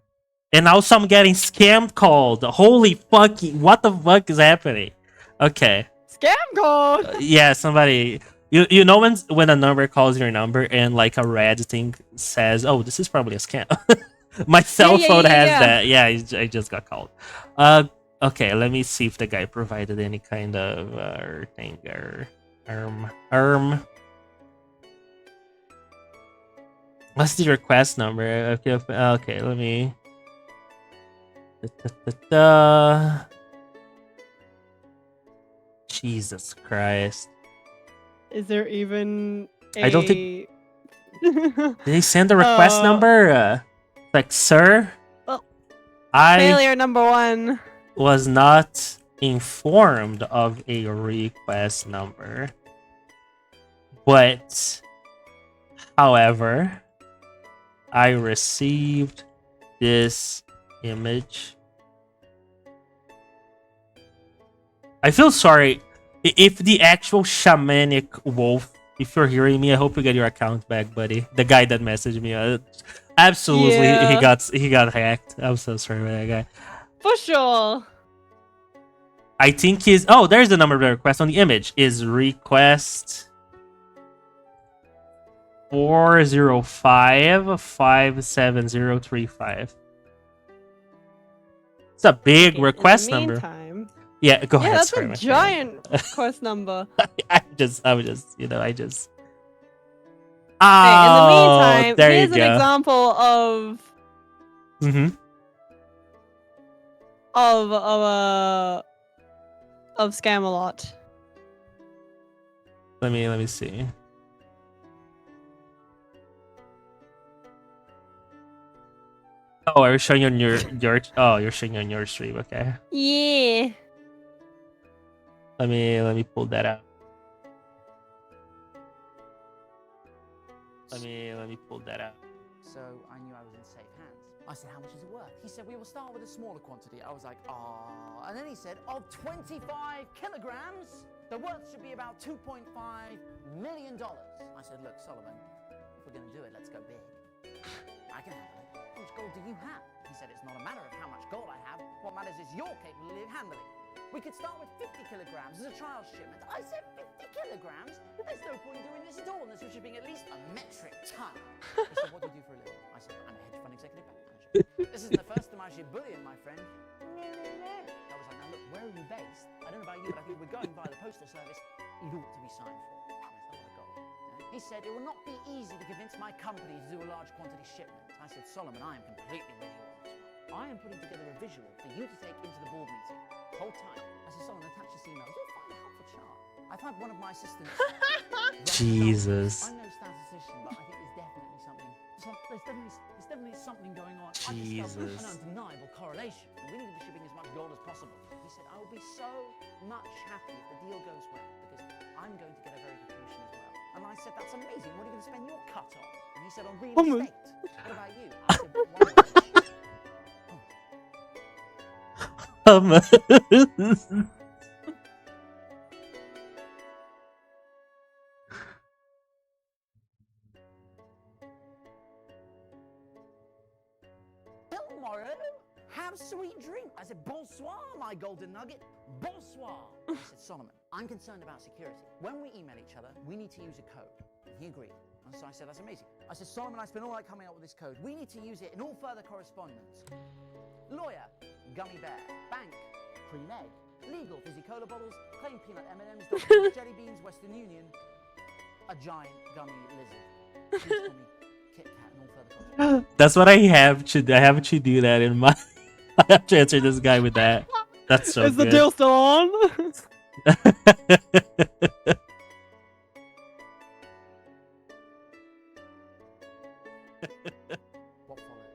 And also I'm getting scam called. Holy fucking, what the fuck is happening? Okay. Scam call? Yeah, somebody. You know when a number calls your number and like a red thing says, oh, this is probably a scam. My cell phone has that. Yeah, I just got called. Okay, let me see if the guy provided any kind of thing or What's the request number? Okay, let me. Jesus Christ. Is there even a... I don't think... Did they send a request number? Like, sir? Well, failure number 1. Was not informed of a request number. But, however, I received this image. I feel sorry. If the actual shamanic wolf, if you're hearing me, I hope you get your account back, buddy. The guy that messaged me, absolutely, yeah. he got hacked. I'm so sorry about that guy. For sure. I think he's... Oh, there's the number of the request on the image. Is request 405-57035. It's a big request number. Yeah, go Yeah, ahead. that's Sorry, a my friend. giant quest number. I just, you know, I just. Hey, in the Oh, meantime, there you here's an go. example of Mm-hmm. of of Scamalot. Let me see. Oh, are you showing on your oh, you're showing on your stream, okay. Yeah. Let me pull that out. Let me pull that out. So I knew I was in safe hands. I said, how much is it worth? He said, we will start with a smaller quantity. I was like, ah. And then he said, of 25 kilograms, the worth should be about $2.5 million. I said, look, Solomon, if we're going to do it, let's go big. I can handle it. How much gold do you have? He said, it's not a matter of how much gold I have. What matters is your capability of handling. We could start with 50 kilograms as a trial shipment. I said 50 kilograms? There's no point in doing this at all unless we're shipping at least a metric ton. He said, what do you do for a living? I said, I'm a hedge fund executive bank manager. This isn't the first time I ship bullion, my friend. No. I was like, now look, where are you based? I don't know about you, but I think we're going via the postal service. You'd ought to be signed for. I said, oh, gold. He said, it will not be easy to convince my company to do a large quantity shipment. I said, Solomon, I am completely with you on this one. I am putting together a visual for you to take into the board meeting. Hold tight. I said, Solomon, attach this email. You'll find a helpful chart. I've had one of my assistants. Jesus. I'm no statistician, but I think there's definitely something. There's definitely something going on. Jesus. I just an undeniable correlation. We need to be shipping as much gold as possible. He said, I will be so much happy if the deal goes well because I'm going to get a very good commission as well. And I said, that's amazing. What are you going to spend your cut on? And he said, on real estate. What about you? I said, tomorrow, have sweet drink. I said, bonsoir, my golden nugget. Bonsoir. He said, Solomon, I'm concerned about security. When we email each other, we need to use a code. And he agreed. And so I said, that's amazing. I said, Solomon, I spent all night coming up with this code. We need to use it in all further correspondence. Lawyer, gummy bear. Bank, cream egg. Legal, fizzy cola bottles. Plain peanut M&Ms, Dr. jelly beans, Western Union. A giant gummy lizard. Please call me Kit Kat and all further correspondence. That's what I have to do that in my. I have to answer this guy with that. That's so Is good. the deal still on? What followed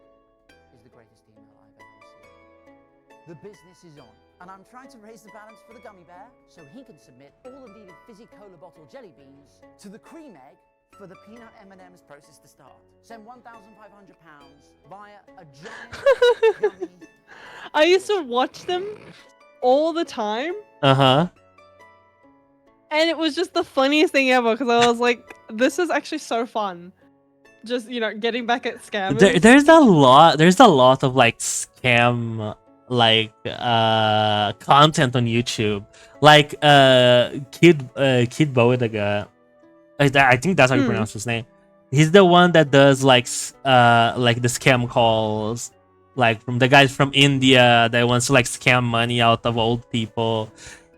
is the greatest email I've ever received. The business is on, and I'm trying to raise the balance for the gummy bear so he can submit all the needed fizzy cola bottle jelly beans to the cream egg for the peanut M&Ms process to start. Send £1,500 via a giant gummy. I used to watch them all the time, Uh-huh. and it was just the funniest thing ever because I was like, this is actually so fun. Just, you know, getting back at scammers. There's a lot of like scam like content on YouTube. Like Kid Boedaga. I think that's how you pronounce his name. He's the one that does like the scam calls, like from the guys from India that wants to like scam money out of old people,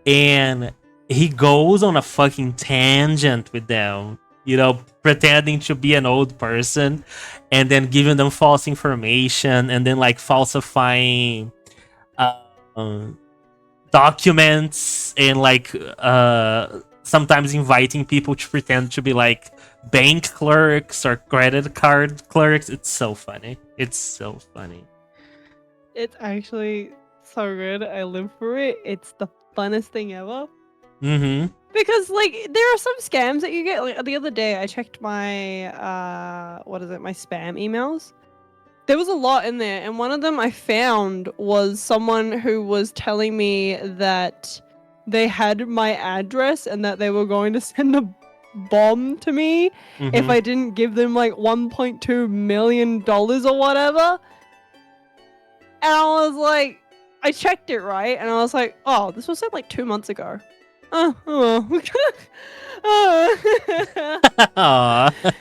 and he goes on a fucking tangent with them, you know, pretending to be an old person, and then giving them false information, and then like falsifying documents, and like sometimes inviting people to pretend to be like bank clerks or credit card clerks. It's so funny. It's so funny. It's actually so good. I live for it. It's the funnest thing ever. Mm-hmm. Because like there are some scams that you get. Like the other day, I checked my my spam emails. There was a lot in there, and one of them I found was someone who was telling me that they had my address and that they were going to send a bomb to me if I didn't give them like $1.2 million or whatever. And I was like, I checked it, right? And I was like, oh, this was said like 2 months ago. Oh well. Aww.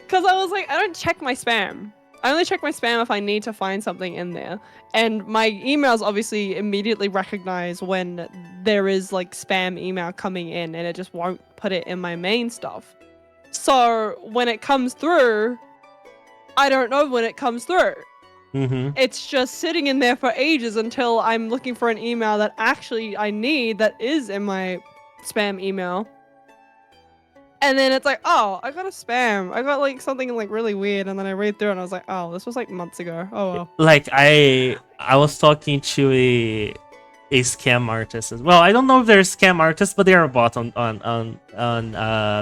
Because I was like, I don't check my spam. I only check my spam if I need to find something in there. And my emails obviously immediately recognize when there is like spam email coming in, and it just won't put it in my main stuff. So when it comes through, I don't know when it comes through. Mm-hmm. It's just sitting in there for ages until I'm looking for an email that actually I need that is in my spam email. And then it's like, oh, I got a spam. I got like something like really weird, and then I read through it and I was like, oh, this was like months ago. Oh well. Like I was talking to a scam artist as well. I don't know if they're scam artists, but they are a bot on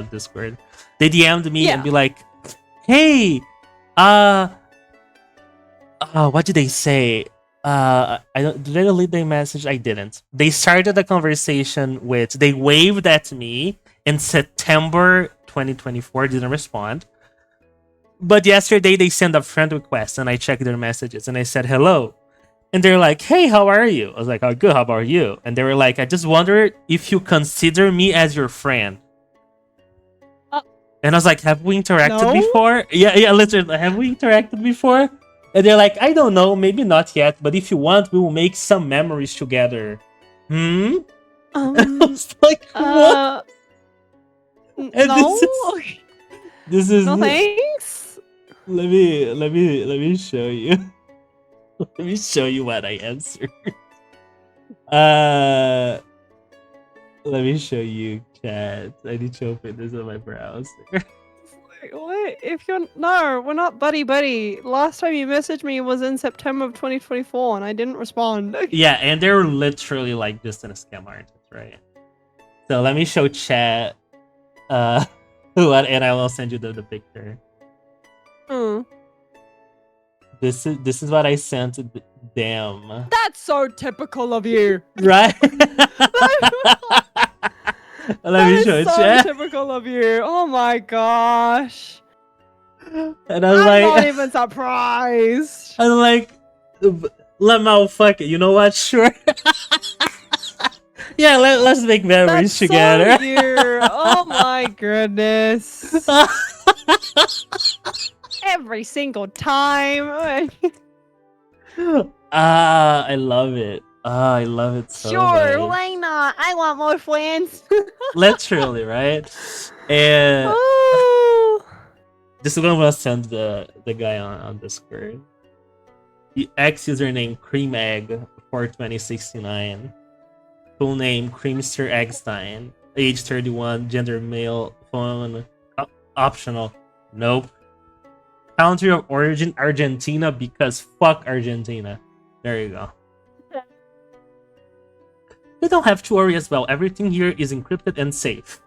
Discord. They DM'd me and Yeah. be like, "Hey, what did they say? I don't, did I delete their message? I didn't. They started a conversation with. They waved at me in September 2024. Didn't respond. But yesterday they sent a friend request, and I checked their messages, and I said hello. And they're like, "Hey, how are you?" I was like, "Oh, good. How about you?" And they were like, "I just wonder if you consider me as your friend." And I was like, "Have we interacted No? before?" Yeah, literally. Have we interacted before? And they're like, "I don't know, maybe not yet, but if you want, we will make some memories together." I was like, "What?" And No. this is No thanks. let me show you. Let me show you what I answered. Let me show you, chat. I need to open this on my browser. What? If you're no, we're not buddy. Last time you messaged me was in September of 2024, and I didn't respond. Yeah, and they're literally like just in a scam artist, right? So let me show chat. What, and I will send you the picture. This is what I sent them. That's so typical of you. Right? Let me show so chat. typical of you. Oh my gosh. And I was I'm like, not even surprised. I was like, Lemao, fuck it. You know what? Sure. Yeah, let's make memories That's together. so you. Oh my goodness. Every single time. I love it. I love it so Sure, much. why not? I want more friends. Literally, right? And Oh. this is what I'm gonna send the guy on Discord. The X username Cream Egg 42069. Full name Creamster Eggstein. Age 31. Gender male. Phone optional. Nope. Country of origin Argentina, because fuck Argentina. There you go. You don't have to worry as well. Everything here is encrypted and safe.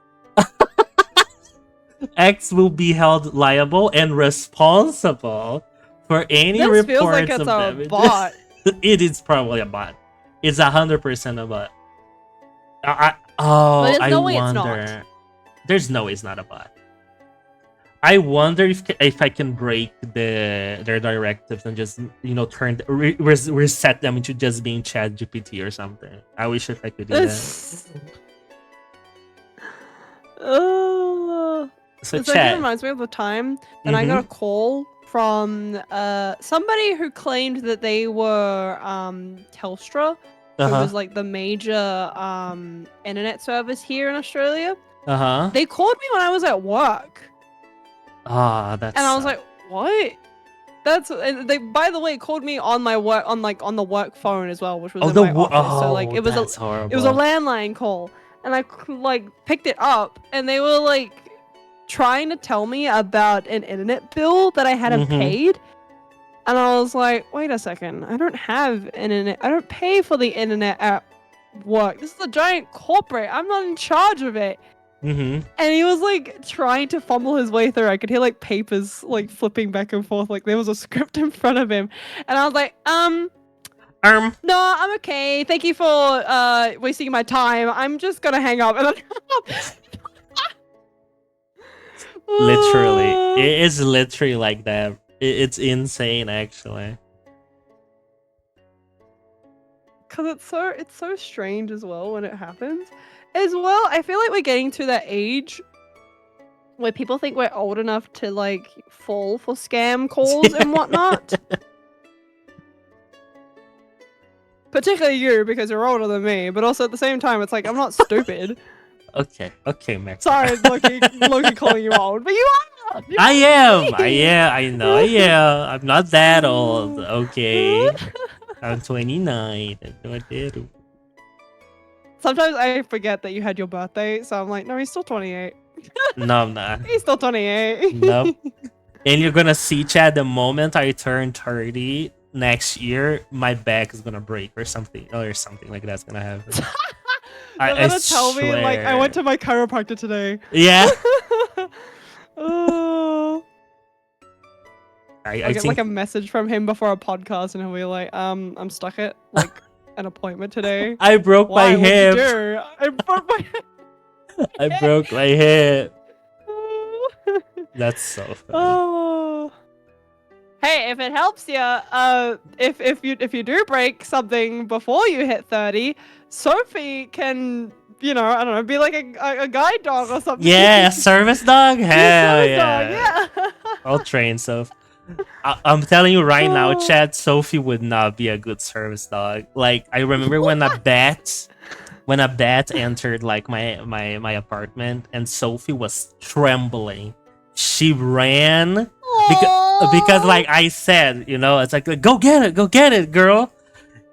X will be held liable and responsible for any This reports feels like it's of a damages. bot. It is probably a bot. It's 100% a bot. But there's I no way it's wonder. not. There's no way it's not a bot. I wonder if I can break their directives and just reset them into just being Chat GPT or something. I wish if I could do that. Oh. So It chat. reminds me of the time that I got a call from somebody who claimed that they were Telstra, who was like the major internet service here in Australia. They called me when I was at work. That's. And I was like, what? And they, by the way, called me on my work on the work phone as well, which was in my office. So like it was a landline call, and I like picked it up, and they were like trying to tell me about an internet bill that I hadn't paid. And I was like, wait a second, I don't have internet. I don't pay for the internet at work. This is a giant corporate. I'm not in charge of it. And he was like trying to fumble his way through. I could hear like papers like flipping back and forth, like there was a script in front of him. And I was like, no, I'm okay. Thank you for wasting my time. I'm just gonna hang up. And literally, it is literally like that. It's insane, actually. Cause it's so strange as well when it happens. As well, I feel like we're getting to that age where people think we're old enough to like fall for scam calls and whatnot. Particularly you, because you're older than me, but also at the same time, it's like I'm not stupid. Okay, Max. Sorry, Loki calling you old, but you are. I am. I know I am. I'm not that old. Okay. I'm 29. Sometimes I forget that you had your birthday, so I'm like, no, he's still 28. No, I'm not. He's still 28. Nope. And you're gonna see, Chad, the moment I turn 30 next year, my back is gonna break or something like that's gonna happen. You're gonna tell me like I went to my chiropractor today. Yeah. Oh. I I'll get think like a message from him before a podcast, and he'll be like, I'm stuck at like an appointment today. I broke my Why? What'd you hip. do? I broke my hip. I broke my hip. That's so funny. Oh. Hey, if it helps you, if you do break something before you hit 30, Sophie can, you know, I don't know, be like a guide dog or something. Yeah, a service dog? Hell Service yeah. dog, yeah. I'll train Soph. I'm telling you right now, Chad, Sophie would not be a good service dog. Like, I remember when a bat entered like my apartment and Sophie was trembling. She ran because like I said, you know, it's like go get it, girl.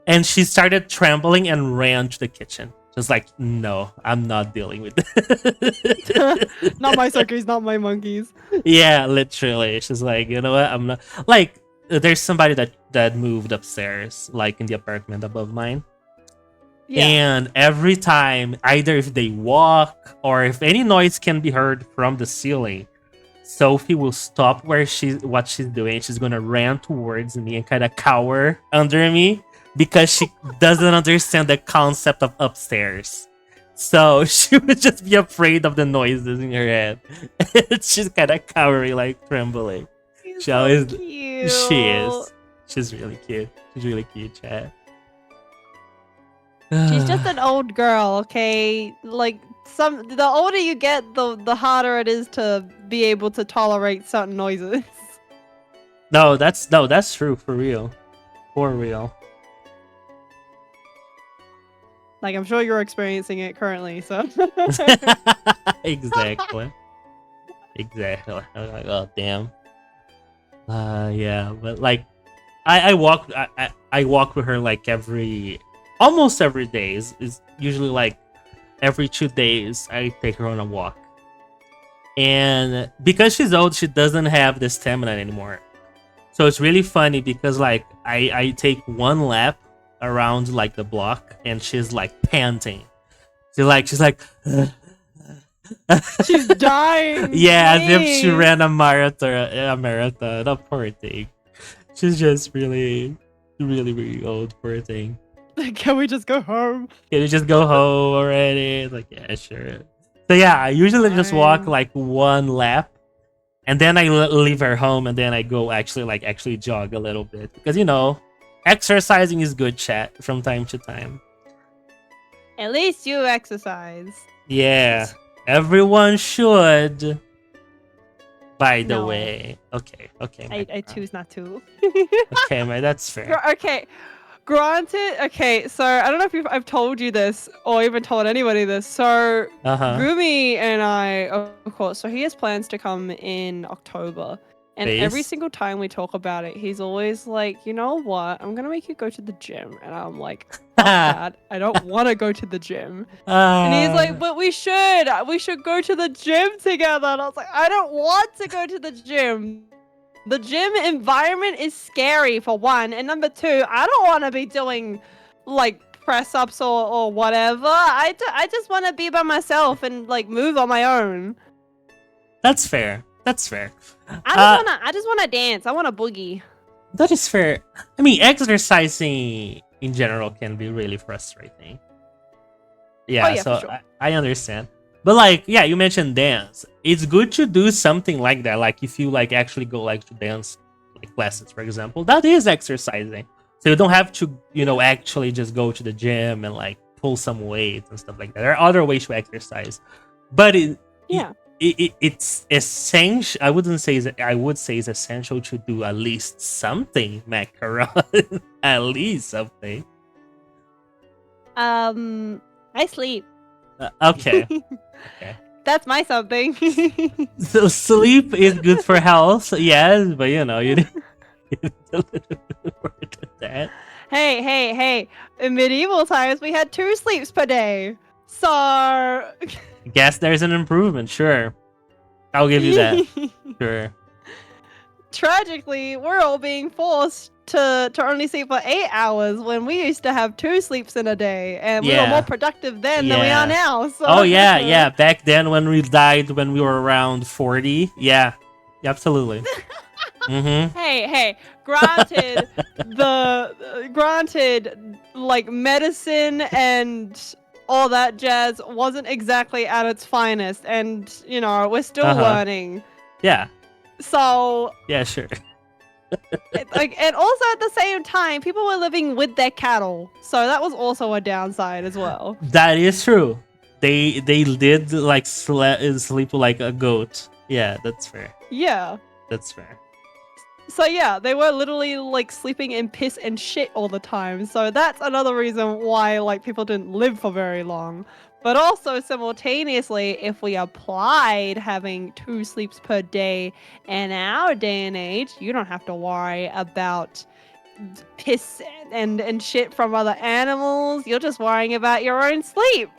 And she started trembling and ran to the kitchen. Just like, no, I'm not dealing with it. Not my suckers, not my monkeys. Yeah, literally. She's like, you know what? I'm not like there's somebody that moved upstairs, like in the apartment above mine. Yeah. And every time, either if they walk or if any noise can be heard from the ceiling, Sophie will stop what she's doing. She's gonna run towards me and kind of cower under me because she doesn't understand the concept of upstairs. So she would just be afraid of the noises in her head. She's kind of cowering, like trembling. He's She so always, cute. she is. She's really cute. She's really cute, Chad. She's just an old girl, okay? Like the older you get, the harder it is to be able to tolerate certain noises. No, that's true for real. For real. Like I'm sure you're experiencing it currently, so Exactly. Exactly. I'm like, oh damn. Yeah, but like I walk with her like almost every day. Is usually like every 2 days I take her on a walk. And because she's old, she doesn't have the stamina anymore. So it's really funny because like I take one lap around like the block and she's like panting. She's like she's dying. Yeah, as if she ran a marathon. Oh, poor thing. She's just really, really, really old, poor thing. Can we just go home? Can you just go home already? It's like, yeah, sure. So yeah, I usually just walk like one lap, and then I leave her home, and then I go actually jog a little bit because you know, exercising is good, chat, from time to time. At least you exercise. Yeah, everyone should. By the No. way, okay, I choose not to. okay, man, that's fair. Okay, granted. Okay, so I don't know if I've told you this or even told anybody this. So Gumi and I, of course, so he has plans to come in October. And every Base? single time we talk about it, he's always like, you know what? I'm going to make you go to the gym. And I'm like, fuck that. I don't want to go to the gym. And he's like, but we should go to the gym together. And I was like, I don't want to go to the gym. The gym environment is scary, for one. And number two, I don't want to be doing like press ups or whatever. I just want to be by myself and like move on my own. That's fair. That's fair. I just wanna dance. I want to boogie. That is fair. I mean, exercising in general can be really frustrating. Yeah, yeah, so for sure. I understand. But like, yeah, you mentioned dance. It's good to do something like that. Like if you like actually go like to dance like classes, for example, that is exercising. So you don't have to, you know, actually just go to the gym and like pull some weights and stuff like that. There are other ways to exercise. But it's essential. I wouldn't say I would say it's essential to do at least something, macaron. At least something. I sleep. Okay. Okay. That's my something. So sleep is good for health, yes, but you need a little bit more than that. Hey. In medieval times, we had 2 sleeps per day. So. Guess there's an improvement, sure. I'll give you that. Sure. Tragically, we're all being forced to only sleep for 8 hours when we used to have 2 sleeps in a day, and we were more productive then than we are now. So. Oh yeah. Back then when we died when we were around 40, yeah, absolutely. Mm-hmm. Hey. Granted, like medicine and all that jazz wasn't exactly at its finest, and we're still learning. Yeah. So. Yeah, sure. And also at the same time, people were living with their cattle, so that was also a downside as well. That is true. They did like sleep like a goat. Yeah, that's fair. Yeah. That's fair. So yeah, they were literally like sleeping in piss and shit all the time. So that's another reason why like people didn't live for very long. But also simultaneously, if we applied having 2 sleeps per day in our day and age, you don't have to worry about piss and shit from other animals. You're just worrying about your own sleep.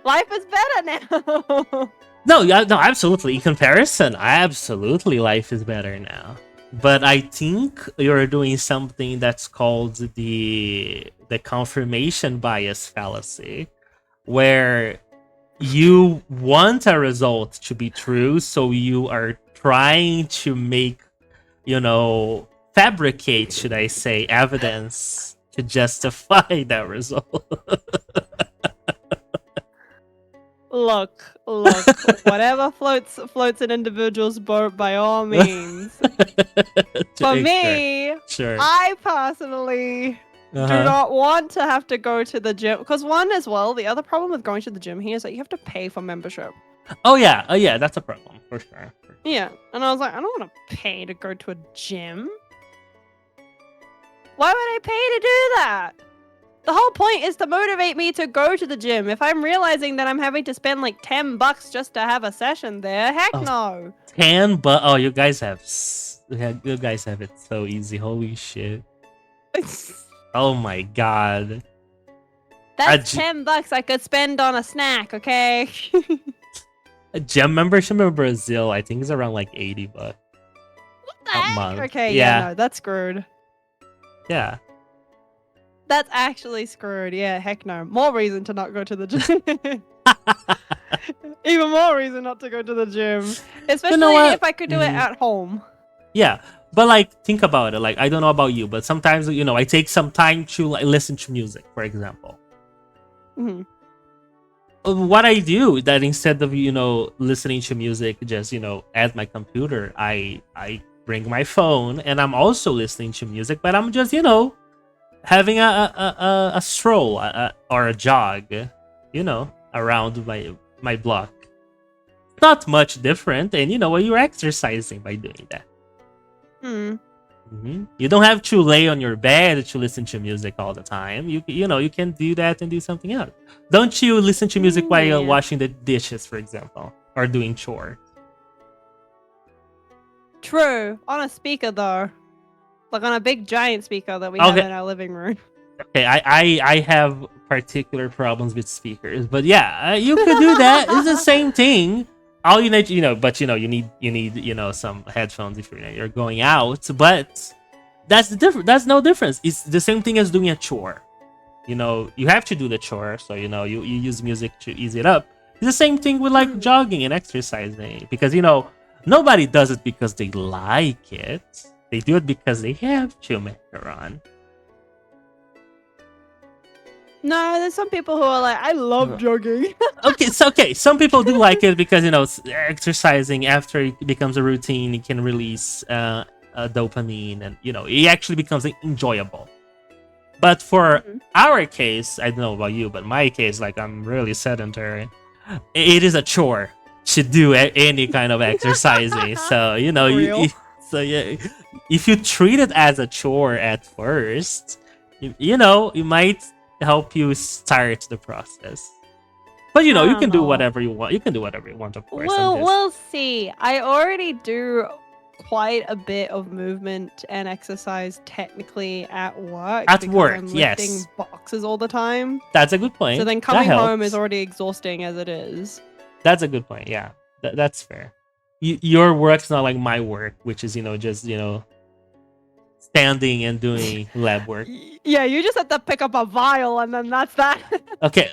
Life is better now. No, absolutely. In comparison, absolutely life is better now. But I think you're doing something that's called the confirmation bias fallacy, where you want a result to be true, so you are trying to make, fabricate, should I say, evidence to justify that result. Look, whatever floats an individual's boat by all means. For me, sure. I personally do not want to have to go to the gym. Because the other problem with going to the gym here is that you have to pay for membership. Oh yeah, that's a problem, for sure. Yeah, and I was like, I don't want to pay to go to a gym. Why would I pay to do that? The whole point is to motivate me to go to the gym. If I'm realizing that I'm having to spend like $10 just to have a session there, heck no. 10 but oh, you guys have it so easy. Holy shit. Oh my god. That's $10 I could spend on a snack, okay? A gym membership in Brazil, I think, is around like $80. What the a heck? month. Okay, yeah, no, that's screwed. Yeah. That's actually screwed. Yeah, heck no. More reason to not go to the gym. Even more reason not to go to the gym. Especially if I could do it at home. Yeah, but like, think about it. Like, I don't know about you, but sometimes, I take some time to like listen to music, for example. What I do that instead of, listening to music just, at my computer, I bring my phone and I'm also listening to music, but I'm just, having a stroll or a jog, around my block. Not much different, and you're exercising by doing that. You don't have to lay on your bed to listen to music all the time. You can do that and do something else. Don't you listen to music while you're washing the dishes, for example, or doing chores? True. On a speaker though. Like on a big giant speaker that we have in our living room. Okay, I have particular problems with speakers, but yeah, you could do that. It's the same thing. All you need, but you need some headphones if you're going out. But that's the difference. That's no difference. It's the same thing as doing a chore. You have to do the chore, so you use music to ease it up. It's the same thing with like jogging and exercising, because nobody does it because they like it. They do it because they have to, macaron. No, there's some people who are like, I love jogging. Okay, some people do like it because exercising, after it becomes a routine, it can release dopamine, and it actually becomes enjoyable. But for our case, I don't know about you, but my case, like, I'm really sedentary. It is a chore. should do any kind of exercising. So For real. so yeah, if you treat it as a chore at first, it might help you start the process. But I you don't can do know. whatever you want. You can do whatever you want, of course. We'll see. I already do quite a bit of movement and exercise technically at work. At because work, I'm yes. lifting boxes all the time. That's a good point. So then That coming home helps. is already exhausting as it is. That's a good point. Yeah, that's fair. Your work's not like my work, which is just standing and doing lab work. Yeah, you just have to pick up a vial and then that's that. Okay,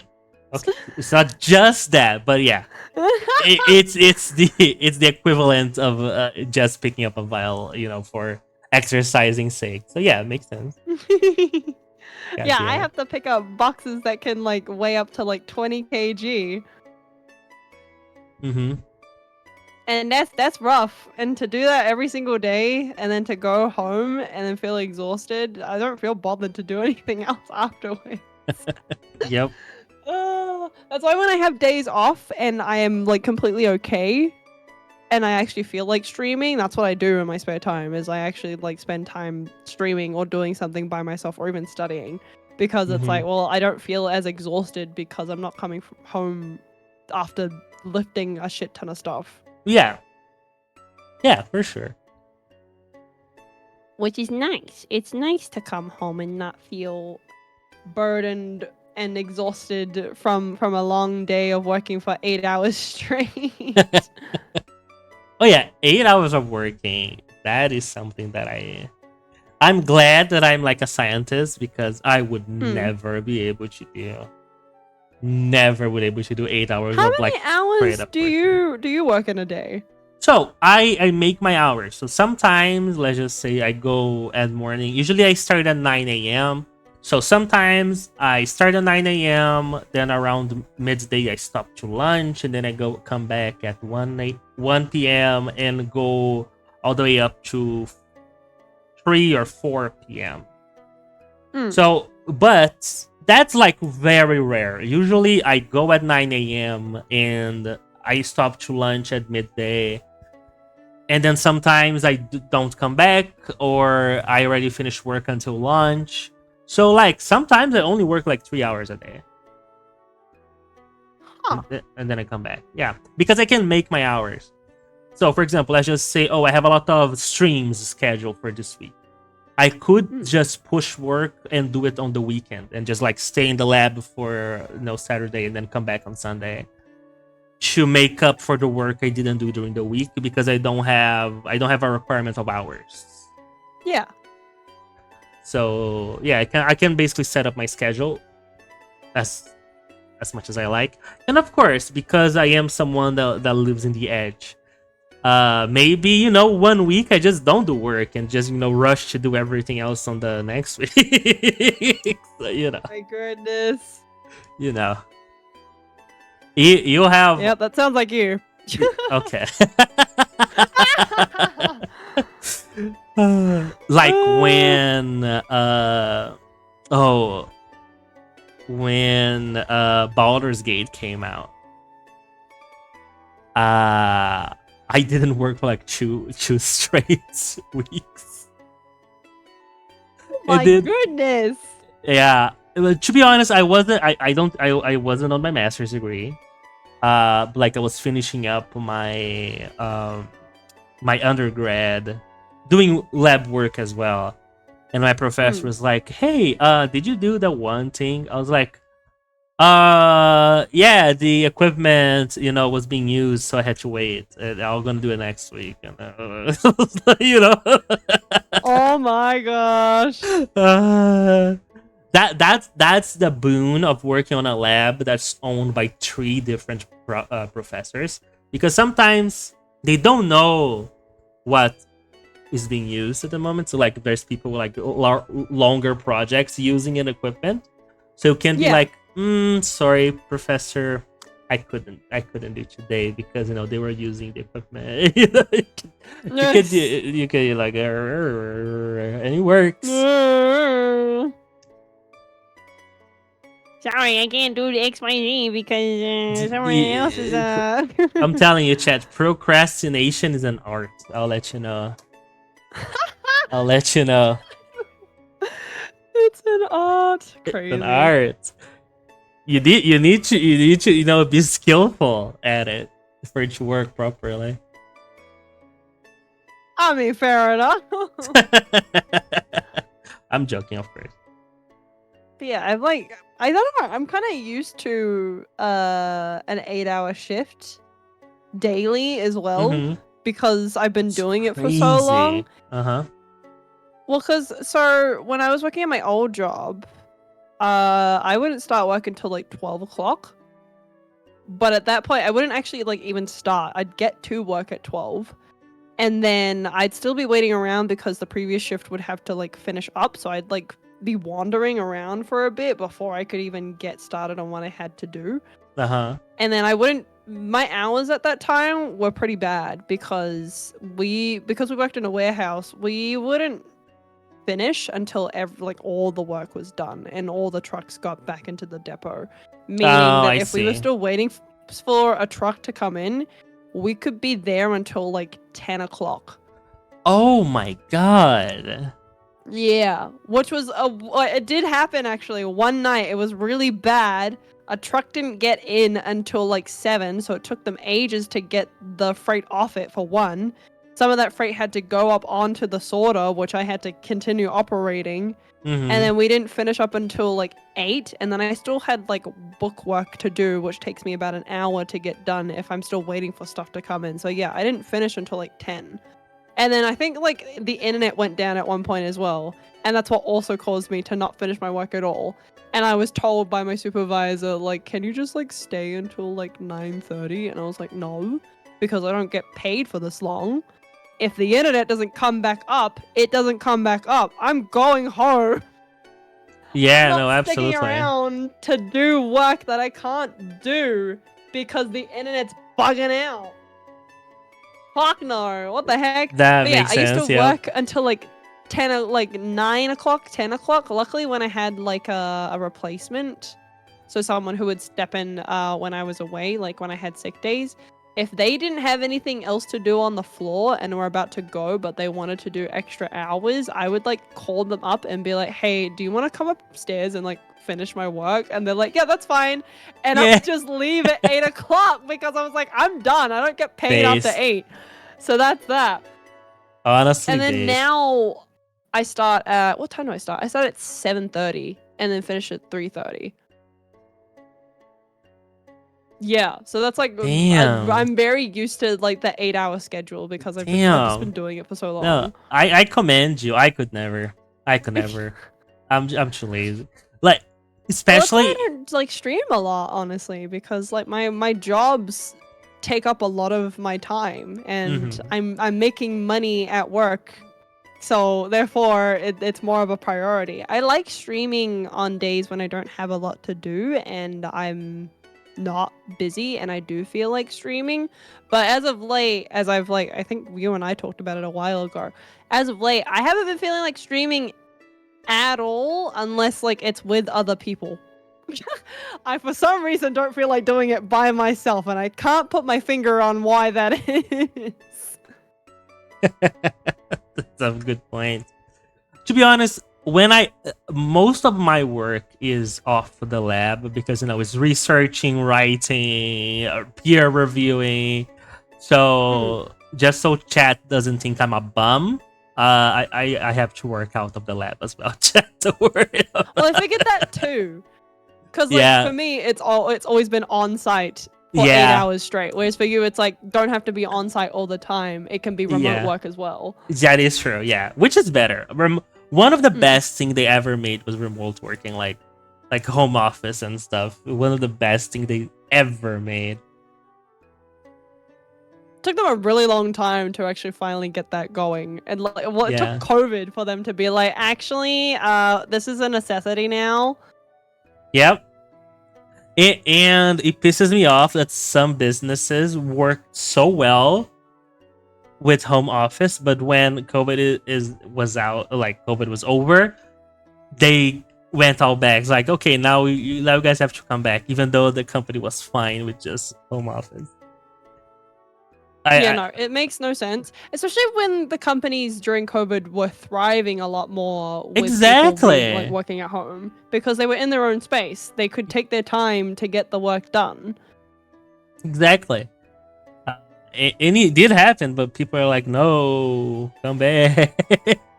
it's not just that, but yeah, it's the equivalent of just picking up a vial, for exercising sake. So yeah, it makes sense. Yeah, I have to pick up boxes that can like weigh up to like 20 kg. Mm-hmm. And that's rough. And to do that every single day and then to go home and then feel exhausted, I don't feel bothered to do anything else afterwards. Yep. That's why when I have days off and I am like completely okay and I actually feel like streaming, that's what I do in my spare time is I actually like spend time streaming or doing something by myself or even studying because it's like, well, I don't feel as exhausted because I'm not coming from home after lifting a shit ton of stuff. Yeah, for sure. Which is nice. It's nice to come home and not feel burdened and exhausted from a long day of working for 8 hours straight. Oh yeah, 8 hours of working. That is something that I'm glad that I'm like a scientist because I would never be able to do. Never would able to do 8 hours How of many like hours straight up working. do you work in a day? So I make my hours. So sometimes let's just say I go at morning. Usually I start at 9 a.m. So sometimes I start at 9 a.m. Then around midday I stop to lunch and then I come back at 1 p.m. and go all the way up to 3 or 4 p.m. So but that's like very rare. Usually I go at 9 a.m. and I stop to lunch at midday. And then sometimes I don't come back or I already finished work until lunch. So like sometimes I only work like 3 hours a day. Huh. And then I come back. Yeah, because I can make my hours. So for example, let's just say, I have a lot of streams scheduled for this week. I could just push work and do it on the weekend and just like stay in the lab for Saturday and then come back on Sunday to make up for the work I didn't do during the week because I don't have a requirement of hours. Yeah. So yeah, I can basically set up my schedule as much as I like, and of course because I am someone that lives in the edge. Maybe 1 week I just don't do work and just rush to do everything else on the next week. So, My goodness. You have. Yep, that sounds like you. Okay. Like when Baldur's Gate came out. I didn't work for like two straight weeks. My goodness. Yeah. To be honest, I wasn't on my master's degree. Like I was finishing up my my undergrad, doing lab work as well. And my professor was like, "Hey, did you do the one thing?" I was like, yeah, the equipment, was being used, so I had to wait. I'm gonna do it next week." And, Oh my gosh. That's the boon of working on a lab that's owned by 3 different professors, because sometimes they don't know what is being used at the moment. So like there's people with like longer projects using an equipment, so it can be like, sorry professor, I couldn't do today because they were using the equipment. you could like, and it works. Sorry, I can't do the XYZ because someone else is I'm telling you, chat, procrastination is an art. I'll let you know. I'll let you know. It's an art. It's Crazy. an art. You need to be skillful at it for it to work properly. I mean, fair enough. I'm joking, of course. But yeah, I don't know. I'm kind of used to an 8-hour shift daily as well Mhm. because I've been It's doing it for so long. Uh-huh. Well, so when I was working at my old job, I wouldn't start work until like 12 o'clock. But at that point, I wouldn't actually like even start. I'd get to work at 12. And then I'd still be waiting around because the previous shift would have to like finish up. So I'd like be wandering around for a bit before I could even get started on what I had to do. Uh-huh. And then my hours at that time were pretty bad because we worked in a warehouse, we wouldn't finish until all the work was done and all the trucks got back into the depot. Meaning Oh, that I if we were see. still waiting for a truck to come in, we could be there until like 10 o'clock. Oh my god. Yeah, which was it did happen actually. One night it was really bad. A truck didn't get in until like 7, so it took them ages to get the freight off it for one. Some of that freight had to go up onto the sorter, which I had to continue operating. Mhm. And then we didn't finish up until like 8, and then I still had like book work to do, which takes me about an hour to get done if I'm still waiting for stuff to come in. So yeah, I didn't finish until like 10. And then I think like the internet went down at one point as well. And that's what also caused me to not finish my work at all. And I was told by my supervisor, like, can you just like stay until like 9:30? And I was like, no, because I don't get paid for this long. If the internet doesn't come back up, it doesn't come back up. I'm going home. Yeah, Not no, sticking absolutely. around to do work that I can't do because the internet's bugging out. Fuck no! What the heck? That But yeah, makes I used sense, to yeah. work until like 9 o'clock, 10 o'clock. Luckily, when I had like a replacement, so someone who would step in when I was away, like when I had sick days, if they didn't have anything else to do on the floor and were about to go, but they wanted to do extra hours, I would like call them up and be like, "Hey, do you want to come upstairs and like finish my work?" And they're like, "Yeah, that's fine." And I Yeah. would just leave at 8 o'clock because I was like, "I'm done. I don't get paid after Based. 8." So that's that. Honestly, And then based. now I start at what time do I start? I start at 7:30 and then finish at 3:30. Yeah, so that's like Damn. I'm very used to like the 8-hour schedule because I've just been doing it for so long. No, I commend you. I could never. I'm too lazy. Like, Well, that's why especially I don't like stream a lot, honestly, because like my jobs take up a lot of my time, and Mhm. I'm making money at work, so therefore it's more of a priority. I like streaming on days when I don't have a lot to do and I'm not busy and I do feel like streaming. But as of late, as I've like I think you and I talked about it a while ago, as of late, I haven't been feeling like streaming at all unless like it's with other people. I for some reason don't feel like doing it by myself, and I can't put my finger on why that is. That's a good point. To be honest, when most of my work is off the lab because it's researching, writing, peer reviewing. So just so chat doesn't think I'm a bum, I have to work out of the lab as well. Chat, don't worry. Well, I figured that too, because like Yeah. for me, it's always been on site for 8 Yeah. hours straight. Whereas for you, it's like don't have to be on site all the time. It can be remote Yeah. work as well. That is true, yeah. Which is better. One of the best thing they ever made was remote working, like home office and stuff. One of the best thing they ever made. Took them a really long time to actually finally get that going, and like it Yeah. took COVID for them to be like, actually, this is a necessity now. Yep. And it pisses me off that some businesses work so well with home office, but when COVID was out, like COVID was over, they went all back. It's like, okay, now now you guys have to come back, even though the company was fine with just home office. Yeah, no, it makes no sense. Especially when the companies during COVID were thriving a lot more with people being, like, Exactly. working at home because they were in their own space. They could take their time to get the work done. Exactly. And it did happen, but people are like, no, come back.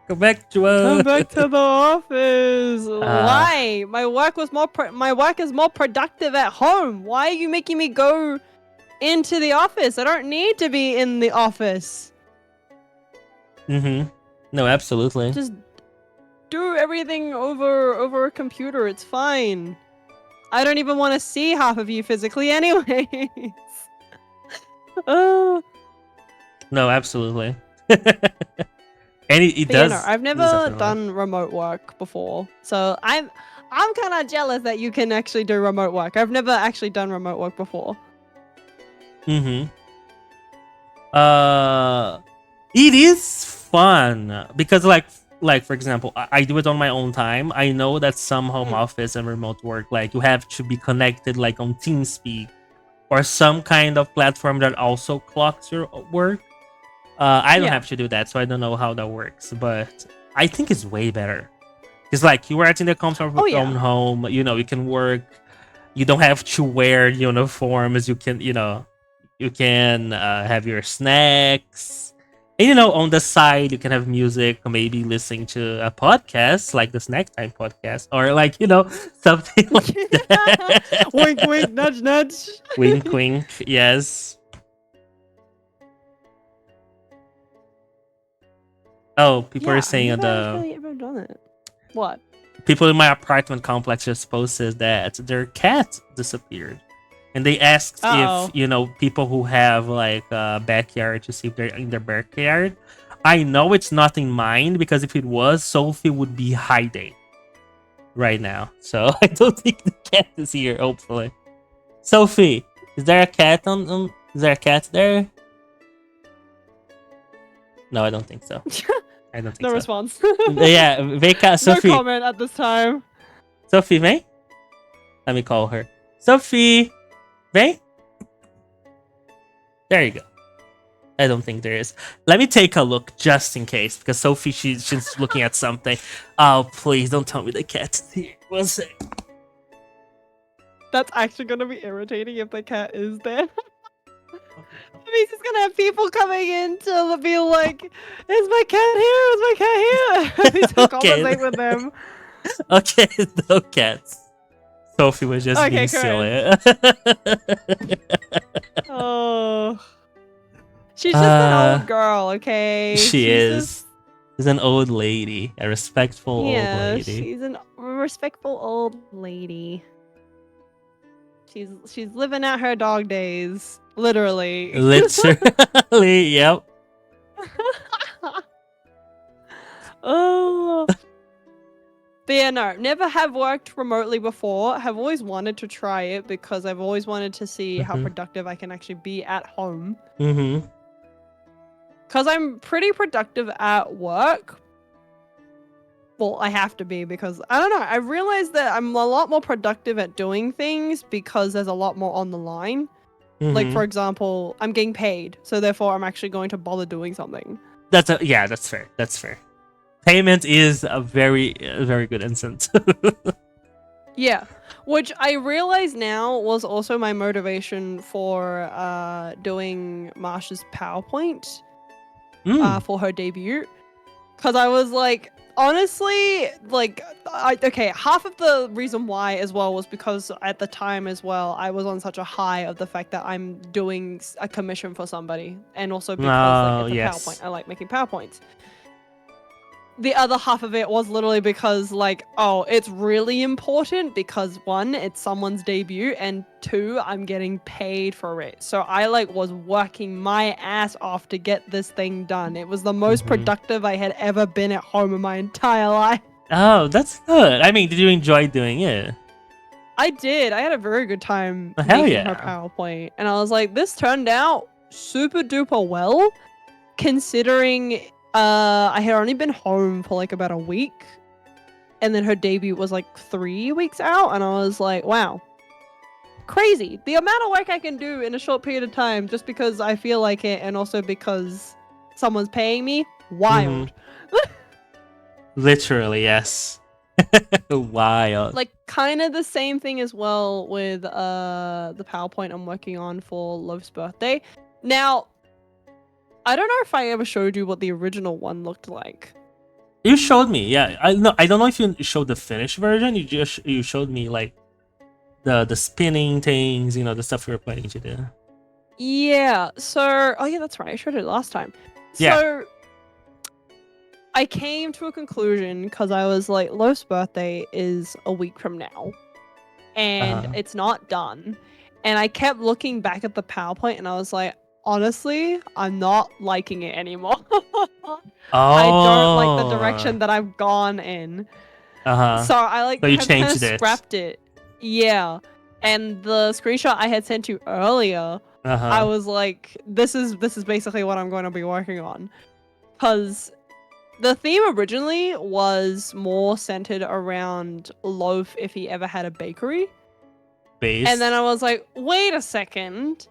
Come back to us. Come back to the office. Why? My work was my work is more productive at home. Why are you making me go into the office? I don't need to be in the office. Mm-hmm. No, absolutely. Just do everything over a computer. It's fine. I don't even want to see half of you physically anyways. Oh. No, absolutely. And it But yeah, does. no, I've it does never definitely. done remote work before, so I'm kind of jealous that you can actually do remote work. I've never actually done remote work before. Mm-hmm. It is fun because like for example, I do it on my own time. I know that some home office and remote work, like you have to be connected like on TeamSpeak or some kind of platform that also clocks your work. I don't Yeah. have to do that, so I don't know how that works, but I think it's way better. It's like you are at in the comfort of your own home. You know, you can work. You don't have to wear uniforms. You can, you can have your snacks. And, on the side, you can have music, or maybe listening to a podcast like the Snack Time podcast, or like, something like that. Wink, wink, nudge, nudge. Wink, wink. Yes. Oh, people are saying I've never the really ever done it. What? people in my apartment complex just posted that their cat disappeared. And they asked Uh-oh. if, people who have like a backyard to see if they're in their backyard. I know it's not in mine because if it was, Sophie would be hiding right now. So I don't think the cat is here, hopefully. Sophie, is there a cat is there a cat there? No, I don't think so. I don't think No so. response. Yeah, Veka, Sophie. No comment at this time. Sophie, vem? Let me call her. Sophie, vem? There you go. I don't think there is. Let me take a look just in case, because Sophie, she's looking at something. Oh, please don't tell me the cat's here. One sec. That's actually gonna be irritating if the cat is there. It means he's gonna have people coming in to be like, "Is my cat here? Is my cat here?" He's to conversate with them. Okay, no cats. Sophie was just being Okay, silly. Oh, she's just an old girl, okay? She is. She's an old lady, a respectful old lady. She's a respectful old lady. She's living out her dog days, literally. Literally, yep. Oh. But yeah, no, never have worked remotely before. Have always wanted to try it because I've always wanted to see how productive I can actually be at home. Mm-hmm. Because I'm pretty productive at work. Well, I have to be because, I don't know, I realized that I'm a lot more productive at doing things because there's a lot more on the line. Like, for example, I'm getting paid, so therefore I'm actually going to bother doing something. That's fair. That's fair. Payment is a very good incentive. Yeah, which I realize now was also my motivation for doing Marsha's PowerPoint for her debut. Because I was like, honestly, like, half of the reason why as well was because at the time as well, I was on such a high of the fact that I'm doing a commission for somebody. And also because it's a PowerPoint. I like making PowerPoints. The other half of it was literally because, like, oh, it's really important because, one, it's someone's debut, and two, I'm getting paid for it. So I, like, was working my ass off to get this thing done. It was the most productive I had ever been at home in my entire life. Oh, that's good. I mean, did you enjoy doing it? I did. I had a very good time Hell making yeah. her PowerPoint. And I was like, this turned out super duper well, considering I had only been home for like about a week. and then her debut was like 3 weeks out, and I was like, wow, crazy. The amount of work I can do in a short period of time just because I feel like it, and also because someone's paying me, wild. Literally, yes. Wild. Like kind of the same thing as well with the PowerPoint I'm working on for Love's birthday. Now, I don't know if I ever showed you what the original one looked like. You showed me, yeah. I don't know if you showed the finished version. You showed me like the spinning things, you know, the stuff we were planning to do. Yeah. So, oh yeah, that's right. I showed it last time. Yeah. So I came to a conclusion because I was like, Love's birthday is a week from now, and it's not done. And I kept looking back at the PowerPoint, and I was like, honestly, I'm not liking it anymore. I don't like the direction that I've gone in. So I like So you have kind of changed it. scrapped it. Yeah. And the screenshot I had sent you earlier, I was like, this is basically what I'm going to be working on. Because the theme originally was more centered around Loaf if he ever had a bakery. Base. And then I was like, wait a second.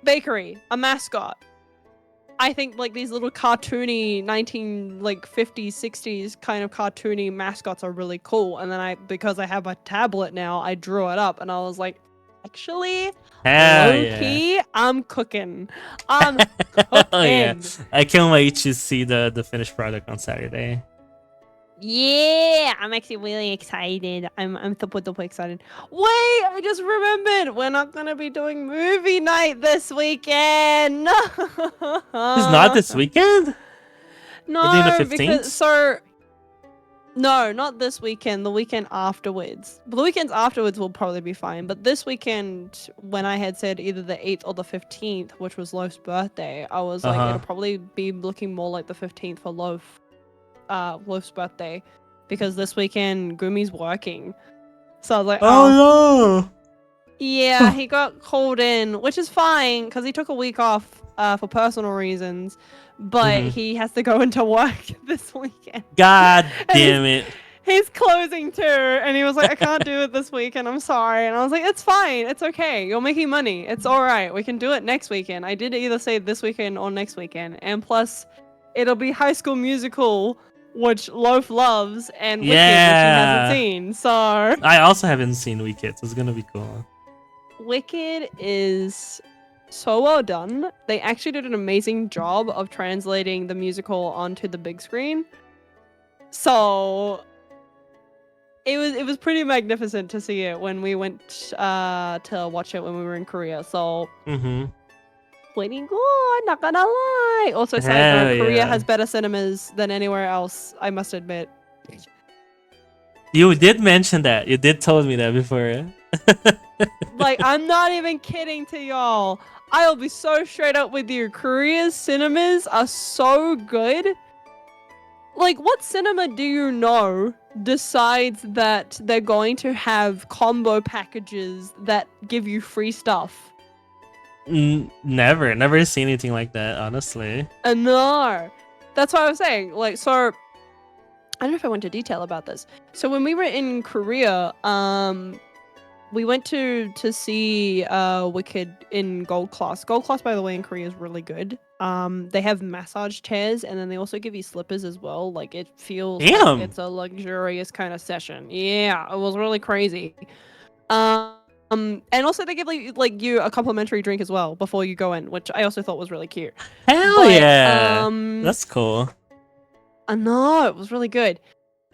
Bakery, a mascot. I think like these little cartoony 50s, 60s kind of cartoony mascots are really cool. And then because I have my tablet now, I drew it up and I was like, actually, low-key, I'm cooking. I'm cooking. Oh, yeah. I can't wait to see the finished product on Saturday. Yeah, I'm actually really excited. I'm super excited. Wait, I just remembered we're not gonna be doing movie night this weekend. It's not this weekend? No, the 15th? because no, not this weekend. The weekend afterwards. The weekends afterwards will probably be fine. But this weekend, when I had said either the 8th or the 15th, which was Loaf's birthday, I was like, it'll probably be looking more like the 15th for Loaf's birthday, because this weekend Gumi's working. So I was like, oh no. Yeah, he got called in, which is fine because he took a week off for personal reasons, but he has to go into work this weekend. God damn it. He's closing too, and he was like, I can't do it this weekend, I'm sorry. And I was like, it's fine, it's okay, you're making money, it's alright, we can do it next weekend. I did either say this weekend or next weekend, and plus it'll be High School Musical, which Loaf loves, and Wicked, which he hasn't seen. So I also haven't seen Wicked, so it's gonna be cool. Wicked is so well done. They actually did an amazing job of translating the musical onto the big screen. So it was pretty magnificent to see it when we went to watch it when we were in Korea. So pretty good, not gonna lie. Also, side note, Korea has better cinemas than anywhere else, I must admit. You did mention that. You did told me that before. Like, I'm not even kidding to y'all. I'll be so straight up with you. Korea's cinemas are so good. Like, what cinema do you know decides that they're going to have combo packages that give you free stuff? Never seen anything like that, honestly. No. That's what I was saying. Like, so I don't know if I went into detail about this. So when we were in Korea, we went to see Wicked in Gold Class. Gold Class, by the way, in Korea is really good. They have massage chairs, and then they also give you slippers as well. Like, it feels like it's a luxurious kind of session. Yeah, it was really crazy. And also they give like you a complimentary drink as well before you go in, which I also thought was really cute. Hell yeah, that's cool. I know, it was really good.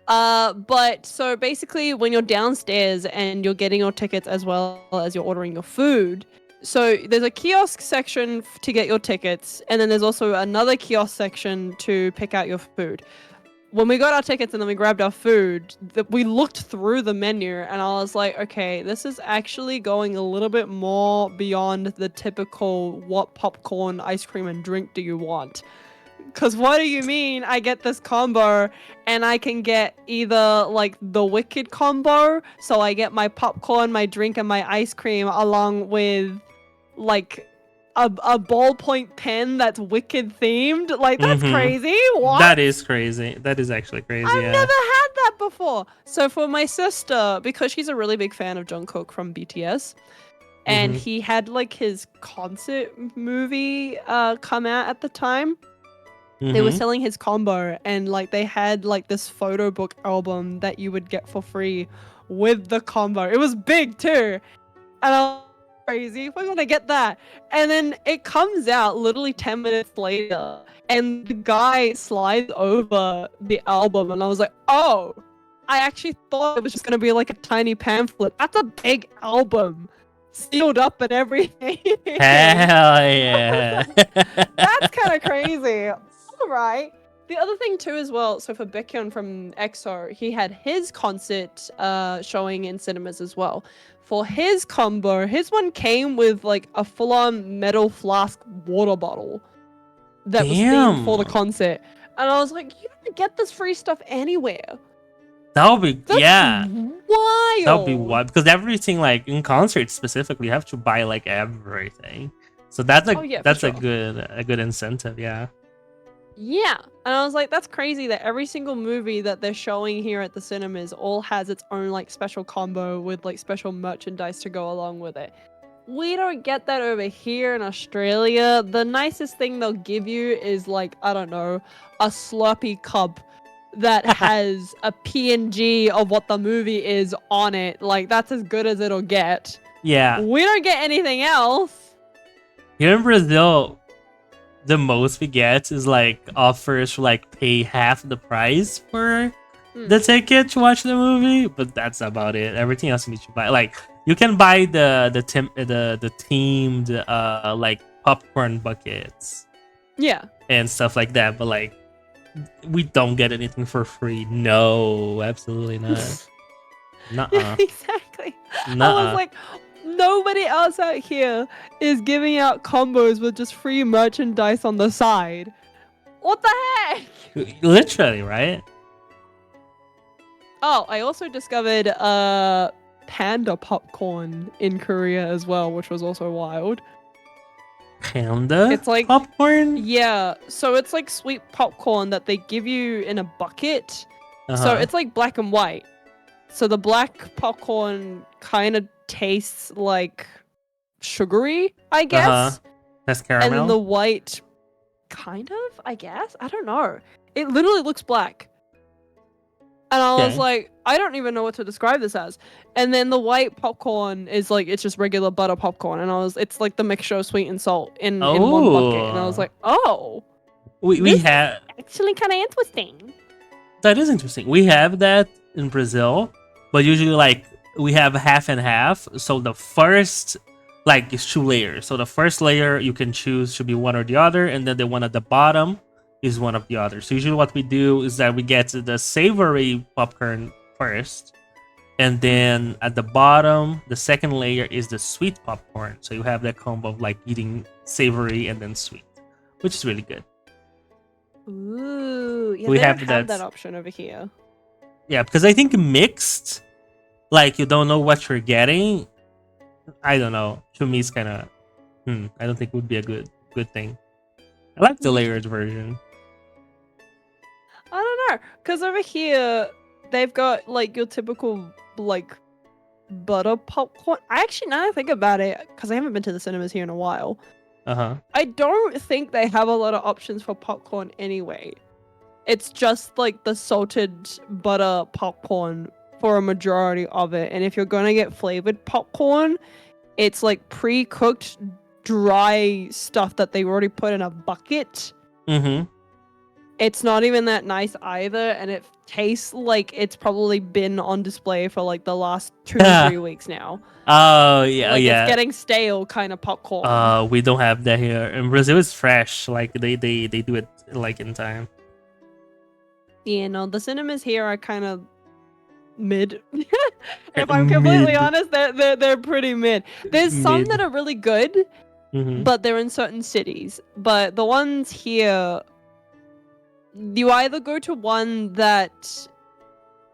But so basically when you're downstairs and you're getting your tickets as well as you're ordering your food, so there's a kiosk section to get your tickets, and then there's also another kiosk section to pick out your food. When we got our tickets and then we grabbed our food, we looked through the menu and I was like, okay, this is actually going a little bit more beyond the typical what popcorn, ice cream, and drink do you want? Because what do you mean I get this combo and I can get either like the Wicked combo, so I get my popcorn, my drink, and my ice cream along with like a ballpoint pen that's Wicked themed. Like that's Mhm. crazy. What? That is crazy. That is actually crazy. I've Yeah. never had that before. So for my sister, because she's a really big fan of Jungkook from BTS, and Mhm. he had like his concert movie come out at the time. They were Mhm. selling his combo, and like they had like this photo book album that you would get for free with the combo. It was big too. And I was crazy. We're gonna get that. And then it comes out literally 10 minutes later, and the guy slides over the album, and I was like, oh, I actually thought it was just gonna be like a tiny pamphlet. That's a big album, sealed up and everything. Hell yeah. That's kind of crazy. All right. The other thing too, as well. So for Baekhyun from EXO, he had his concert showing in cinemas as well. For his combo, his one came with like a full-on metal flask water bottle that was themed for the Damn. concert, and I was like, you don't get this free stuff anywhere. That would be That's yeah. wild. That would be wild because everything like in concerts specifically, you have to buy like everything. So that's a Oh, yeah, for that's sure. a good incentive. Yeah. Yeah, and I was like, that's crazy that every single movie that they're showing here at the cinemas all has its own like special combo with like special merchandise to go along with it. We don't get that over here in Australia. The nicest thing they'll give you is like, I don't know, a Slurpee cup that has a PNG of what the movie is on it. Like that's as good as it'll get. Yeah. We don't get anything else. Here in Brazil, the most we get is like offers to like pay half the price for the ticket to watch the movie, but that's about it. Everything else you need to buy. Like you can buy the themed like popcorn buckets Yeah. and stuff like that, but like we don't get anything for free. No, absolutely not. Yeah, Nuh-uh. exactly. I was Nuh-uh. like, nobody else out here is giving out combos with just free merchandise on the side. What the heck? Literally, right? Oh, I also discovered panda popcorn in Korea as well, which was also wild. Panda It's like popcorn? yeah, so it's like sweet popcorn that they give you in a bucket. So Uh-huh. it's like black and white. So the black popcorn kind of tastes like sugary, I guess. Uh-huh. That's And then caramel. the white, kind of, I guess. I don't know. It literally looks black. And I was Okay. like, I don't even know what to describe this as. And then the white popcorn is like, it's just regular butter popcorn. And it's like the mixture of sweet and salt in one bucket. And I was Oh. like, oh, we this is have actually kind of interesting. that is interesting. We have that in Brazil, but usually like we have half and half. So the first like is 2 layers. So the first layer you can choose should be one or the other, and then the one at the bottom is one of the other. So usually what we do is that we get the savory popcorn first, and then at the bottom, the second layer is the sweet popcorn. So you have that combo of like eating savory and then sweet, which is really good. Ooh, yeah, We they don't have have that- that option over here. Yeah, because I think mixed, like you don't know what you're getting. I don't know. To me, it's kind of, I don't think it would be a good thing. I like the layered version. I don't know, because over here they've got like your typical like butter popcorn. I actually, now that I think about it, because I haven't been to the cinemas here in a while, Uh-huh. I don't think they have a lot of options for popcorn anyway. It's just like the salted butter popcorn for a majority of it, and if you're gonna get flavored popcorn, it's like pre-cooked dry stuff that they already put in a bucket. Mm-hmm. It's not even that nice either, and it tastes like it's probably been on display for like the last 2 to 3 weeks now. Oh yeah, Like yeah. it's getting stale kind of popcorn. We don't have that here. In Brazil, it's fresh. Like they do it like in time. Yeah, no, the cinemas here are kind of mid. If I'm completely Mid. honest, they're pretty mid. There's some Mid. that are really good, Mm-hmm. but they're in certain cities. But the ones here, you either go to one that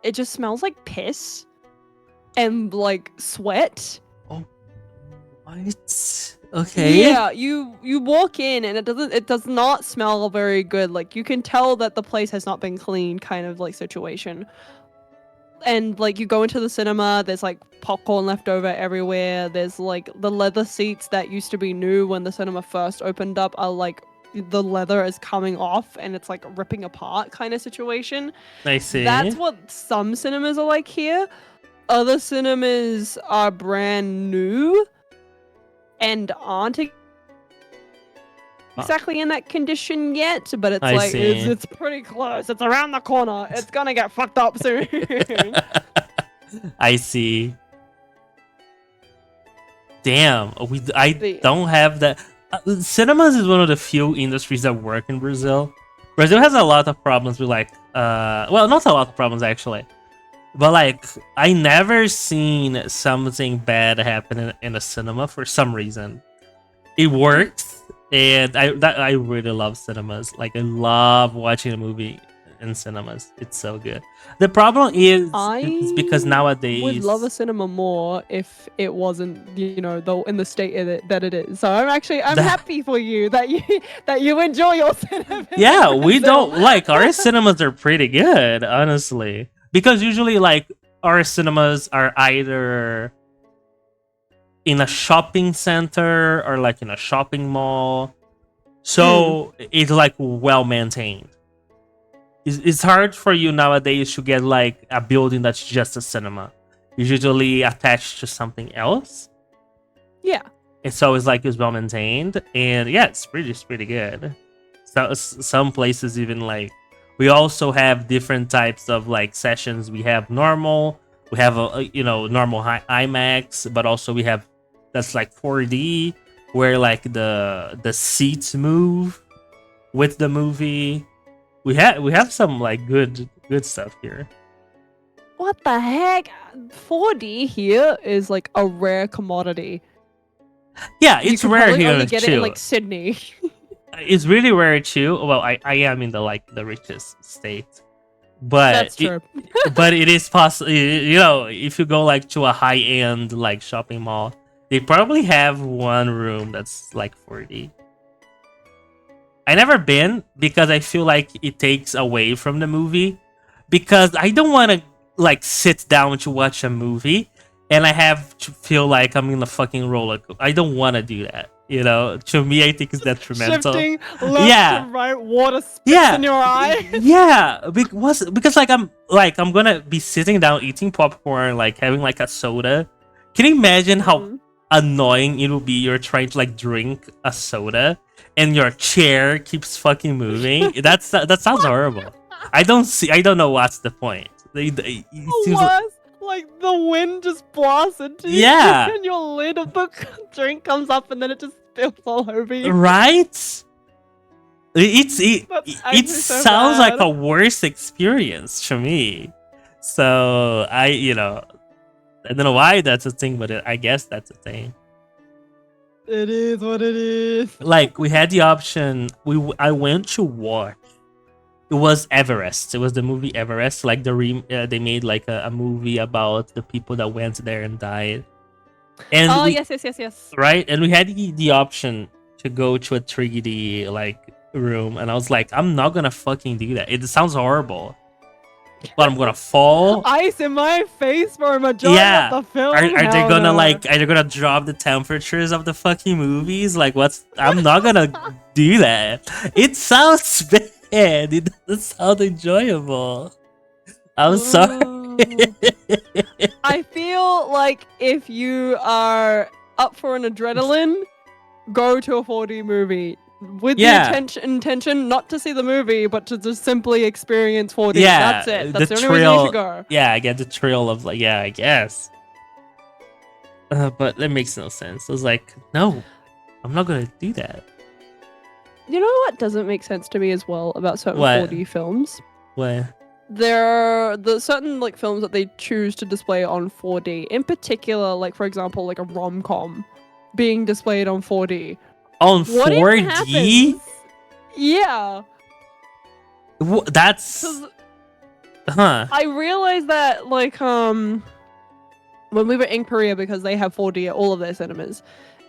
it just smells like piss and like sweat, What? Okay. Yeah, you walk in and it does not smell very good. Like you can tell that the place has not been cleaned, kind of like situation. And like you go into the cinema, there's like popcorn left over everywhere. There's like the leather seats that used to be new when the cinema first opened up are like the leather is coming off and it's like ripping apart kind of situation. I see. That's what some cinemas are like here. Other cinemas are brand new and aren't exactly in that condition yet, but it's I like see. it's pretty close. It's around the corner. It's gonna get fucked up soon. I see. Damn, I The- don't have that. Cinemas is one of the few industries that work in Brazil. Brazil has a lot of problems with like, well, not a lot of problems actually, but like I never seen something bad happen in a cinema for some reason. It works, and I really love cinemas. Like I love watching a movie in cinemas. It's so good. The problem is it's because nowadays would love a cinema more if it wasn't, you know, though in the state that it is. So I'm happy for you that you enjoy your cinema. yeah, we don't like our cinemas are pretty good, honestly. Because usually like our cinemas are either in a shopping center or like in a shopping mall. So it's like well maintained. It's hard for you nowadays to get like a building that's just a cinema. It's usually attached to something else. Yeah. It's always like it's well maintained, and yeah, it's pretty good. So some places even like we also have different types of like sessions. We have normal, we have a normal IMAX, but also we have that's like 4D where like the seats move with the movie. We have some like good stuff here. What the heck? 4D here is like a rare commodity. Yeah, You it's can rare probably here only get it in too. like Sydney. It's really rare too. Well, I am in the richest state, but That's true. but it is possible. You know, if you go like to a high end like shopping mall, they probably have one room that's like 4D. I never been because I feel like it takes away from the movie, because I don't want to like sit down to watch a movie and I have to feel like I'm in a fucking roller coaster. I don't want to do that. You know, to me, I think it's detrimental. Shifting left Yeah. to right, water spits Yeah. in your eye. Yeah, because like I'm gonna be sitting down eating popcorn, like having like a soda. Can you imagine how annoying it will be? You're trying to like drink a soda and your chair keeps fucking moving. that sounds horrible. I don't know what's the point. It seems like- Worse, like the wind just blasts into you, Yeah. and your lid of the drink comes up, and then it just spills all over you. right? That's It actually so sounds like bad. a worse experience to me. So I don't know why that's a thing, but I guess that's a thing. It is what it is. Like we had the option. I went to watch. It was Everest. It was the movie Everest. Like they made like a movie about the people that went there and died. And Oh, we- yes. right? And we had the option to go to a 3D like room, and I was like, I'm not gonna fucking do that. It sounds horrible. But I'm gonna fall. Ice in my face for a majority Yeah. of the film. Are they Hell gonna no. are they gonna drop the temperatures of the fucking movies? Like I'm not gonna do that. It sounds bad. It doesn't sound enjoyable. I'm sorry. I feel like if you are up for an adrenaline, go to a 4D movie with Yeah. the intention not to see the movie, but to just simply experience 4D. Yeah, That's it. That's the the only reason you thrill- should go. Yeah, I get the thrill of like, yeah, I guess. But that makes no sense. I was like, no, I'm not gonna do that. You know what doesn't make sense to me as well about certain What? 4D films? What? There are the certain like films that they choose to display on 4D. In particular, like for example, like a rom-com being displayed on 4D. On What if 4D? happens? Yeah. That's 'Cause huh. I realized that like when we were in Korea, because they have 4D at all of their cinemas,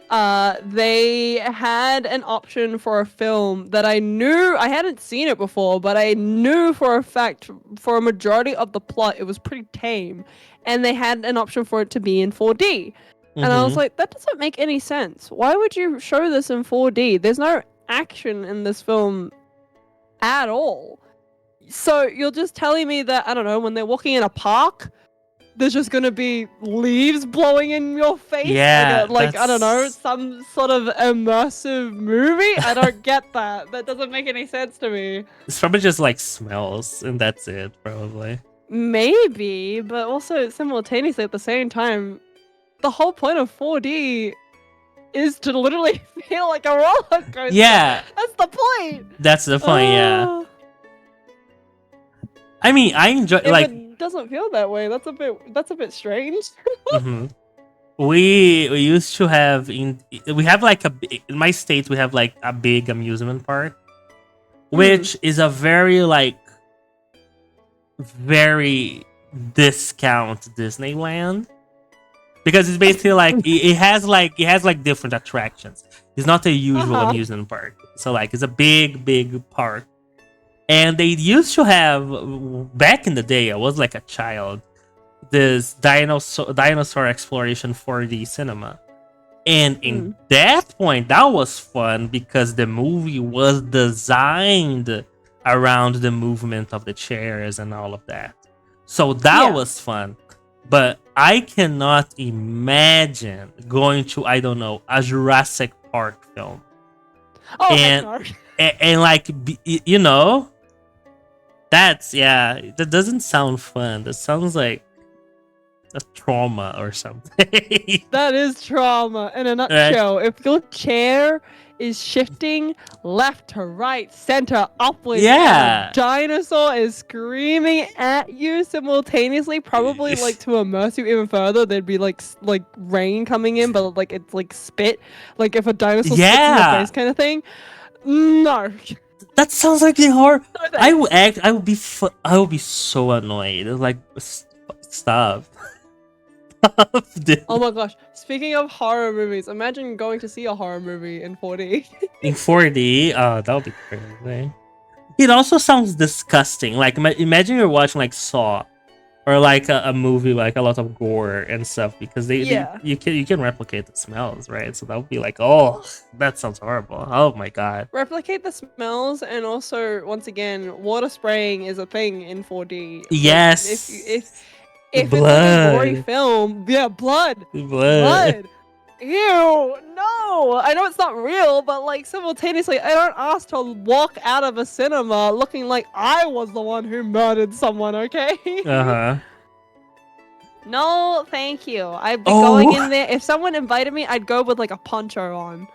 they had an option for a film that I knew I hadn't seen it before, but I knew for a fact for a majority of the plot it was pretty tame, and they had an option for it to be in 4D. And I was Mhm. like, that doesn't make any sense. Why would you show this in 4D? There's no action in this film at all. So you're just telling me that, I don't know, when they're walking in a park, there's just gonna be leaves blowing in your face? Yeah, like I don't know, that's- some sort of immersive movie? I don't get that. That doesn't make any sense to me. It's probably just like smells, and that's it, probably. Maybe, but also simultaneously at the same time, the whole point of 4D is to literally feel like a roller coaster. Yeah, That's the point. that's the point. Yeah, Uh, I mean, I enjoy if like it doesn't feel that way, that's a bit strange. mhm. We used to have we have like in my state we have like a big amusement park, which is a very like very discount Disneyland, because it's basically like it has like different attractions. It's not a usual Uh-huh. amusement park, so like it's a big park. And they used to have, back in the day, I was like a child, this dinosaur exploration 4D cinema. And in that point, that was fun because the movie was designed around the movement of the chairs and all of that. So that Yeah. was fun. But I cannot imagine going to, I don't know, a Jurassic Park film. Oh, And- heck no. And like, you know, that doesn't sound fun. That sounds like a trauma or something. That is trauma in a nutshell. If your chair is shifting left to right, center, upwards, Yeah. and a dinosaur is screaming at you simultaneously, probably like to immerse you even further, there'd be like rain coming in, but like it's like spit, like if a dinosaur spits in Yeah. your face kind of thing. No. That sounds like the horror. No I thanks. would act. I would be so annoyed. Like, stop. Stop, dude. Oh my gosh. Speaking of horror movies, imagine going to see a horror movie in 4D. In 4D, that would be crazy. It also sounds disgusting. Like, imagine you're watching like Saw, or like a movie like a lot of gore and stuff, because Yeah. you can replicate the smells, right? So that would be like, oh, that sounds horrible. Oh my god. Replicate the smells, and also once again, water spraying is a thing in 4D. Like, Yes. if it's like a gory Blood. film, yeah, blood. Blood. Ew, no! I know it's not real, but like simultaneously, I don't ask to walk out of a cinema looking like I was the one who murdered someone, okay? Uh-huh. No, thank you. I'd be Oh. going in there. If someone invited me, I'd go with like a poncho on.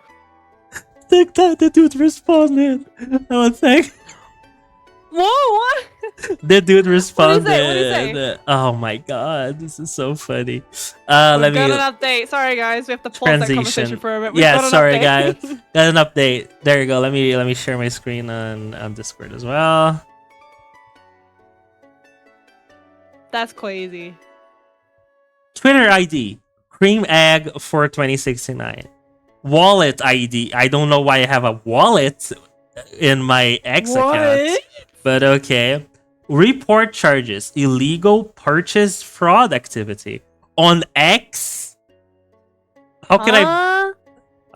The dude responded. I was like, Whoa, what? the dude responded. What'd he say? Oh my god, this is so funny. We've Let got me an update. Sorry, guys. We have to pause that conversation transition. for a minute. We've Yeah, got an sorry update. guys. Got an update. There you go. Let me share my screen on Discord as well. That's crazy. Twitter ID Cream Egg for 2069. Wallet ID. I don't know why I have a wallet in my X account. What? But okay. Report charges illegal purchase fraud activity on X. How can I?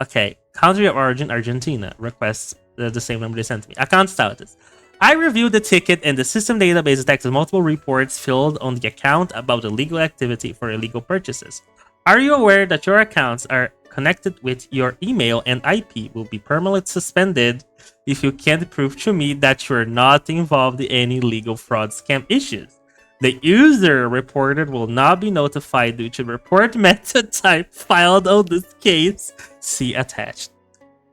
Okay. Country of origin Argentina. Requests the same number they sent me. Account status. I reviewed the ticket and the system database detected multiple reports filled on the account about illegal activity for illegal purchases. Are you aware that your accounts are connected with your email and IP will be permanently suspended if you can't prove to me that you're not involved in any legal fraud scam issues? The user reported will not be notified due to report method type filed on this case. See attached.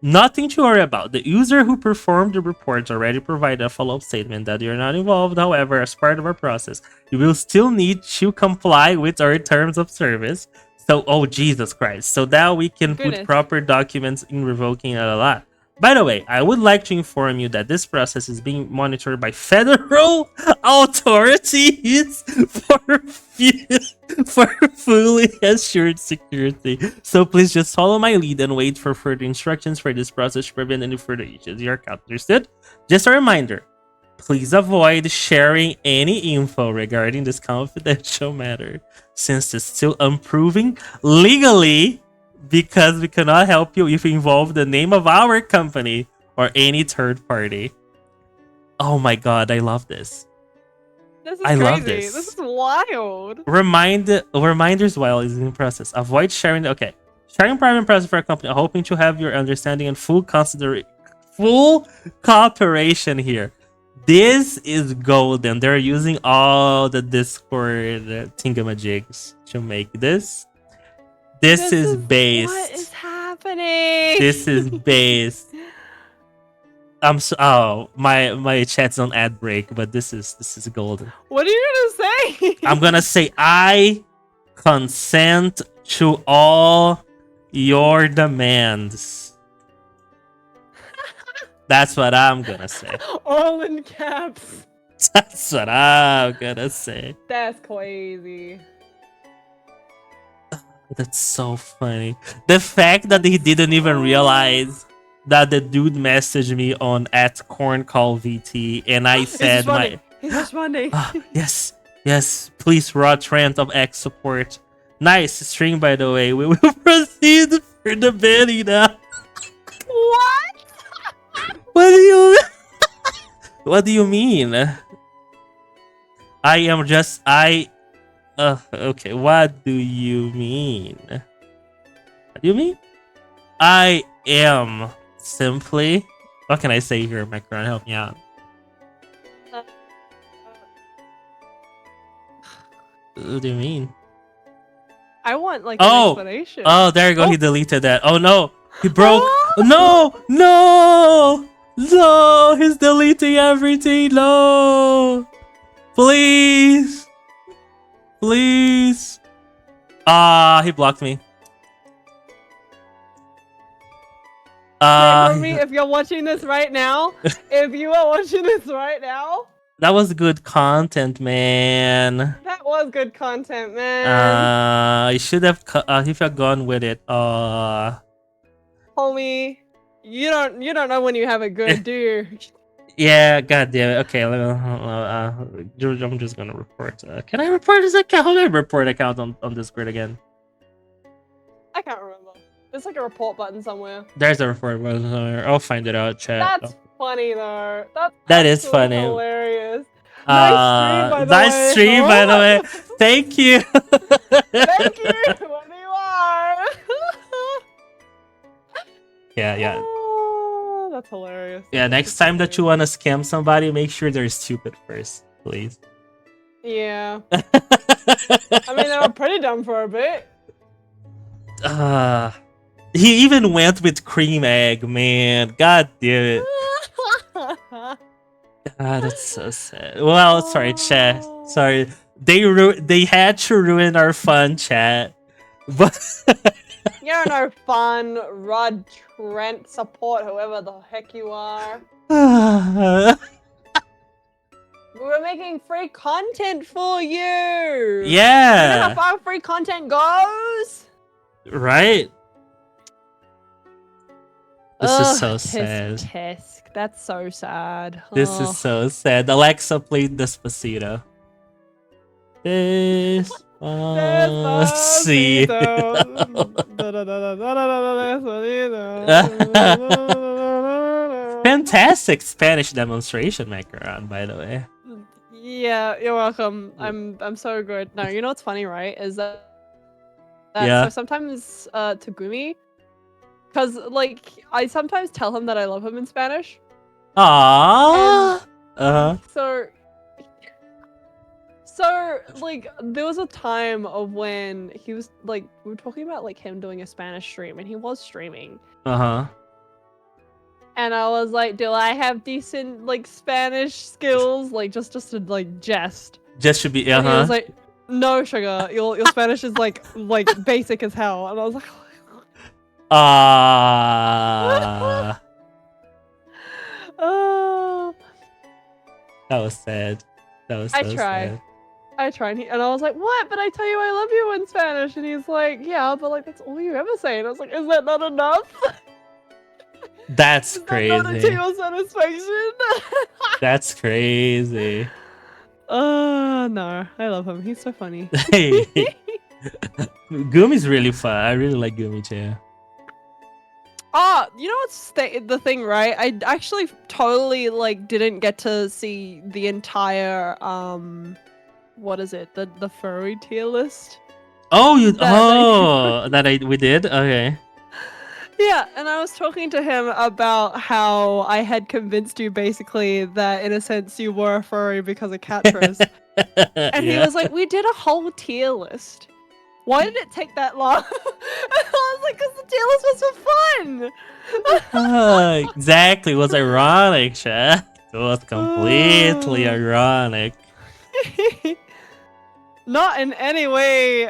Nothing to worry about. The user who performed the reports already provided a follow-up statement that you're not involved. However, as part of our process, you will still need to comply with our terms of service. So, oh Jesus Christ. So now we can put Goodness. proper documents in revoking By the way, I would like to inform you that this process is being monitored by federal authorities for fully assured security. So please just follow my lead and wait for further instructions for this process to prevent any further issues. Your account, understood? Just a reminder, please avoid sharing any info regarding this confidential matter since it's still unproven legally, because we cannot help you if you involve the name of our company or any third party. Oh my god, I love this. This is I crazy. love this. This is wild. Reminders while it's in process. Avoid sharing. Okay, sharing private process for a company. Hoping to have your understanding and full cooperation here. This is golden. They're using all the Discord thingamajigs to make this. This is based. What is happening? This is based. My chat's on ad break, but this is golden. What are you gonna say? I'm gonna say I consent to all your demands. That's what I'm gonna say. All in caps. That's what I'm gonna say. That's crazy. That's so funny. The fact that he didn't even realize that the dude messaged me on @corncallvt and I said He's responding. yes, please raw trend of X support. Nice string, by the way. We will proceed for the belly now. What? What do you What do you mean? Okay, what do you mean? What do you mean? I am simply... What can I say here, Macron? Help me out. What do you mean? I want like an explanation. Oh, there you go. He deleted that. Oh no, he broke. No, he's deleting everything. No, please. He blocked me. If you're watching this right now, that was good content, man. That was good content, man. You should have if you've gone with it. Homie, you don't know when you have it good, do you? Yeah, god damn it. Okay, I'm just gonna report. Can I report this account? How do I report account on Discord again? I can't remember. There's like a report button somewhere. There's a report button somewhere. I'll find it out, chat. That's funny though. That is funny. Hilarious. Nice stream, by the way. Thank you. Thank you. What you are. Yeah. Oh, that's hilarious. Yeah, next time that you wanna scam somebody, make sure they're stupid first, please. Yeah. I mean, they were pretty dumb for a bit. He even went with cream egg, man. God damn it. God, that's so sad. Well, sorry, chat. Sorry, they had to ruin our fun, chat. But You're no fun, Rod Trent support, whoever the heck you are. We were making free content for you. Yeah. You know how far free content goes? Right. This is so sad. Tisk. That's so sad. This is so sad. Alexa played Despacito. Fantastic Spanish demonstration, Macaron, by the way. Yeah, you're welcome. I'm so good. No, you know what's funny, right? Is that yeah. So sometimes Tagumi, because like I sometimes tell him that I love him in Spanish. Aww. So like there was a time of when he was like we were talking about like him doing a Spanish stream, and he was streaming. And I was like, do I have decent like Spanish skills? Like just to like jest. Just should be And he was like, no, sugar, your Spanish is like basic as hell. And I was like, That was sad. That was so I try. sad. I tried, and I was like, "What? But I tell you, I love you in Spanish." And he's like, "Yeah, but like that's all you ever say." And I was like, "Is that not enough? That's Is that not to crazy. your satisfaction?" That's crazy. No, I love him. He's so funny. Hey, Gumi's really fun. I really like Gumi too. Ah, you know what's the thing, right? I actually totally like didn't get to see the entire what is it? The furry tier list. Oh, you. That We did. Okay. Yeah, and I was talking to him about how I had convinced you basically that in a sense you were a furry because of Catras. And he Yeah. was like, "We did a whole tier list. Why did it take that long?" I was like, "Because the tier list was for fun." Exactly. It was ironic, chat. It was completely ironic. Not in any way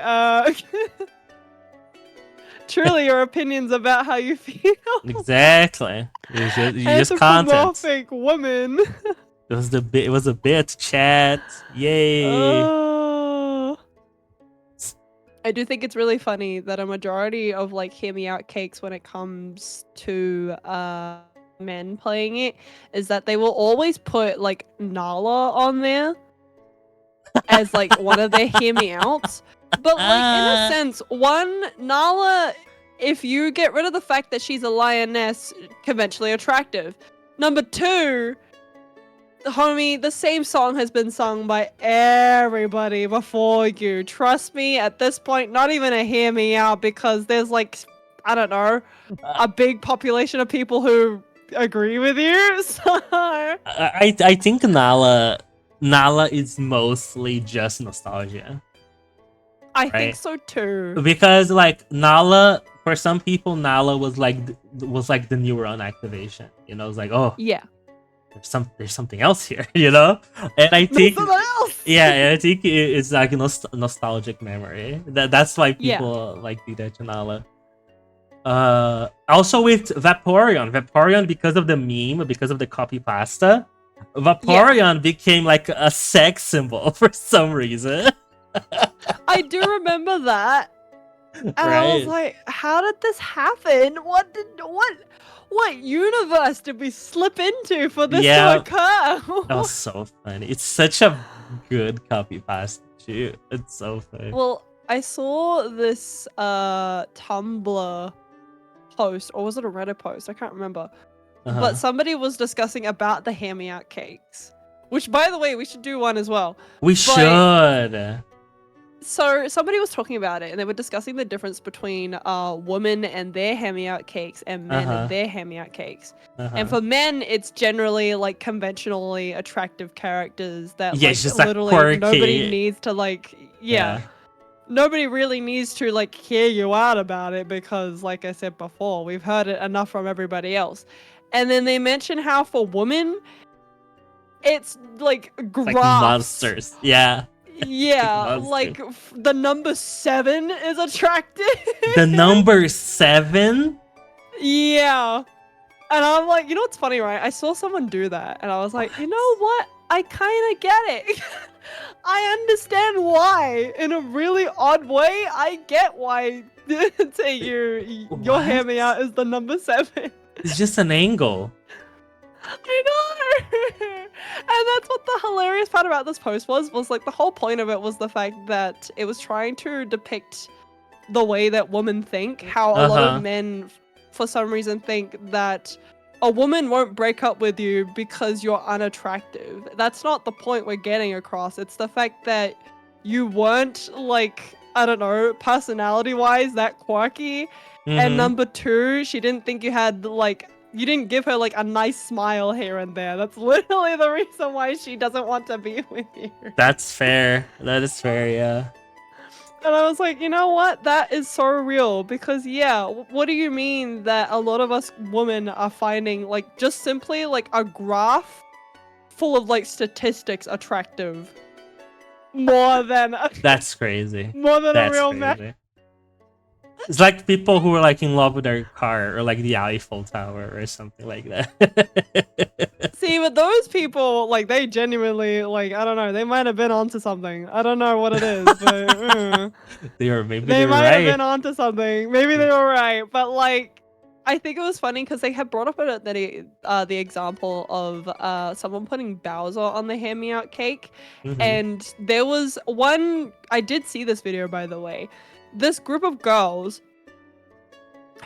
truly your opinions about how you feel. Exactly. You just content. Anthropomorphic woman. It was it was a bit, chat. Yay. I do think it's really funny that a majority of like hear me out cakes when it comes to men playing it is that they will always put like Nala on there as like one of their hear me outs. But like in a sense, one, Nala, if you get rid of the fact that she's a lioness, conventionally attractive. Number two, homie, the same song has been sung by everybody before you. Trust me, at this point, not even a hear me out because there's like, I don't know, a big population of people who agree with you. So I think Nala is mostly just nostalgia. I think so too. Because like Nala, for some people, Nala was like the neuron activation. You know, it's like, oh Yeah. there's something else here, you know? And I think Something else. yeah, I think it's like a nostalgic memory. That's why people like do that to Nala. Also with Vaporeon, because of the meme, because of the copy pasta, Vaporeon became like a sex symbol for some reason. I do remember that. And I was like, how did this happen? What universe did we slip into for this to occur? That was so funny. It's such a good copy pasta too. It's so funny. Well, I saw this Tumblr post, or was it a Reddit post? I can't remember. But somebody was discussing about the Hear Me Out cakes. Which, by the way, we should do one as well. We should. So somebody was talking about it, and they were discussing the difference between women and their Hear Me Out cakes and men and their Hear Me Out cakes. And for men, it's generally like conventionally attractive characters that like just literally quirky. nobody needs to like nobody really needs to like hear you out about it because like I said before, we've heard it enough from everybody else. And then they mention how for women, it's like graphs. Like monsters. Yeah. Yeah, like the number 7 is attractive. The number 7? Yeah. And I'm like, you know what's funny, right? I saw someone do that, and I was like, you know what? I kind of get it. I understand why. In a really odd way, I get why to your Hear Me Out is the number 7. It's just an angle. I know. And that's what the hilarious part about this post was like the whole point of it was the fact that it was trying to depict the way that women think, how a lot of men for some reason think that a woman won't break up with you because you're unattractive. That's not the point we're getting across. It's the fact that you weren't like, I don't know, personality wise that quirky. And number 2, she didn't think you had like, you didn't give her like a nice smile here and there. That's literally the reason why she doesn't want to be with you. That's fair. That is fair, yeah. And I was like, you know what? That is so real because yeah, what do you mean that a lot of us women are finding like just simply like a graph full of like statistics attractive more than that's crazy. More than a real man. It's like people who are like in love with their car or like the Eiffel Tower or something like that. See, but those people, like, they genuinely, like, I don't know, they might have been onto something. I don't know what it is, but Maybe they they're might have been right. onto something. Maybe they were right, but like, I think it was funny because they had brought up the example of someone putting Bowser on the Hear Me Out cake, Mhm. and there was one. I did see this video, by the way. This group of girls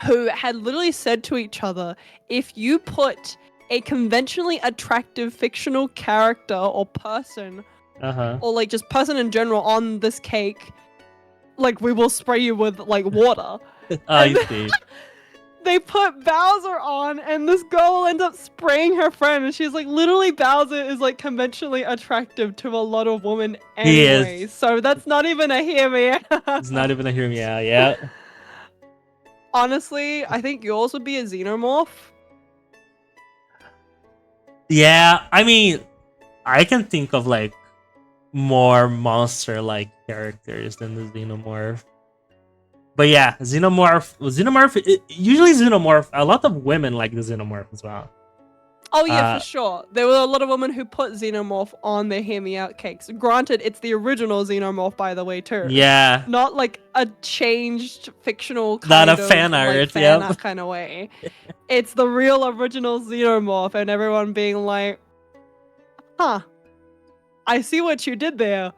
who had literally said to each other, if you put a conventionally attractive fictional character or person, Uh-huh. or like just person in general on this cake, like we will spray you with like water. I And see. they put Bowser on, and this girl ends up spraying her friend, and she's like, literally, Bowser is like conventionally attractive to a lot of women He anyway, is. so that's not even a hear me It's not out. even a hear me out. Yeah. Honestly, I think yours would be a xenomorph. Yeah. I mean, I can think of like more monster-like characters than the xenomorph. But yeah, usually xenomorph. A lot of women like the xenomorph as well. Oh yeah, Uh, for sure. There were a lot of women who put xenomorph on their hear me out cakes. Granted, it's the original xenomorph, by the way, too. yeah, Not like a changed fictional not kind a of fan like art. fan Yep. art kind of way. It's the real original xenomorph, and everyone being like, huh, I see what you did there.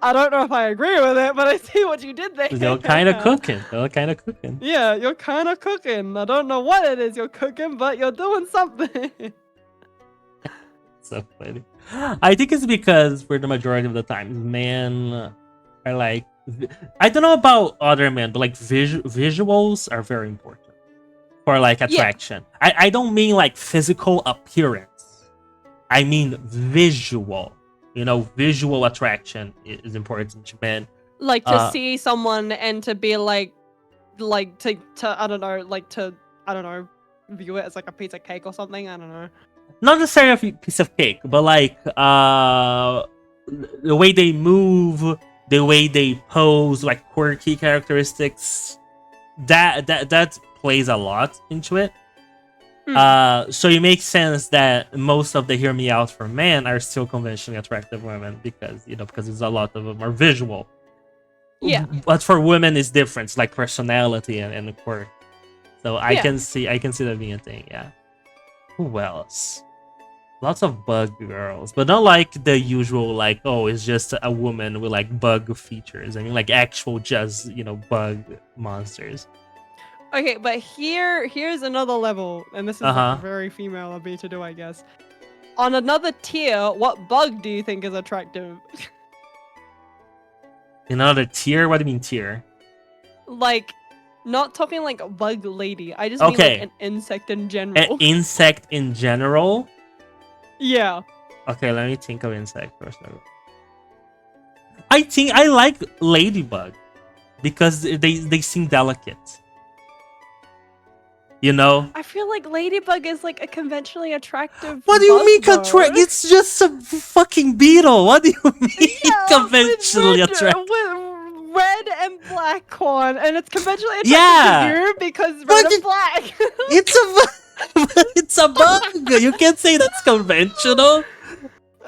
I don't know if I agree with it, but I see what you did there. They're kind of cooking. They're kind of cooking. Yeah, you're kind of cooking. I don't know what it is you're cooking, but you're doing something. So funny. I think it's because for the majority of the time, men are like, I don't know about other men, but like visuals are very important for like Yeah. attraction. I don't mean like physical appearance. I mean visual. You know, visual attraction is important to men. Like to see someone and to be like to I don't know, like to I don't know, view it as like a piece of cake or something. I don't know. Not necessarily a piece of cake, but like the way they move, the way they pose, like quirky characteristics. That plays a lot into it. So it makes sense that most of the hear me out for men are still conventionally attractive women because there's a lot of them are visual. Yeah. But for women it's different. It's like personality and quirk. So I Yeah. can see that being a thing, yeah. Who else? Lots of bug girls, but not like the usual like, oh, it's just a woman with like bug features. I mean like actual just, bug monsters. Okay, but here's another level, and this is like very female of me to do, I guess. On another tier, what bug do you think is attractive? Another tier? What do you mean tier? Like, not talking like a bug lady. I just mean like an insect in general. An insect in general? Yeah. Okay, let me think of insect first. I think I like ladybug because they seem delicate. You know? I feel like ladybug is like a conventionally attractive. What do you mean attract? It's just a fucking beetle. What do you mean conventionally attractive? With red and black corn, and it's conventionally attractive Yeah. to you because red and black. It's a bug. You can't say that's conventional.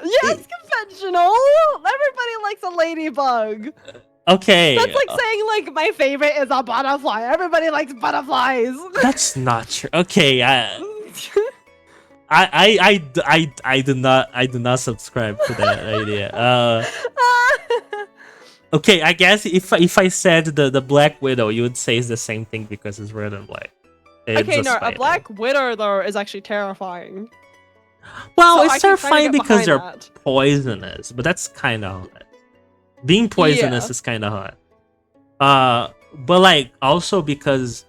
Yeah, it's conventional. Everybody likes a ladybug. Okay. That's like saying like my favorite is a butterfly. Everybody likes butterflies. That's not true. Okay, I do not subscribe to that idea. Okay, I guess if I said the Black Widow, you would say it's the same thing because it's red and black. Okay, no, a Black Widow though is actually terrifying. Well, So it's I can kinda terrifying get because behind they're that. poisonous, but that's kind of hot. Being poisonous Yeah. is kind of hot. But like also because,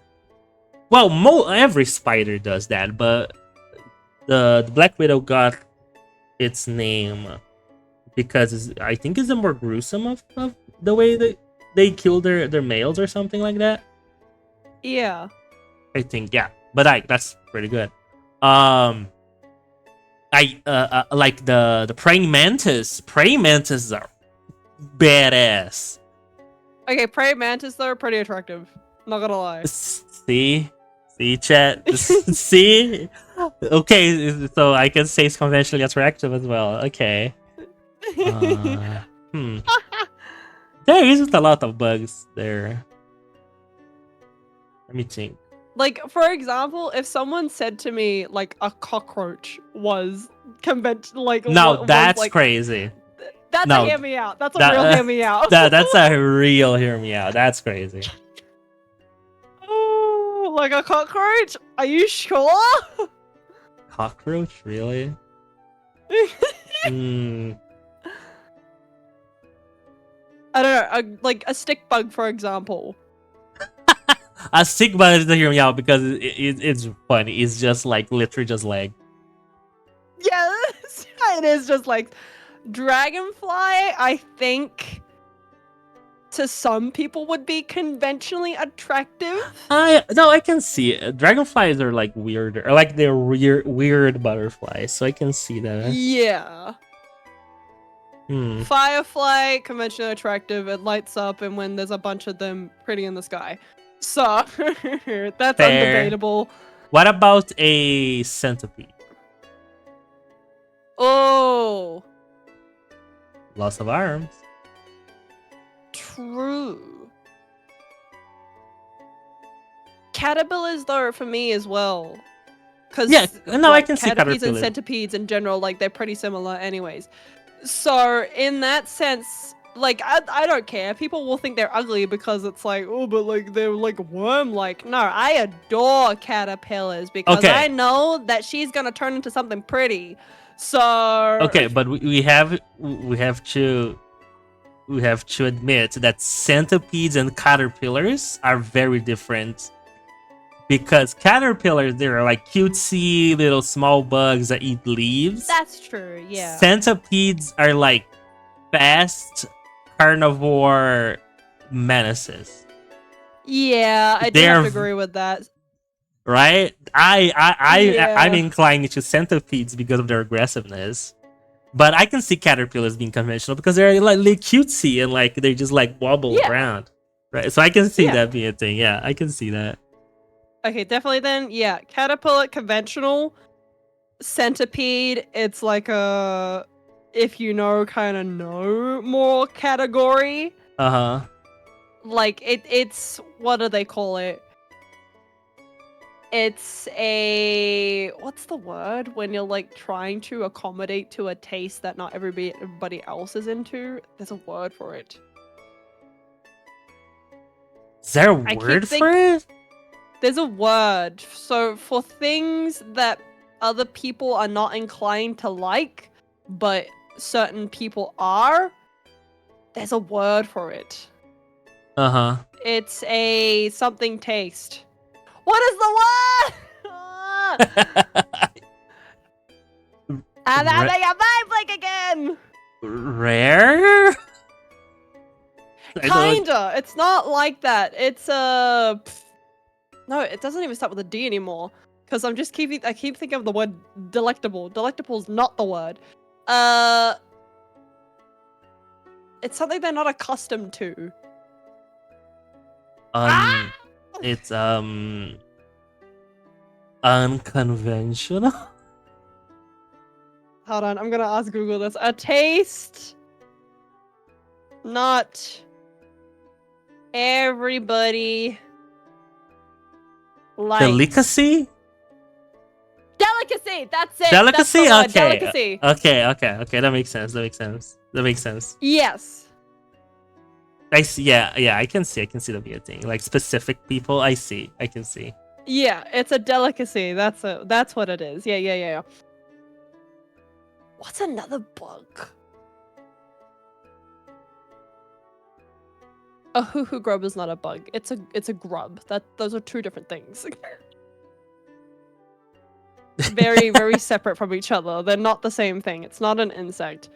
well, every spider does that, but the Black Widow got its name because I think it's the more gruesome of the way that they kill their males or something like that. Yeah. I think, yeah, but that's pretty good. I like the praying mantis. Praying mantis are badass. Okay, praying mantis though are pretty attractive. Not gonna lie. See, chat. See, okay. So I can say it's conventionally attractive as well. Okay. Hmm. There isn't a lot of bugs there. Let me think. Like, for example, if someone said to me like a cockroach was like No, was that's like crazy. that's No, a hear me out. That's a that- real hear me out. That's a real hear me out. That's crazy. Oh, like a cockroach? Are you sure? Cockroach, really? Hmm. I don't know, like a stick bug, for example. A stick bug doesn't hear me out because it's funny. It's just like literally just leg. Yes, it is just like dragonfly. I think to some people would be conventionally attractive. I can see it. Dragonflies are like weird, or like they're weird butterflies, so I can see that. Yeah. Hmm. Firefly, conventionally attractive. It lights up, and when there's a bunch of them, pretty in the sky. So that's Fair. undebatable. What about a centipede? Oh, Loss of arms. true. Caterpillars, though, for me as well. Because Yeah, no, I can see catipedes and caterpillar. centipedes in general, like they're pretty similar, anyways. So in that sense, like I don't care. People will think they're ugly because it's like, oh, but like they're like worm-like. No, I adore caterpillars because Okay. I know that she's gonna turn into something pretty. So Okay, but we have to admit that centipedes and caterpillars are very different. Because caterpillars, they're like cutesy little small bugs that eat leaves. that's true. Yeah. Centipedes are like fast carnivore menaces, Yeah, I do They're have to agree with that. right? Yeah. I'm inclined to centipedes because of their aggressiveness, but I can see caterpillars being conventional because they're like cutesy and like they just like wobble Yeah. around, right? So I can see Yeah. that being a thing. Yeah, I can see that. Okay, definitely then. Yeah, caterpillar, conventional. Centipede, it's like a, if you know, kind of know more category. Uh-huh. Like it's what do they call it? It's a, what's the word when you're like trying to accommodate to a taste that not everybody else is into? There's a word for it. Is there a I keep word for it? There's a word. So for things that other people are not inclined to like, but certain people are, there's a word for it. Uh-huh. It's a something taste. What is the word? And I'm having a mind blank again. Rare? I don't- Kinda. It's not like that. It's a. No, it doesn't even start with a D anymore. Because I keep thinking of the word delectable. Delectable's not the word. It's something they're not accustomed to. It's unconventional. Hold on, I'm gonna ask Google this. A taste not everybody likes. Delicacy? Delicacy! That's it! Delicacy? That's the word, Okay. delicacy. Okay. That makes sense. That makes sense. Yes. I see. Yeah. I can see that be a thing. Like specific people, I can see. Yeah, it's a delicacy. That's what it is. Yeah. What's another bug? A hoo-hoo grub is not a bug. It's a grub. Those are two different things. Very, very separate from each other. They're not the same thing. It's not an insect.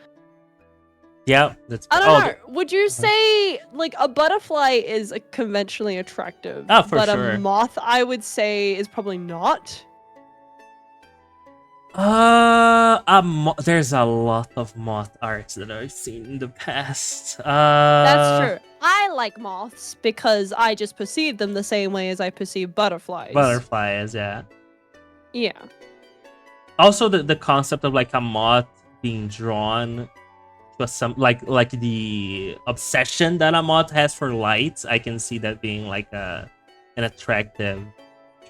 Yeah, that's. I don't know. Would you say like a butterfly is conventionally attractive? Oh, for but sure. a moth, I would say, is probably not. There's a lot of moth arts that I've seen in the past. That's true. I like moths because I just perceive them the same way as I perceive butterflies. Butterflies, yeah. Yeah. Also, the concept of like a moth being drawn to some like the obsession that a moth has for light. I can see that being like an attractive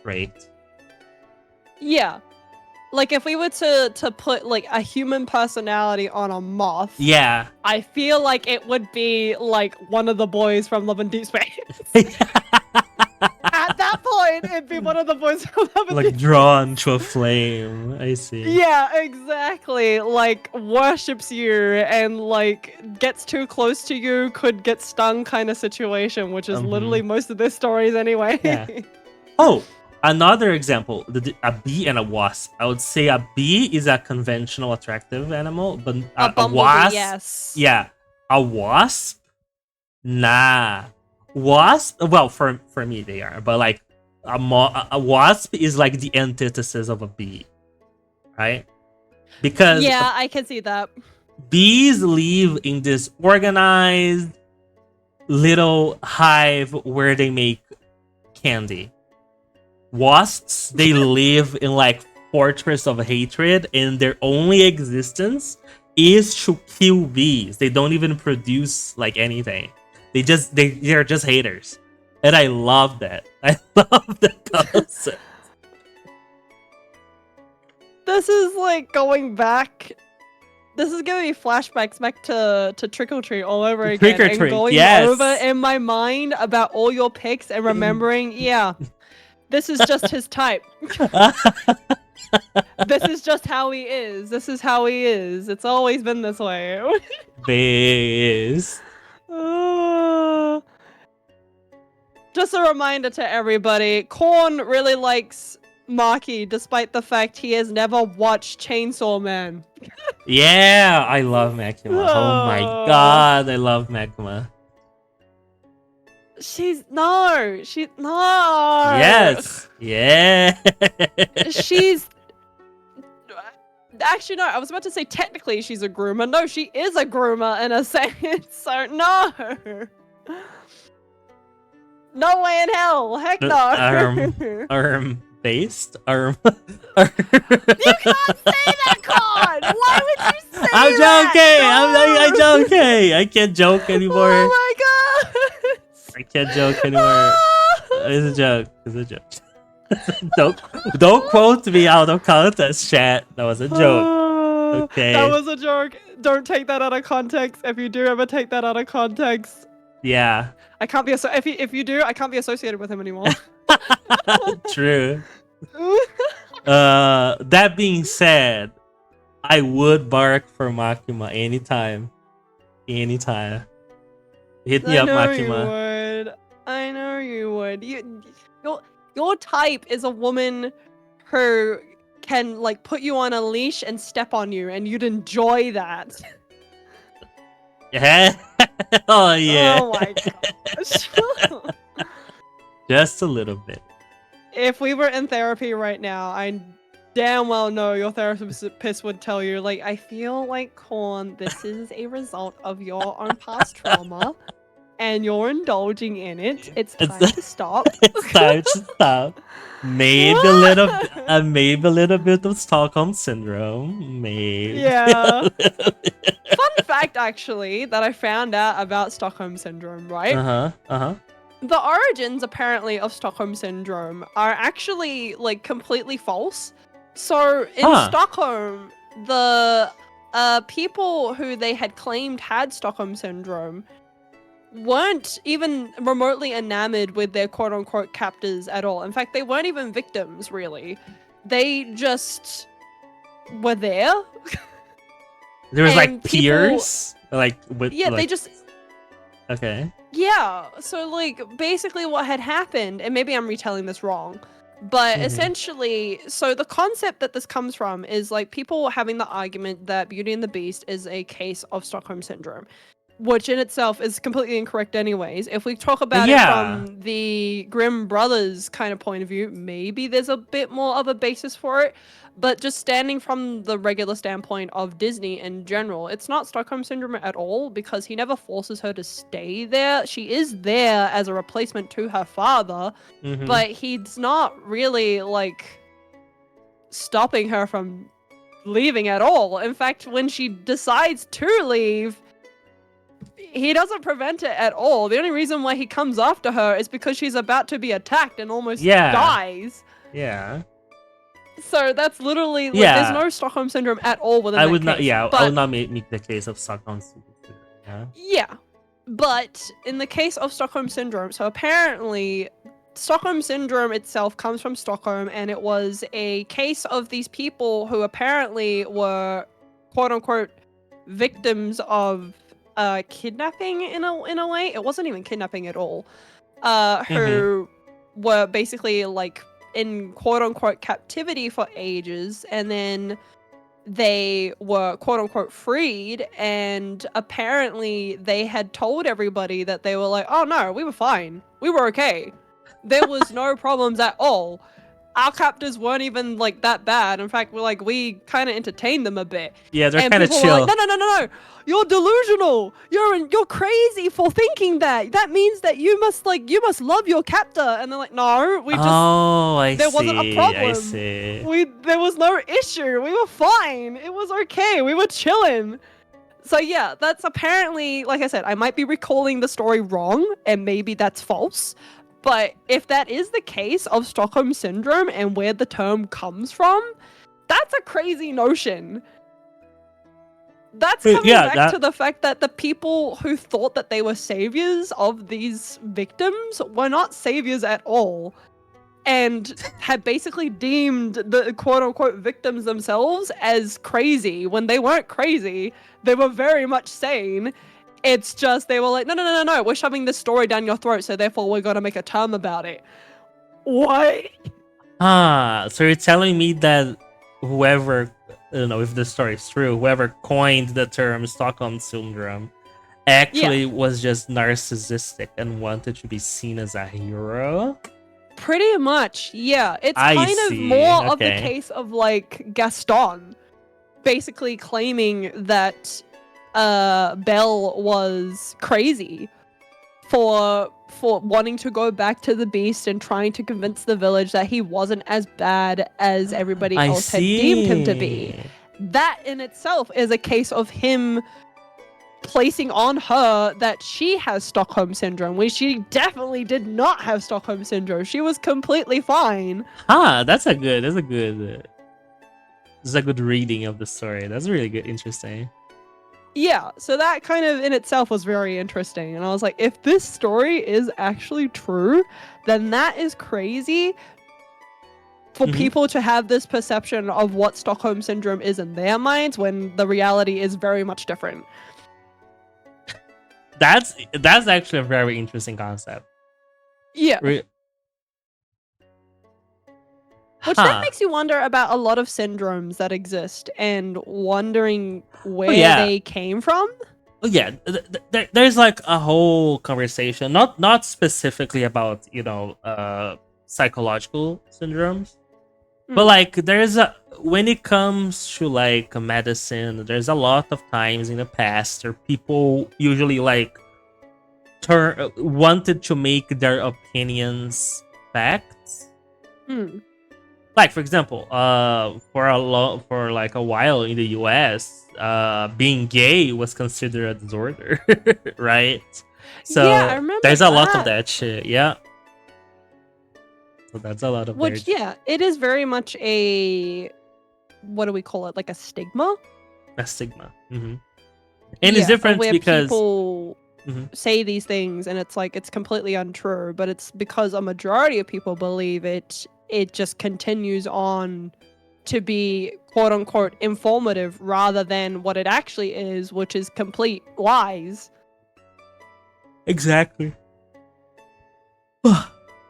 trait. Yeah. Like if we were to put like a human personality on a moth, Yeah. I feel like it would be like one of the boys from Love and Deep Space. At that point, it'd be one of the boys from Love and Like Deep drawn to a flame. I see. Yeah, exactly. Like worships you and like gets too close to you, could get stung kind of situation, which is literally most of their stories anyway. Yeah. Oh, another example, a bee and a wasp. I would say a bee is a conventional attractive animal, but a bumblebee, wasp, yes. yeah, a wasp, nah. Wasp, well, for me they are, but like a wasp is like the antithesis of a bee, right? Because yeah, I can see that. bees live in this organized little hive where they make candy. Wasps, they live in like fortress of hatred, and their only existence is to kill bees. They don't even produce like anything. They're just haters. And I love that. I love the concept. This is like going back. This is giving me flashbacks back to Trick or Treat all over again. Trick or and Treat, going yes. over in my mind about all your picks and remembering, yeah, this is just his type. This is just how he is. This is how he is. It's always been this way. Biz. Just a reminder to everybody, Korn really likes Maki, despite the fact he has never watched Chainsaw Man. Yeah, I love Makima. Oh my god, I love Makima. No. Yes. Yeah. She's actually no. I was about to say technically she's a groomer. No, she is a groomer in a sense. So no. No way in hell. Heck no. Based? You can't say that, Con! Why would you say I'm that? joking! No! I'm joking! I can't joke anymore. Oh my god! I can't joke anymore. It's a joke. It's a joke. don't quote me out of context, chat. That was a joke. Okay. That was a joke. Don't take that out of context. If you do ever take that out of context, yeah. I can't be if you do, I can't be associated with him anymore. True. That being said, I would bark for Makima anytime. Anytime. Hit me up, Makima. I know you would. Your type is a woman who can like put you on a leash and step on you, and you'd enjoy that. Yeah. Oh yeah. Oh my gosh. Just a little bit. If we were in therapy right now, I damn well know your therapist would tell you, like, I feel like, Korn, this is a result of your own past trauma, and you're indulging in it. It's time to stop. It's time to stop. Maybe a little bit of Stockholm syndrome. Maybe. Yeah. Fun fact, actually, that I found out about Stockholm syndrome, right? The origins, apparently, of Stockholm syndrome are actually, like, completely false. So, in Stockholm, the people who they had claimed had Stockholm syndrome weren't even remotely enamored with their quote-unquote captors at all. In fact, they weren't even victims, really. They just were there. There was, like, peers? Like, with, yeah, like... they just... Okay. Yeah, so like basically what had happened, and maybe I'm retelling this wrong, but essentially, so the concept that this comes from is like people having the argument that Beauty and the Beast is a case of Stockholm syndrome. which in itself is completely incorrect anyways. If we talk about it Yeah. from the Grimm brothers kind of point of view, maybe there's a bit more of a basis for it. But just standing from the regular standpoint of Disney in general, it's not Stockholm Syndrome at all because he never forces her to stay there. She is there as a replacement to her father, Mhm. but he's not really like stopping her from leaving at all. In fact, when she decides to leave, he doesn't prevent it at all. The only reason why he comes after her is because she's about to be attacked and almost Yeah. dies. Yeah. So that's literally like Yeah. there's no Stockholm syndrome at all within I that would not. case. Yeah, I But would not make the case of Stockholm Syndrome. Yeah. yeah, but in the case of Stockholm syndrome, so apparently Stockholm syndrome itself comes from Stockholm, and it was a case of these people who apparently were quote unquote victims of kidnapping in a way. It wasn't even kidnapping at all. Who were basically like in quote unquote captivity for ages, and then they were quote unquote freed, and apparently they had told everybody that they were like, oh no, we were fine, we were okay, there was no problems at all, our captors weren't even like that bad. In fact, we kind of entertained them a bit. Yeah, they're And kind of people chill. were like, no, you're delusional, you're crazy for thinking that means that you must love your captor. And they're like, no, we just Oh, I there see. wasn't a problem. I see. There was no issue. We were fine. It was okay. We were chilling. So yeah, that's apparently, like I said, I might be recalling the story wrong, and maybe that's false. But if that is the case of Stockholm Syndrome and where the term comes from, that's a crazy notion. That's coming back to the fact that the people who thought that they were saviors of these victims were not saviors at all, and had basically deemed the quote-unquote victims themselves as crazy when they weren't crazy. They were very much sane. It's just they were like, no, we're shoving this story down your throat, so therefore we're gonna make a term about it. What? So you're telling me that whoever, I don't know if the story is true, whoever coined the term Stockholm Syndrome actually was just narcissistic and wanted to be seen as a hero? Pretty much, yeah. It's I kind of see, more of the okay. case of like Gaston basically claiming that Belle was crazy for wanting to go back to the beast and trying to convince the village that he wasn't as bad as everybody I else had deemed him to be. see. That in itself is a case of him placing on her that she has Stockholm syndrome, when she definitely did not have Stockholm syndrome. She was completely fine. That's a good reading of the story. That's really good, interesting. Yeah, so that kind of in itself was very interesting. And I was like, if this story is actually true, then that is crazy for people to have this perception of what Stockholm syndrome is in their minds when the reality is very much different. That's actually a very interesting concept. Yeah. Which then makes you wonder about a lot of syndromes that exist and wondering where they came from. Yeah, there's like a whole conversation, not specifically about, psychological syndromes, but like when it comes to like medicine, there's a lot of times in the past where people usually like wanted to make their opinions facts. Like, for example, for like a while in the US, being gay was considered a disorder, right? So yeah, I remember there's a lot of that shit. Yeah. So that's a lot of which, yeah, it is very much a, what do we call it? Like a stigma? A stigma. And it's different where because people say these things and it's like, it's completely untrue, but it's because a majority of people believe it just continues on to be quote unquote informative rather than what it actually is, which is complete lies. Exactly.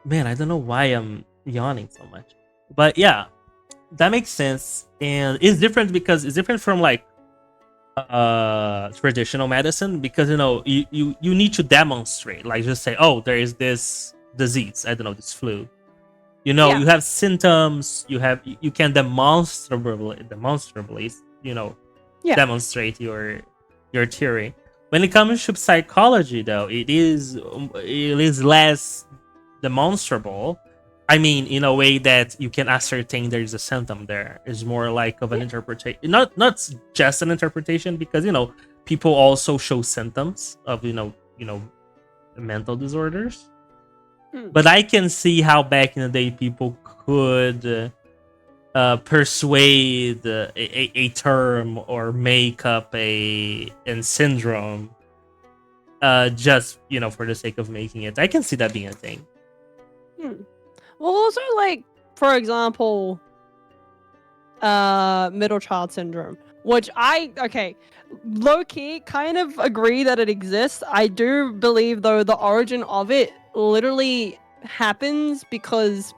Man, I don't know why I'm yawning so much. But yeah, that makes sense. And it's different because it's different from like traditional medicine, because you need to demonstrate, like just say, oh, there is this disease, I don't know, this flu. Yeah. You have symptoms, you can demonstrably Yeah. demonstrate your theory. When it comes to psychology, though, it is less demonstrable. I mean, in a way that you can ascertain there is a symptom there. It's more like of an interpretation, not just an interpretation, because people also show symptoms of mental disorders. But I can see how back in the day people could persuade a term or make up a syndrome just for the sake of making it. I can see that being a thing. Well, also, like, for example, middle child syndrome, which low-key kind of agree that it exists. I do believe, though, the origin of it literally happens because,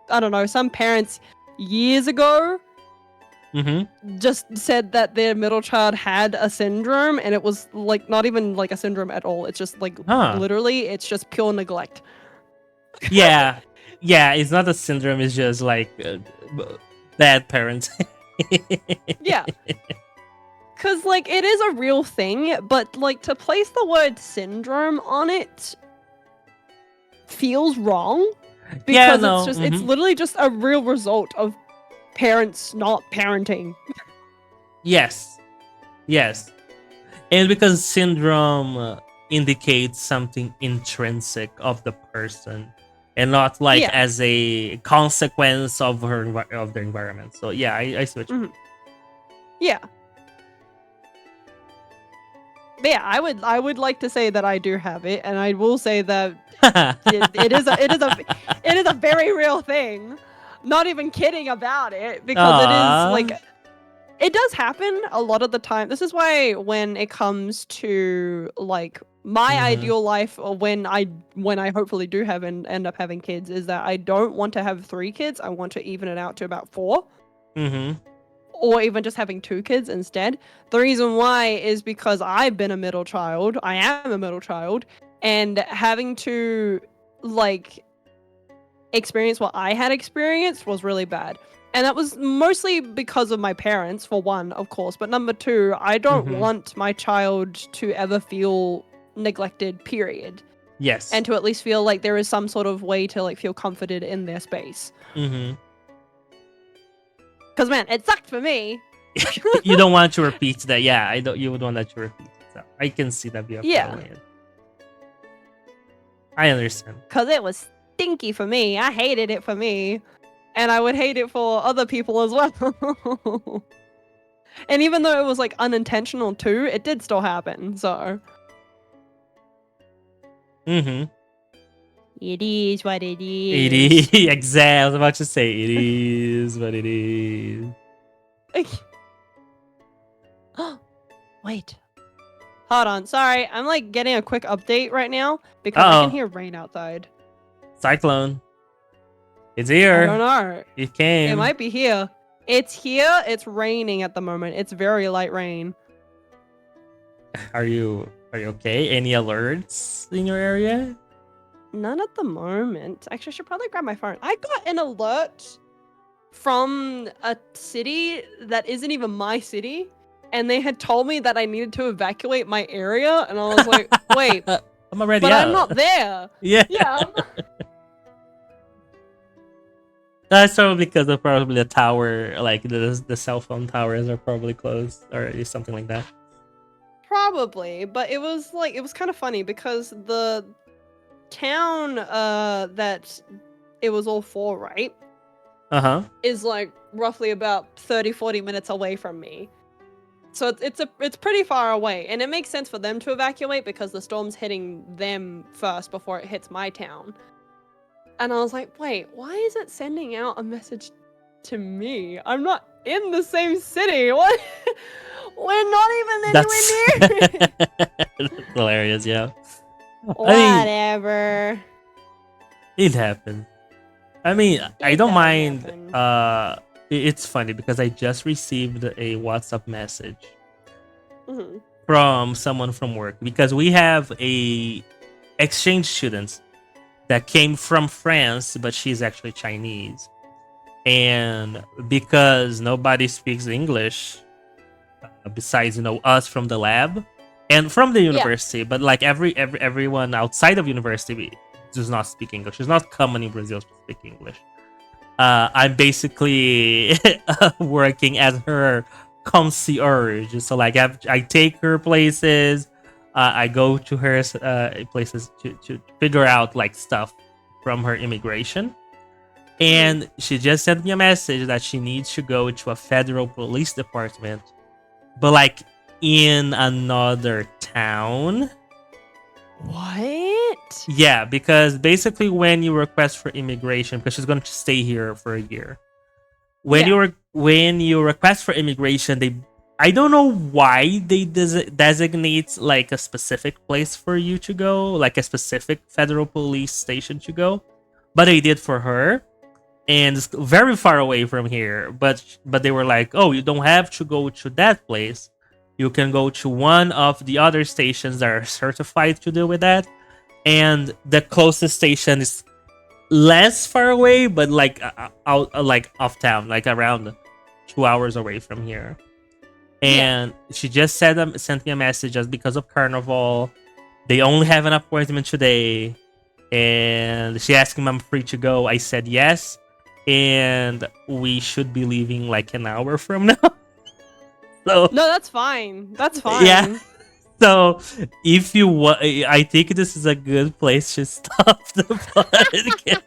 I don't know, some parents years ago just said that their middle child had a syndrome, and it was like not even like a syndrome at all. It's just like literally, it's just pure neglect. Yeah, it's not a syndrome. It's just like bad parents. Yeah. Because, like, it is a real thing, but, like, to place the word syndrome on it feels wrong. Because it's literally just a real result of parents not parenting. Yes. And because syndrome indicates something intrinsic of the person and not like as a consequence of their environment. So yeah, I see what you mean. Yeah. But yeah, I would like to say that I do have it, and I will say that it is a very real thing. Not even kidding about it, because it is like, it does happen a lot of the time. This is why when it comes to like my ideal life, or when I hopefully do have and end up having kids, is that I don't want to have 3 kids. I want to even it out to about 4. Or even just having 2 kids instead. The reason why is because I've been a middle child. I am a middle child, and having to like experience what I had experienced was really bad. And that was mostly because of my parents, for one, of course. But number 2, I don't want my child to ever feel neglected, period. Yes. And to at least feel like there is some sort of way to like feel comforted in their space. Because, man, it sucked for me. You don't want to repeat that. Yeah, you would want that to repeat. So I can see that be a problem. I understand. Because it was stinky for me. I hated it for me. And I would hate it for other people as well. And even though it was like unintentional too, it did still happen. So. It is what it is. It is. Exactly. I was about to say, it is what it is. Wait. Hold on. Sorry. I'm like getting a quick update right now because I can hear rain outside. Cyclone. It's here. I don't know. It came. It might be here. It's here. It's raining at the moment. It's very light rain. Are you okay? Any alerts in your area? None at the moment. Actually, I should probably grab my phone. I got an alert from a city that isn't even my city, and they had told me that I needed to evacuate my area, and I was like, wait, I'm already but out. I'm not there. Yeah. That's probably because of probably the tower, like the cell phone towers are probably closed or something like that. Probably, but it was kind of funny because the town that it was all for, right? Is like roughly about 30-40 minutes away from me. So it's pretty far away, and it makes sense for them to evacuate because the storm's hitting them first before it hits my town. And I was like, wait, why is it sending out a message to me? I'm not in the same city. What? We're not even anywhere near. That's hilarious, yeah. Whatever. It happened. I mean, I don't mind. It's funny because I just received a WhatsApp message Mhm. from someone from work, because we have a exchange student that came from France, but she's actually Chinese. And because nobody speaks English besides us from the lab and from the Yeah. university, but like everyone outside of university does not speak English. It's not common in Brazil to speak English. I'm basically working as her concierge. So like I take her places. I go to her places to figure out like stuff from her immigration. And she just sent me a message that she needs to go to a federal police department, but like in another town. What? Yeah, because basically when you request for immigration, because she's going to stay here for a year. When you request for immigration, I don't know why they designate like a specific place for you to go, like a specific federal police station to go, but they did for her. And it's very far away from here, but they were like, oh, you don't have to go to that place, you can go to one of the other stations that are certified to deal with that. And the closest station is less far away, but like out like off town, like around 2 hours away from here. And she just sent me a message just because of Carnival. They only have an appointment today, and she asked me if I'm free to go. I said yes, and we should be leaving like an hour from now. So No, that's fine. That's fine. yeah. So if you want, I think this is a good place to stop the podcast.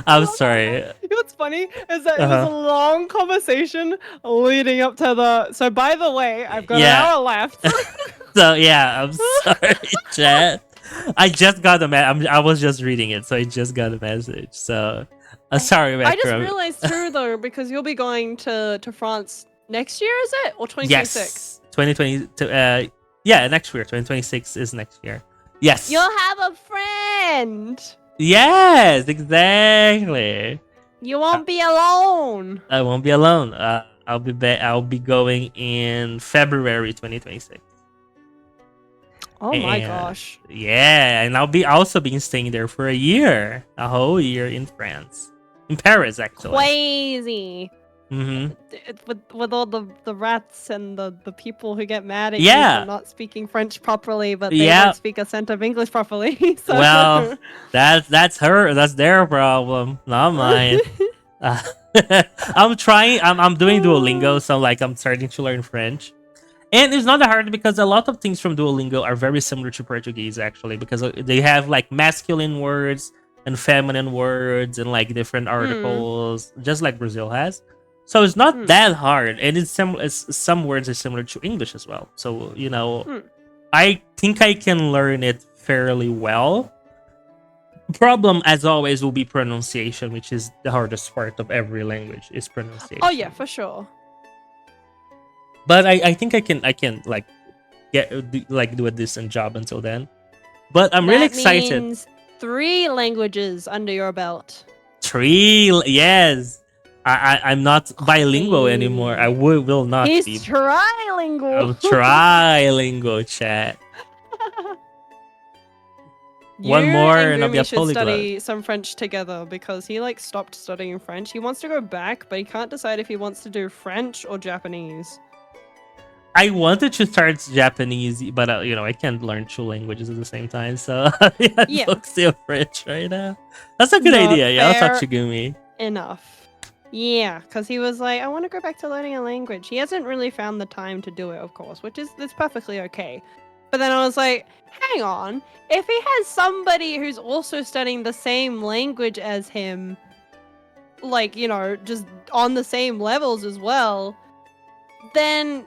I'm sorry. You know what's funny is that it was a long conversation leading up to the. So by the way, I've got an hour left. So yeah, I'm sorry, chat. I just got a I was just reading it, so I just got a message. So sorry, I just Macro. realized too, though, because you'll be going to France next year, is it, or 2026? Yes, 2020. Yeah, next year. 2026 is next year. Yes. You'll have a friend. Yes, exactly. You won't be alone. I won't be alone. I'll be back. I'll be going in February 2026. Oh my gosh. Yeah, and I'll be also been staying there for a whole year in France, in Paris actually. Crazy. Mm-hmm. With all the rats and the people who get mad at you Yeah. for not speaking French properly, but they Yeah. don't speak a cent of English properly. So. Well, that's their problem, not mine. I'm trying. I'm doing Duolingo, so like I'm starting to learn French. And it's not that hard because a lot of things from Duolingo are very similar to Portuguese, actually, because they have like masculine words and feminine words and like different articles, just like Brazil has. So it's not that hard, and it's similar. Some words are similar to English as well. So I think I can learn it fairly well. Problem, as always, will be pronunciation, which is the hardest part of every language. Is pronunciation. Oh yeah, for sure. But I think I can like do a decent job until then. But I'm really excited. Means 3 languages under your belt. 3, yes. I'm not bilingual anymore. I will not He's be. trilingual. I'm trilingual, chat. One more and I'll be a should polyglot. study some French together because he like stopped studying French. He wants to go back, but he can't decide if he wants to do French or Japanese. I wanted to start Japanese, but I can't learn 2 languages at the same time, so I'm focusing on French right now. That's a good idea. Yeah, I'll talk to Gumi. Enough. Yeah, because he was like, I want to go back to learning a language. He hasn't really found the time to do it, of course, that's perfectly okay. But then I was like, hang on. If he has somebody who's also studying the same language as him, like, just on the same levels as well, then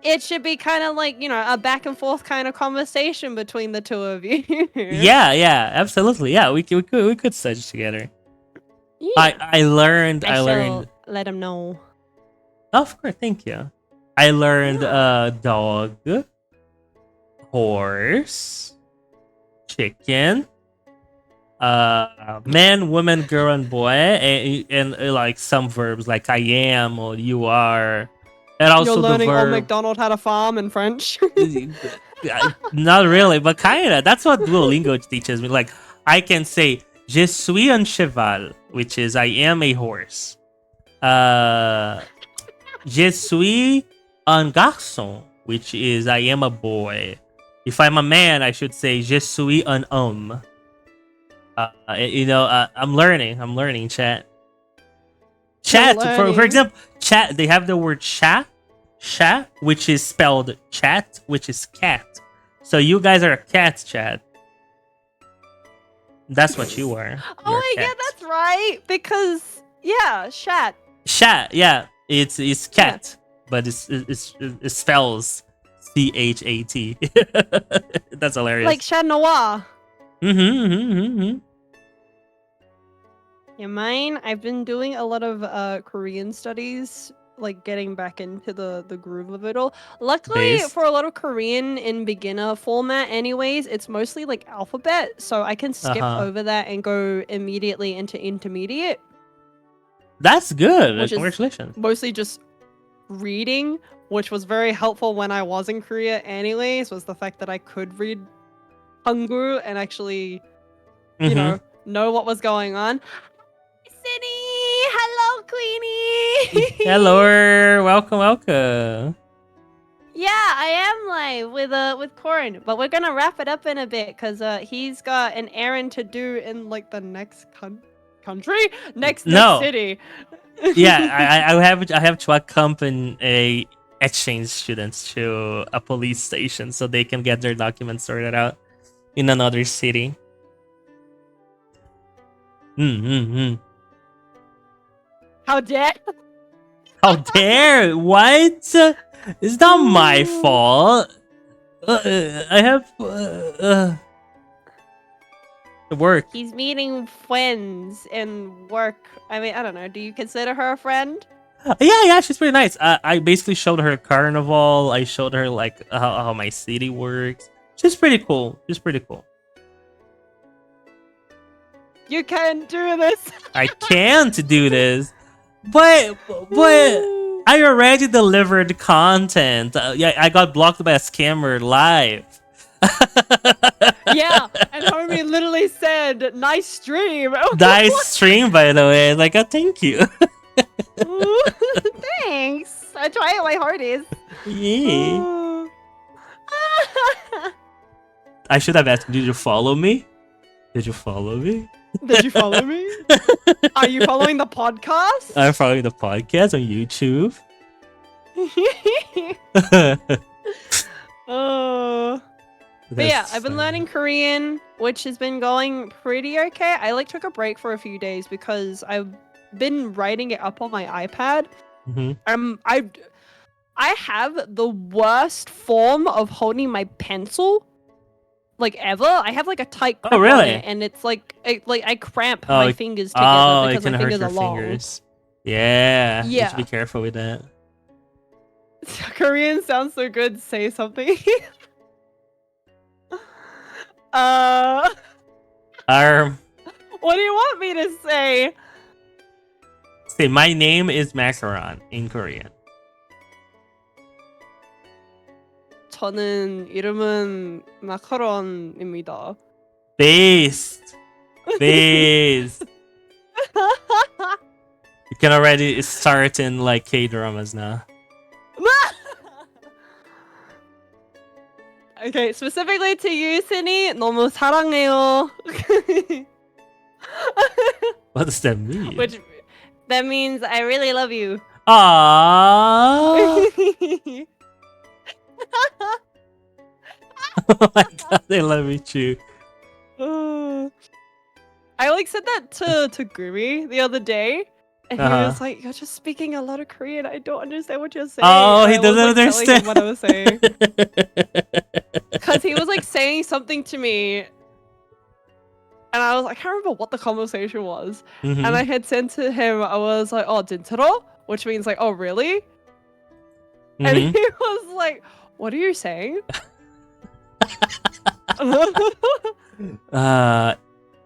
it should be kind of like, a back and forth kind of conversation between the two of you. Yeah, absolutely. Yeah, we could study together. Yeah. I learned. Let him know. Oh, of course, thank you. I learned dog, horse, chicken, man, woman, girl, and boy, and like some verbs like I am or you are, And also You're the learning Old verb. MacDonald had a farm in French. Not really, but kinda. That's what Duolingo teaches me. Like, I can say "Je suis un cheval," which is I am a horse. Je suis un garçon, which is I am a boy. If I'm a man, I should say "Je suis un homme." I'm learning. I'm learning, chat. Chat, for learning. example, chat. They have the word chat, which is spelled chat, which is cat. So you guys are a cat, chat. That's what you are. Oh, You're a yeah, cat. that's right. Because chat. Chat, yeah, it's cat, but it spells CHAT. That's hilarious. Like Chat Noir. Mm-hmm. Yeah, mine. I've been doing a lot of Korean studies, like getting back into the groove of it all. Luckily, Based. for a lot of Korean in beginner format, anyways, it's mostly like alphabet, so I can skip over that and go immediately into intermediate, That's good. which is Congratulations. mostly just reading, which was very helpful when I was in Korea. Anyways, was the fact that I could read Hangul and actually, you know what was going on. City, hello, Queenie. Hello, welcome. Yeah, I am live with Corin, but we're gonna wrap it up in a bit because he's got an errand to do in like the next country, next city. Yeah, I have to accompany exchange students to a police station so they can get their documents sorted out in another city. How dare? How dare? What? It's not my fault. I have work. He's meeting friends and work. I mean, I don't know. Do you consider her a friend? Yeah, she's pretty nice. I basically showed her carnival. I showed her like how my city works. She's pretty cool. You can do this. I can't do this, but I already delivered content. Yeah, I got blocked by a scammer live. Yeah, and homie literally said, "Nice stream." Nice stream, by the way. Like, thank you. Ooh, thanks. I try my hardest. Yeah. I should have asked, did you follow me? Did you follow me? Did you follow me? Are you following the podcast? I'm following the podcast on YouTube. But yeah, I've been learning Korean, which has been going pretty okay. I like took a break for a few days because I've been writing it up on my iPad. I have the worst form of holding my pencil, like ever. I have like a tight grip on it, and it's like I cramp my fingers together because my fingers are long. Yeah, you have to be careful with that. Korean sounds so good. Say something. What do you want me to say? Say, my name is Macaron in Korean. 저는 이름은 마카론입니다. Based. You can already start in like K-dramas now. Okay, specifically to you, Cindy, 너무 사랑해요. What does that mean? Which that means I really love you. Aww. Oh my god, I love you too. I like said that to Gumi the other day, and he was like, "You're just speaking a lot of Korean. I don't understand what you're saying." Oh, and he doesn't understand what I was saying. Because he was like saying something to me, and I was like, I can't remember what the conversation was. And I had sent to him, I was like, "Oh, 진짜로?" Which means like, "Oh, really?" And he was like, "What are you saying?"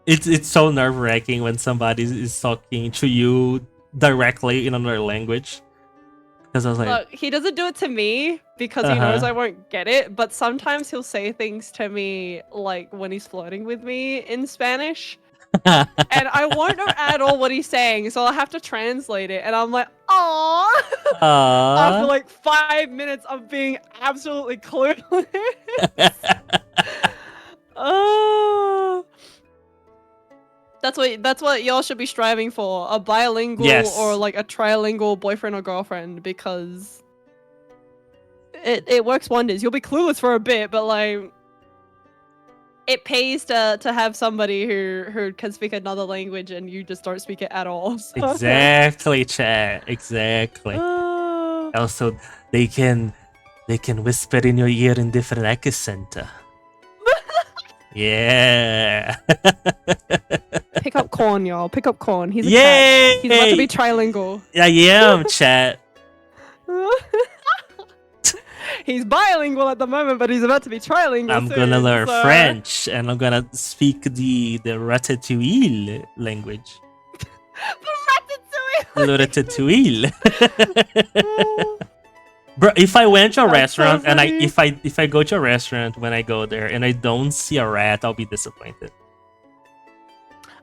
It's so nerve-wracking when somebody is talking to you directly in another language. Because I was like, Look, he doesn't do it to me because he knows Uh-huh. I won't get it, but sometimes he'll say things to me like when he's flirting with me in Spanish, and I won't know at all what he's saying, so I'll have to translate it, and I'm like, "Aww." After Aww. like 5 minutes of being absolutely clueless. Oh. That's what y'all should be striving for, a bilingual Yes. or like a trilingual boyfriend or girlfriend, because it works wonders. You'll be clueless for a bit, but like it pays to have somebody who can speak another language and you just don't speak it at all. So. Exactly, chat. Exactly. Ah. Also, they can whisper in your ear in different accent. Yeah. Pick up corn, y'all. Pick up corn. He's a Yay! catch. He's about to be trilingual. I am, chat. He's bilingual at the moment, but he's about to be trilingual I'm soon, gonna learn so- French and I'm gonna speak the ratatouille language. The The ratatouille. Bro, if I went to a That's so restaurant and funny. if I go to a restaurant when I go there and I don't see a rat, I'll be disappointed.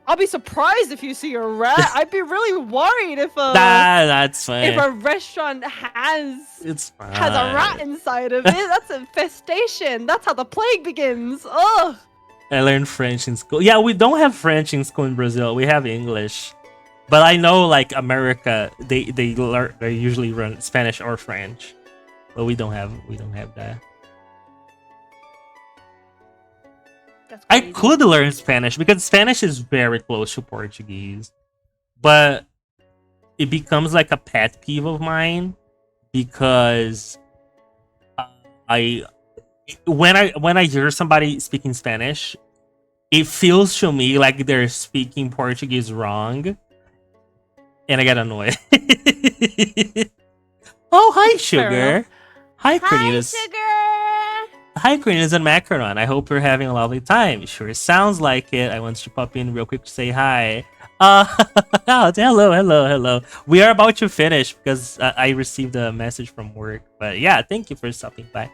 I'll be surprised if you see a rat. I'd be really worried if That's fine. if a restaurant has It's fine. a rat inside of it. That's infestation. That's how the plague begins. Ugh. I learned French in school. Yeah, we don't have French in school in Brazil. We have English. But I know, like, America, they usually run Spanish or French. But we don't have that. That's I crazy. could learn Spanish because Spanish is very close to Portuguese. But it becomes like a pet peeve of mine because when I hear somebody speaking Spanish, it feels to me like they're speaking Portuguese wrong, and I get annoyed. Oh, hi, Fair Sugar. enough. Hi, Cornelius. Sugar. Hi, Cornelius and Macaron. I hope you're having a lovely time. Sure sounds like it. I want to pop in real quick to say hi. Hello. We are about to finish because I received a message from work. But yeah, thank you for stopping by.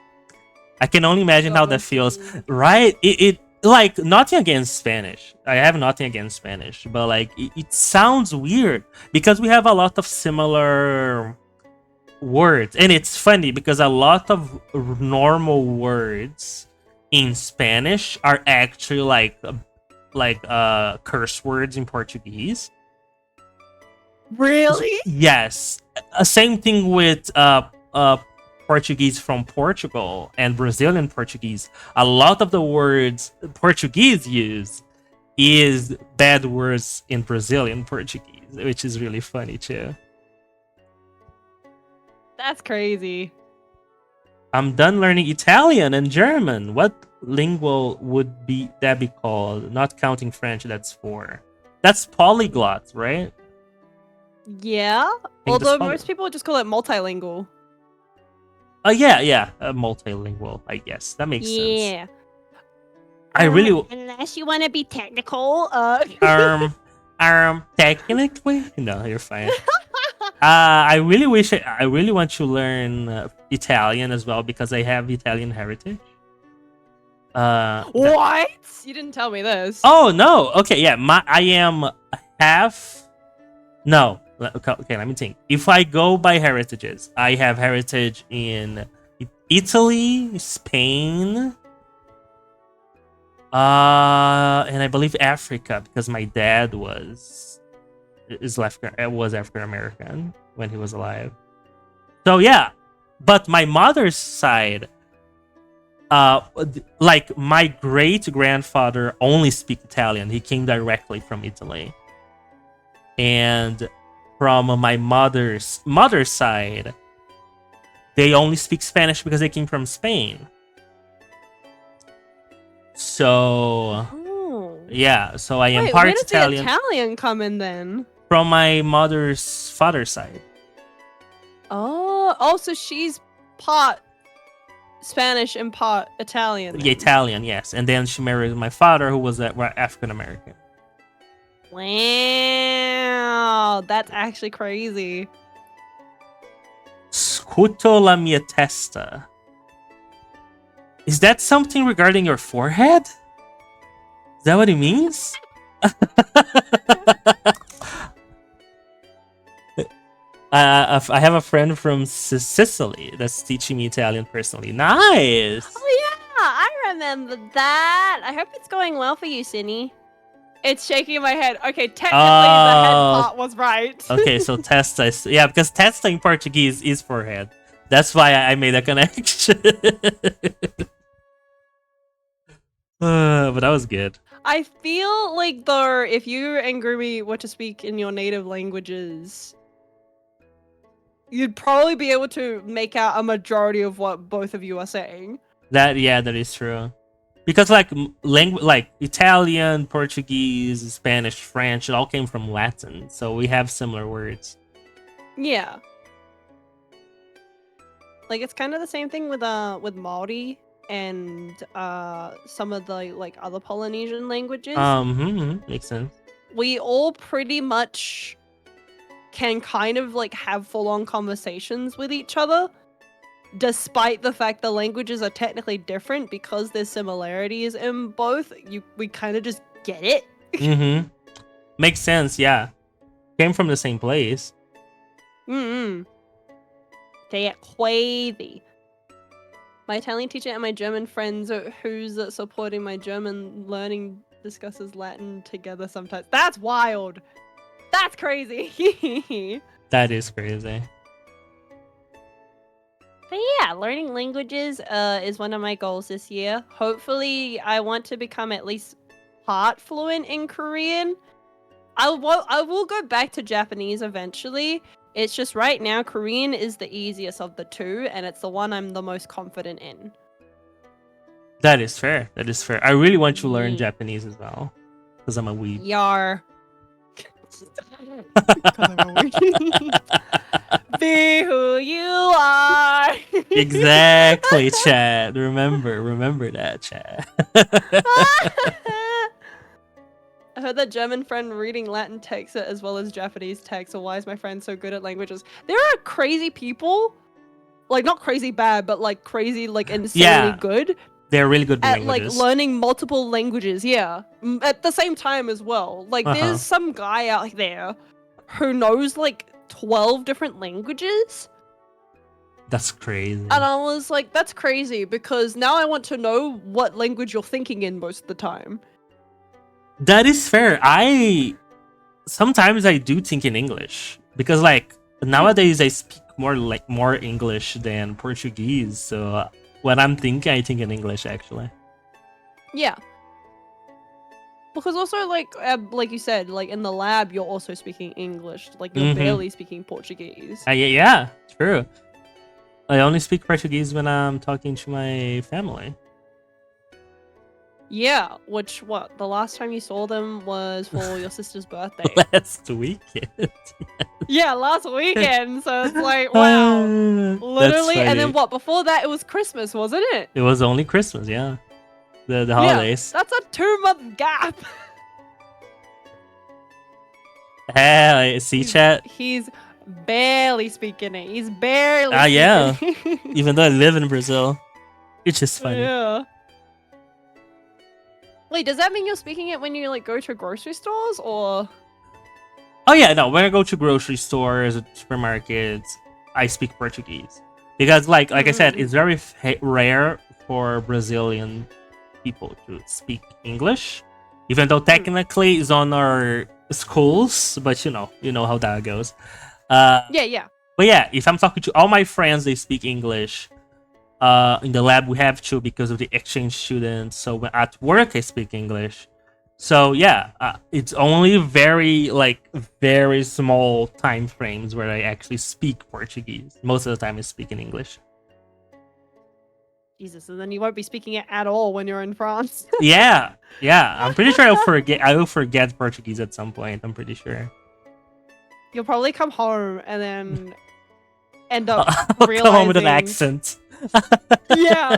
I can only imagine how that feels. Right? It like, nothing against Spanish. I have nothing against Spanish. But like, it sounds weird because we have a lot of similar words, and it's funny because a lot of normal words in Spanish are actually like curse words in Portuguese. Really? Yes. Same thing with Portuguese from Portugal and Brazilian Portuguese. A lot of the words Portuguese use is bad words in Brazilian Portuguese, which is really funny too. That's crazy. I'm done learning Italian and German. What lingual would that be called? Not counting French, that's 4. That's polyglot, right? Yeah. that's Although probably- most people just call it multilingual. Yeah, multilingual, I guess. That makes sense. Yeah. I really Unless you want to be technical, technically, no, you're fine. I really want to learn Italian as well because I have Italian heritage. What? You didn't tell me this. Oh no. Okay, yeah. I am half. No. Okay, let me think. If I go by heritages, I have heritage in Italy, Spain, and I believe Africa because my dad was African American when he was alive. So yeah, but my mother's side, like my great grandfather only speak Italian. He came directly from Italy, and from my mother's side, they only speak Spanish because they came from Spain. So Oh. yeah, so I am Wait, part where does Italian the Italian come in then? from my mother's father's side. Oh, so she's part Spanish and part Italian. Yeah, then. Italian, yes. And then she married my father, who was African American. Wow, that's actually crazy. Escuto la mia testa. Is that something regarding your forehead? Is that what it means? I have a friend from Sicily that's teaching me Italian personally. Nice! Oh yeah, I remember that. I hope it's going well for you, Cindy. It's shaking my head. Okay, technically the head part was right. Okay, so testa is... Yeah, because testa in Portuguese is forehead. That's why I made a connection. But that was good. I feel like though, if you and Groomy were to speak in your native languages, you'd probably be able to make out a majority of what both of you are saying. That is true. Because like like Italian, Portuguese, Spanish, French, it all came from Latin, so we have similar words. Yeah. Like it's kind of the same thing with Maori and some of the like other Polynesian languages. Makes sense. We all pretty much can kind of like have full-on conversations with each other, despite the fact the languages are technically different. Because there's similarities in both, we kind of just get it. Makes sense, yeah. Came from the same place. They are crazy. My Italian teacher and my German friends who's supporting my German learning discusses Latin together sometimes. That's wild. That's crazy. That is crazy. But yeah, learning languages is one of my goals this year. Hopefully, I want to become at least part fluent in Korean. I will go back to Japanese eventually. It's just right now, Korean is the easiest of the two, and it's the one I'm the most confident in. That is fair. That is fair. I really want to learn Japanese as well, because I'm a weeb. Yar. Because I'm a weeb. Be who you are. Exactly, Chad. Remember that, Chad. I heard that German friend reading Latin text as well as Japanese text. So why is my friend so good at languages? There are crazy people, like not crazy bad, but like crazy like insanely good. They're really good at languages. Like learning multiple languages. Yeah, at the same time as well. Like there's some guy out there who knows like 12 different languages. That's crazy. And I was like, that's crazy, because now I want to know what language you're thinking in most of the time. That is fair. Sometimes I do think in English, because like nowadays I speak more English than Portuguese. So when I'm thinking, I think in English actually. Yeah. Because also like you said, like in the lab you're also speaking English. Like you're barely speaking Portuguese. Yeah, true. I only speak Portuguese when I'm talking to my family. Yeah, the last time you saw them was for your sister's birthday. Last weekend. Yeah, last weekend. So it's like, wow. Literally. And then before that it was Christmas, wasn't it? It was only Christmas, yeah. The holidays. Yeah, that's a 2-month gap. Hey, see, chat? He's barely speaking it. He's barely yeah. speaking it. Even though I live in Brazil. It's just funny. Yeah. Wait, does that mean you're speaking it when you like go to grocery stores, or? Oh yeah, no. When I go to grocery stores, supermarkets, I speak Portuguese because, like I said, it's very rare for Brazilian people to speak English, even though technically it's on our schools. But you know how that goes. Yeah. But yeah, if I'm talking to all my friends, they speak English. In the lab we have to because of the exchange students. So at work I speak English. So yeah, it's only very small time frames where I actually speak Portuguese. Most of the time I speak in English. Jesus, and then you won't be speaking it at all when you're in France. yeah. I'm pretty sure I will forget Portuguese at some point. I'm pretty sure. You'll probably come home and then end up realizing... come home with an accent. Yeah,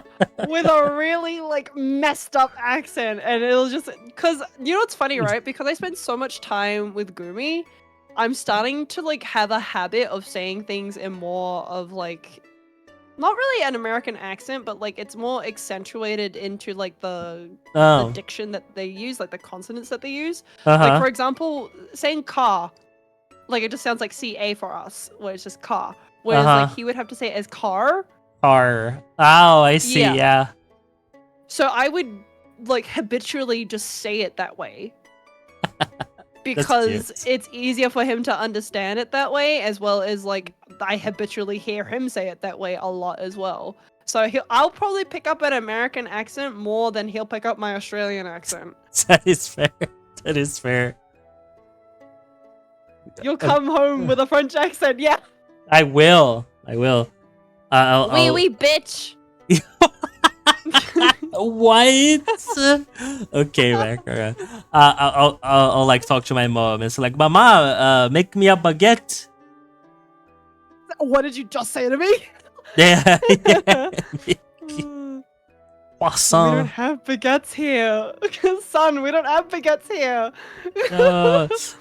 with a really like messed up accent, and it'll just because you know what's funny, right? Because I spend so much time with Gumi, I'm starting to like have a habit of saying things in more of like not really an American accent, but like it's more accentuated into like the Oh. diction that they use, like the consonants that they use. Uh-huh. Like for example, saying car, like it just sounds like CA for us, where it's just car. Whereas like Uh-huh. he would have to say it as car. Car. Oh, I see. Yeah. Yeah. So I would like habitually just say it that way. Because cute. it's easier for him to understand it that way, as well as like I habitually hear him say it that way a lot as well. So I'll probably pick up an American accent more than he'll pick up my Australian accent. That is fair. That is fair. You'll come home with a French accent, yeah. I will. I will. Wee bitch. What? Okay, Becca. I'll like talk to my mom. It's like, Mama, make me a baguette. What did you just say to me? Yeah. We Croissant. don't have baguettes here. Son, we don't have baguettes here.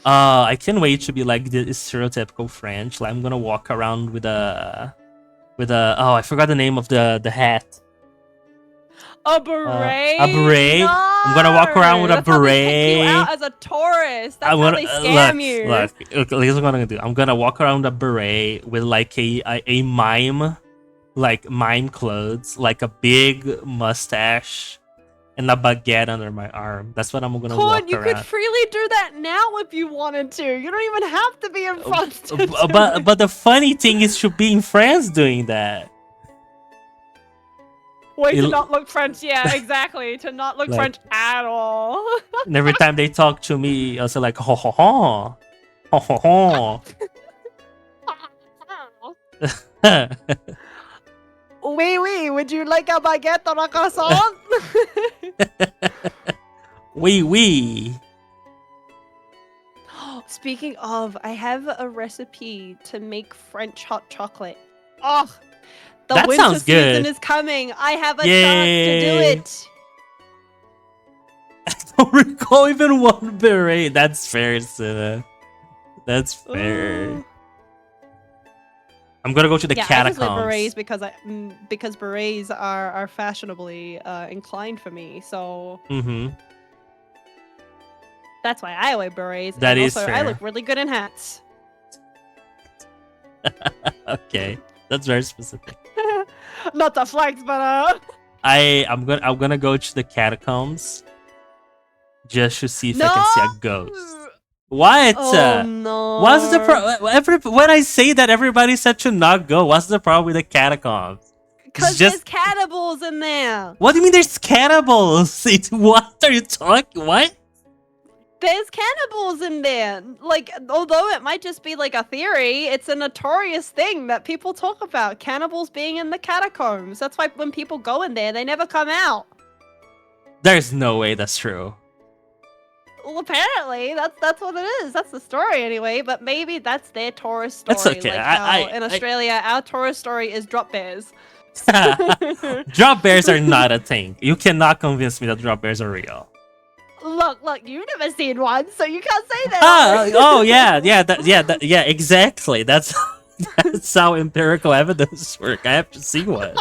I can't wait to be like the stereotypical French. Like I'm gonna walk around with a oh, I forgot the name of the hat. A beret? A beret. No! I'm gonna walk around with a That's how they pick beret. you out as a tourist. That's I'm how gonna they scam you. look. Here's what I'm gonna do. I'm gonna walk around with a beret with like a mime, like mime clothes, like a big mustache, and a baguette under my arm. That's what I'm gonna walk You around. could freely do that now if you wanted to. You don't even have to be in France. To do But the funny thing is to be in France doing that. Wait, to It'll- not look French. Yeah, exactly. To not look Like- French at all. And every time they talk to me, I also like ho ho ho, ho ho ho. Oui, would you like a baguette or a croissant? Oui. Speaking of, I have a recipe to make French hot chocolate. Oh, the That winter sounds season good. is coming. I have a chance to do Yay. it. I don't recall even one beret. That's fair, Sina. That's fair. Ooh. I'm gonna go to the Yeah, I just catacombs. wear berets because berets are fashionably inclined for me. So Mm-hmm. that's why I wear berets. That and is also, I fair. look really good in hats. Okay, that's very specific. Not to flex, but I'm gonna go to the catacombs just to see if I can see a ghost. What? Oh no! What's the when I say that, everybody said to not go. What's the problem with the catacombs? Because just- there's cannibals in there. What do you mean there's cannibals? What are you talking? What? There's cannibals in there. Like, although it might just be like a theory, it's a notorious thing that people talk about. Cannibals being in the catacombs. That's why when people go in there, they never come out. There's no way that's true. Well, apparently, that's what it is. That's the story anyway. But maybe that's their tourist story. That's okay. Like how in I- Australia, our tourist story is drop bears. Drop bears are not a thing. You cannot convince me that drop bears are real. Look, you've never seen one, so you can't say that. Oh yeah, exactly. That's how empirical evidence work. I have to see one.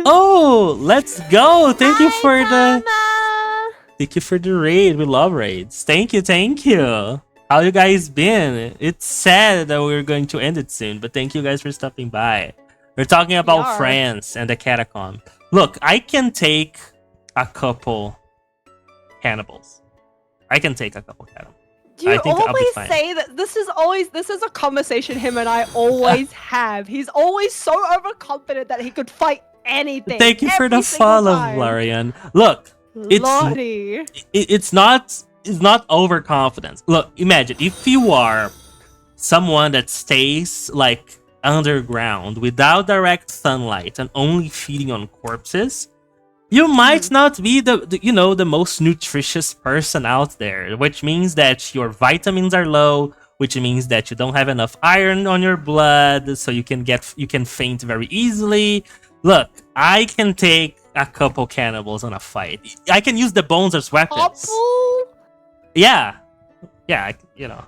Oh, let's go! Thank you for the raid. We love raids. Thank you. How you guys been? It's sad that we're going to end it soon, but thank you guys for stopping by. We're talking about France and the catacomb. Look, I can take a couple cannibals. I can take a couple cannibals. You I think I'll be always fine. say that this is a conversation him and I always have. He's always so overconfident that he could fight anything. Thank you for the every single follow, time. Larian. Look, Lordy. it's not overconfidence. Look, imagine if you are someone that stays like underground without direct sunlight and only feeding on corpses, you might not be the most nutritious person out there, which means that your vitamins are low, which means that you don't have enough iron on your blood, so you can faint very easily. Look, I can take a couple cannibals on a fight. I can use the bones as weapons. Couple? Yeah. Yeah, you know,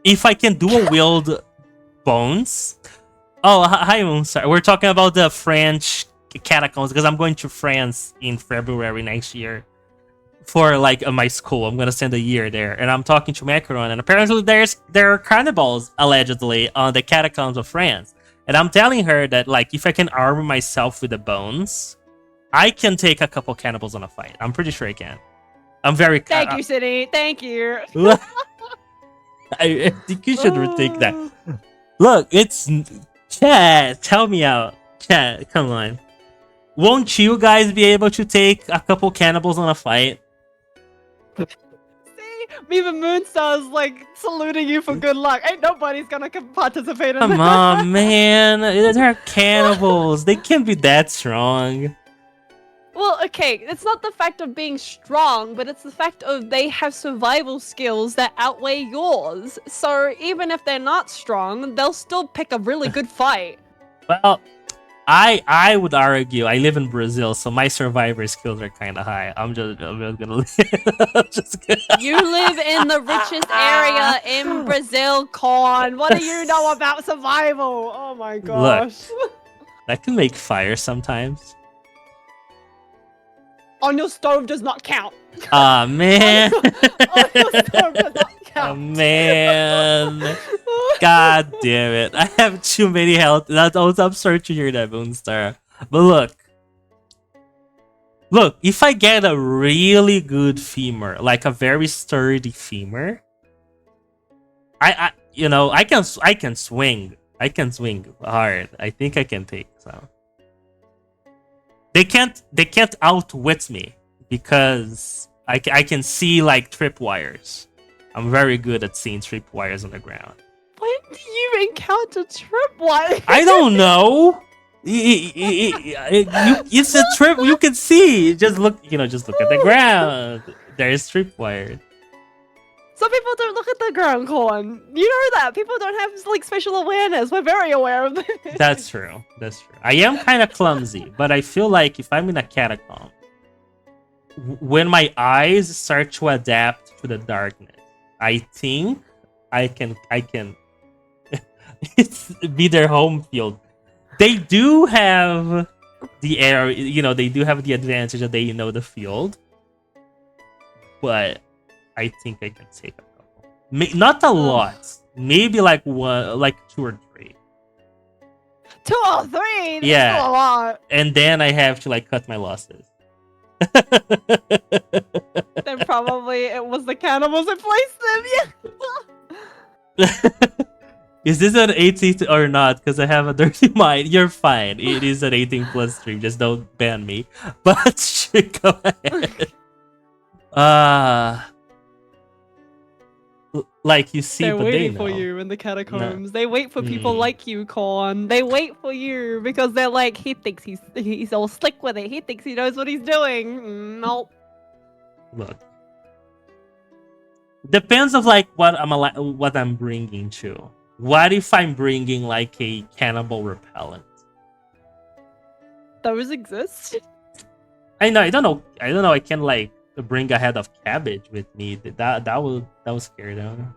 if I can dual wield bones. Oh, hi, Moonstar. We're talking about the French catacombs because I'm going to France in February next year for like my school. I'm gonna spend a year there, and I'm talking to Macaron, and apparently there are cannibals allegedly on the catacombs of France. And I'm telling her that like if I can armor myself with the bones, I can take a couple cannibals on a fight. I'm pretty sure I can. I'm very. Thank you, City. Thank you. I think you should retake that. Look, it's chat. Tell me out, chat. Come on. Won't you guys be able to take a couple cannibals on a fight? See, even Moonstar's like saluting you for good luck. Ain't nobody's gonna participate in Come that. on, man. They're cannibals. They can't be that strong. Well, okay, it's not the fact of being strong, but it's the fact of they have survival skills that outweigh yours. So even if they're not strong, they'll still pick a really good fight. Well, I would argue I live in Brazil, so my survivor skills are kind of high. I'm just gonna. I'm just gonna... You live in the richest area in Brazil, Con. What do you know about survival? Oh my gosh. Look, I can make fire sometimes. On your stove does not count. Aw, man. On your stove does not count. Oh, man. God damn it. I have too many health. I'm sorry to hear that, Moonstar. But look, if I get a really good femur, like a very sturdy femur, I can swing. I can swing hard. I think I can take some. They can't outwit me because I can see like tripwires. I'm very good at seeing tripwires on the ground. When do you encounter tripwires? I don't know. It's a trip. You can see. Just look at the ground. There's tripwires. Some people don't look at the ground, Corn. You know that. People don't have like special awareness. We're very aware of this. That's true. I am kind of clumsy, but I feel like if I'm in a catacomb, when my eyes start to adapt to the darkness, I think I can be their home field. They do have the air, they do have the advantage that they know the field, but I think I can take a couple. Not a lot. Maybe like one, like 2 or 3. 2 or 3? That's Yeah. still a lot. And then I have to like cut my losses. Then probably it was the cannibals that placed them. Yeah. Is this an 18 or not? Because I have a dirty mind. You're fine. It is an 18 plus stream. Just don't ban me. But go ahead. Like you see, They're but waiting they for know. you in the catacombs. They wait for people like you, Corn. They wait for you because they're like, he thinks he's all slick with it. He thinks he knows what he's doing. Nope. Look, depends of like what I'm bringing to. What if I'm bringing like a cannibal repellent? Those exist. I know. I don't know. I can like bring a head of cabbage with me. That will scare them.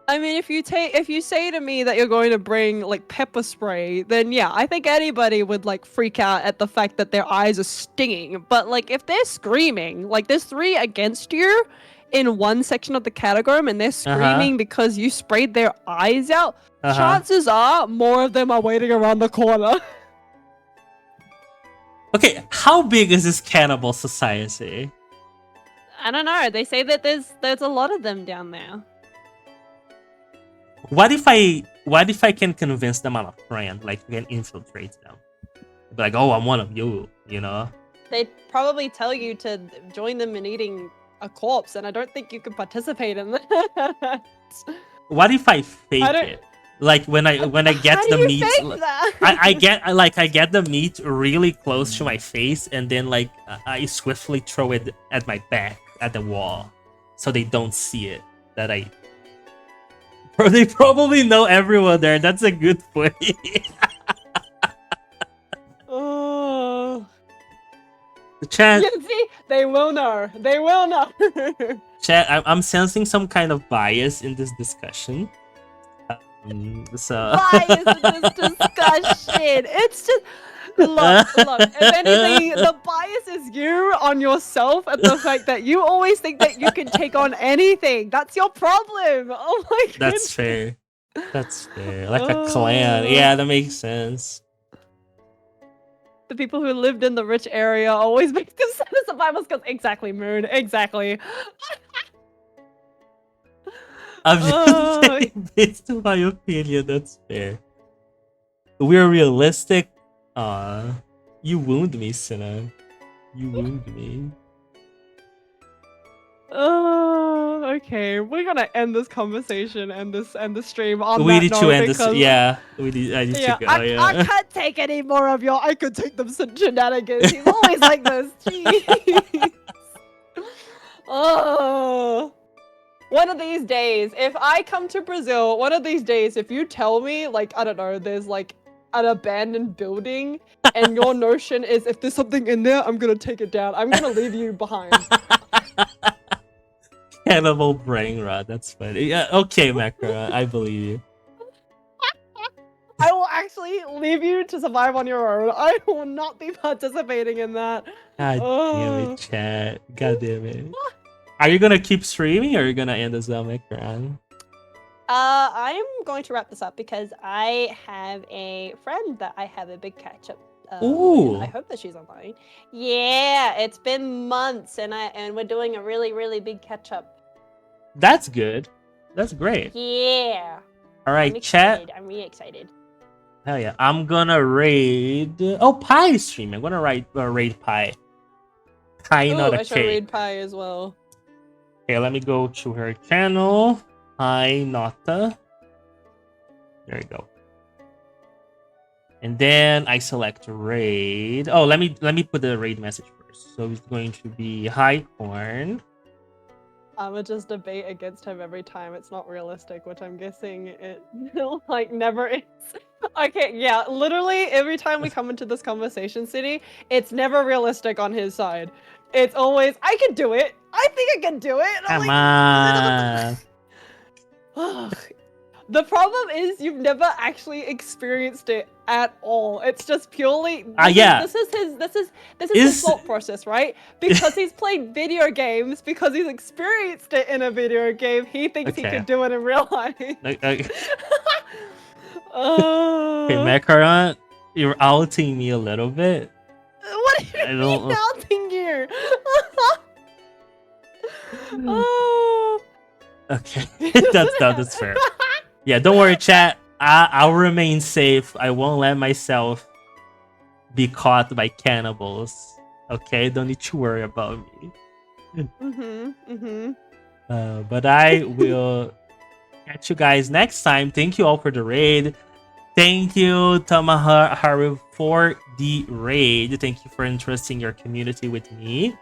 I mean, if you say to me that you're going to bring like pepper spray, then yeah, I think anybody would like freak out at the fact that their eyes are stinging. But like if they're screaming, like there's 3 against you in one section of the catacomb, and they're screaming because you sprayed their eyes out, chances are more of them are waiting around the corner. Okay, how big is this cannibal society? I don't know. They say that there's a lot of them down there. What if I can convince them I'm a friend? Like, we can infiltrate them. Be like, oh, I'm one of you, you know? They'd probably tell you to join them in eating a corpse, and I don't think you could participate in that. What if I fake it? Like when I get How the do you meat, fake that? I get the meat really close to my face, and then like I swiftly throw it at my back at the wall, so they don't see it. That I. They probably know everyone there. That's a good point. Chat, You see, they will know. They will know. chat. I'm sensing some kind of bias in this discussion. So Bias in this discussion. It's just look. If anything, the bias is you on yourself and the fact that you always think that you can take on anything. That's your problem. Oh my goodness. That's fair. That's fair. Like a clan. Yeah, that makes sense. The people who lived in the rich area always make consider survivors because exactly, Moon. Exactly. I'm just saying, based on my opinion, that's fair. We're realistic. You wound me, Sina. You wound me. Oh, okay. We're gonna end this conversation and the stream on We that need note to end this. because Yeah, I need to go. I can't take any more of your I could take them shenanigans. He's always like this. Jeez. Oh. One of these days, if I come to Brazil, one of these days, if you tell me, like, I don't know, there's like an abandoned building, and your notion is if there's something in there, I'm gonna take it down. I'm gonna leave you behind. Cannibal brain rot. That's funny. Yeah, okay, Macra, I believe you. I will actually leave you to survive on your own. I will not be participating in that. God damn it, chat. God damn it. Are you gonna keep streaming or are you gonna end as well, Macra? I'm going to wrap this up because I have a friend that I have a big catch up. Ooh. I hope that she's online. Yeah, it's been months and we're doing a really big catch up. That's good. That's great. Yeah. All right, I'm chat. excited. I'm really excited. Hell yeah. I'm gonna raid. Oh, Pi is streaming. I'm gonna raid Pi. Pi, Ooh, not a I should K. read Pi as well. Okay, let me go to her channel. Pi Nota. There you go. And then I select raid. Oh, let me put the raid message first. So it's going to be Hi Corn. I'm gonna just debate against him every time. It's not realistic, which I'm guessing it like never is. Okay, yeah, literally every time we come into this conversation city, it's never realistic on his side. It's always, I can do it. I think I can do it. And I'm Come on. like, the problem is you've never actually experienced it at all. It's just purely Yeah. This is his thought process, right? Because he's played video games, because he's experienced it in a video game, he thinks he could do it in real life. Okay, Macaron, you're outing me a little bit. What do you mean outing you? Oh. Okay, that's fair. Yeah, don't worry, chat. I'll remain safe. I won't let myself be caught by cannibals. Okay, don't need to worry about me. But I will catch you guys next time. Thank you all for the raid. Thank you, Tamaharu, for the raid. Thank you for entrusting your community with me.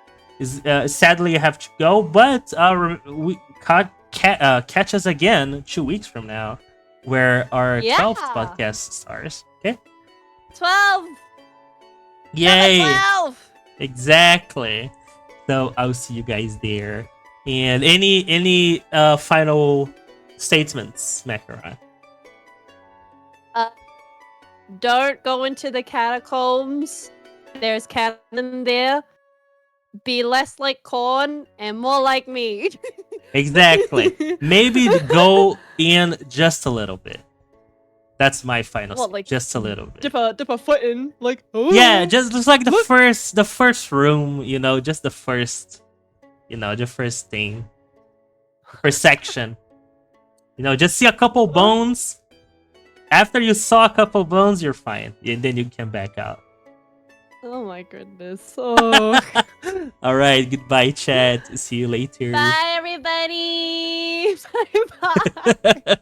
Sadly, I have to go, but we catch us again 2 weeks from now, where our 12th podcast starts. Okay. 12. Yay! 12. Exactly. So I'll see you guys there. And any final statements, Macaron? Don't go into the catacombs. There's cannon there. Be less like Corn and more like me. Exactly. Maybe go in just a little bit. That's my final. What, like just a little bit. Dip a foot in, like. Oh, yeah, just like the first room. You know, just the first. You know, the first thing. First section. You know, just see a couple bones. After you saw a couple bones, you're fine. And then you can back out. Oh my goodness. Oh. All right. Goodbye, chat. See you later. Bye, everybody. Bye.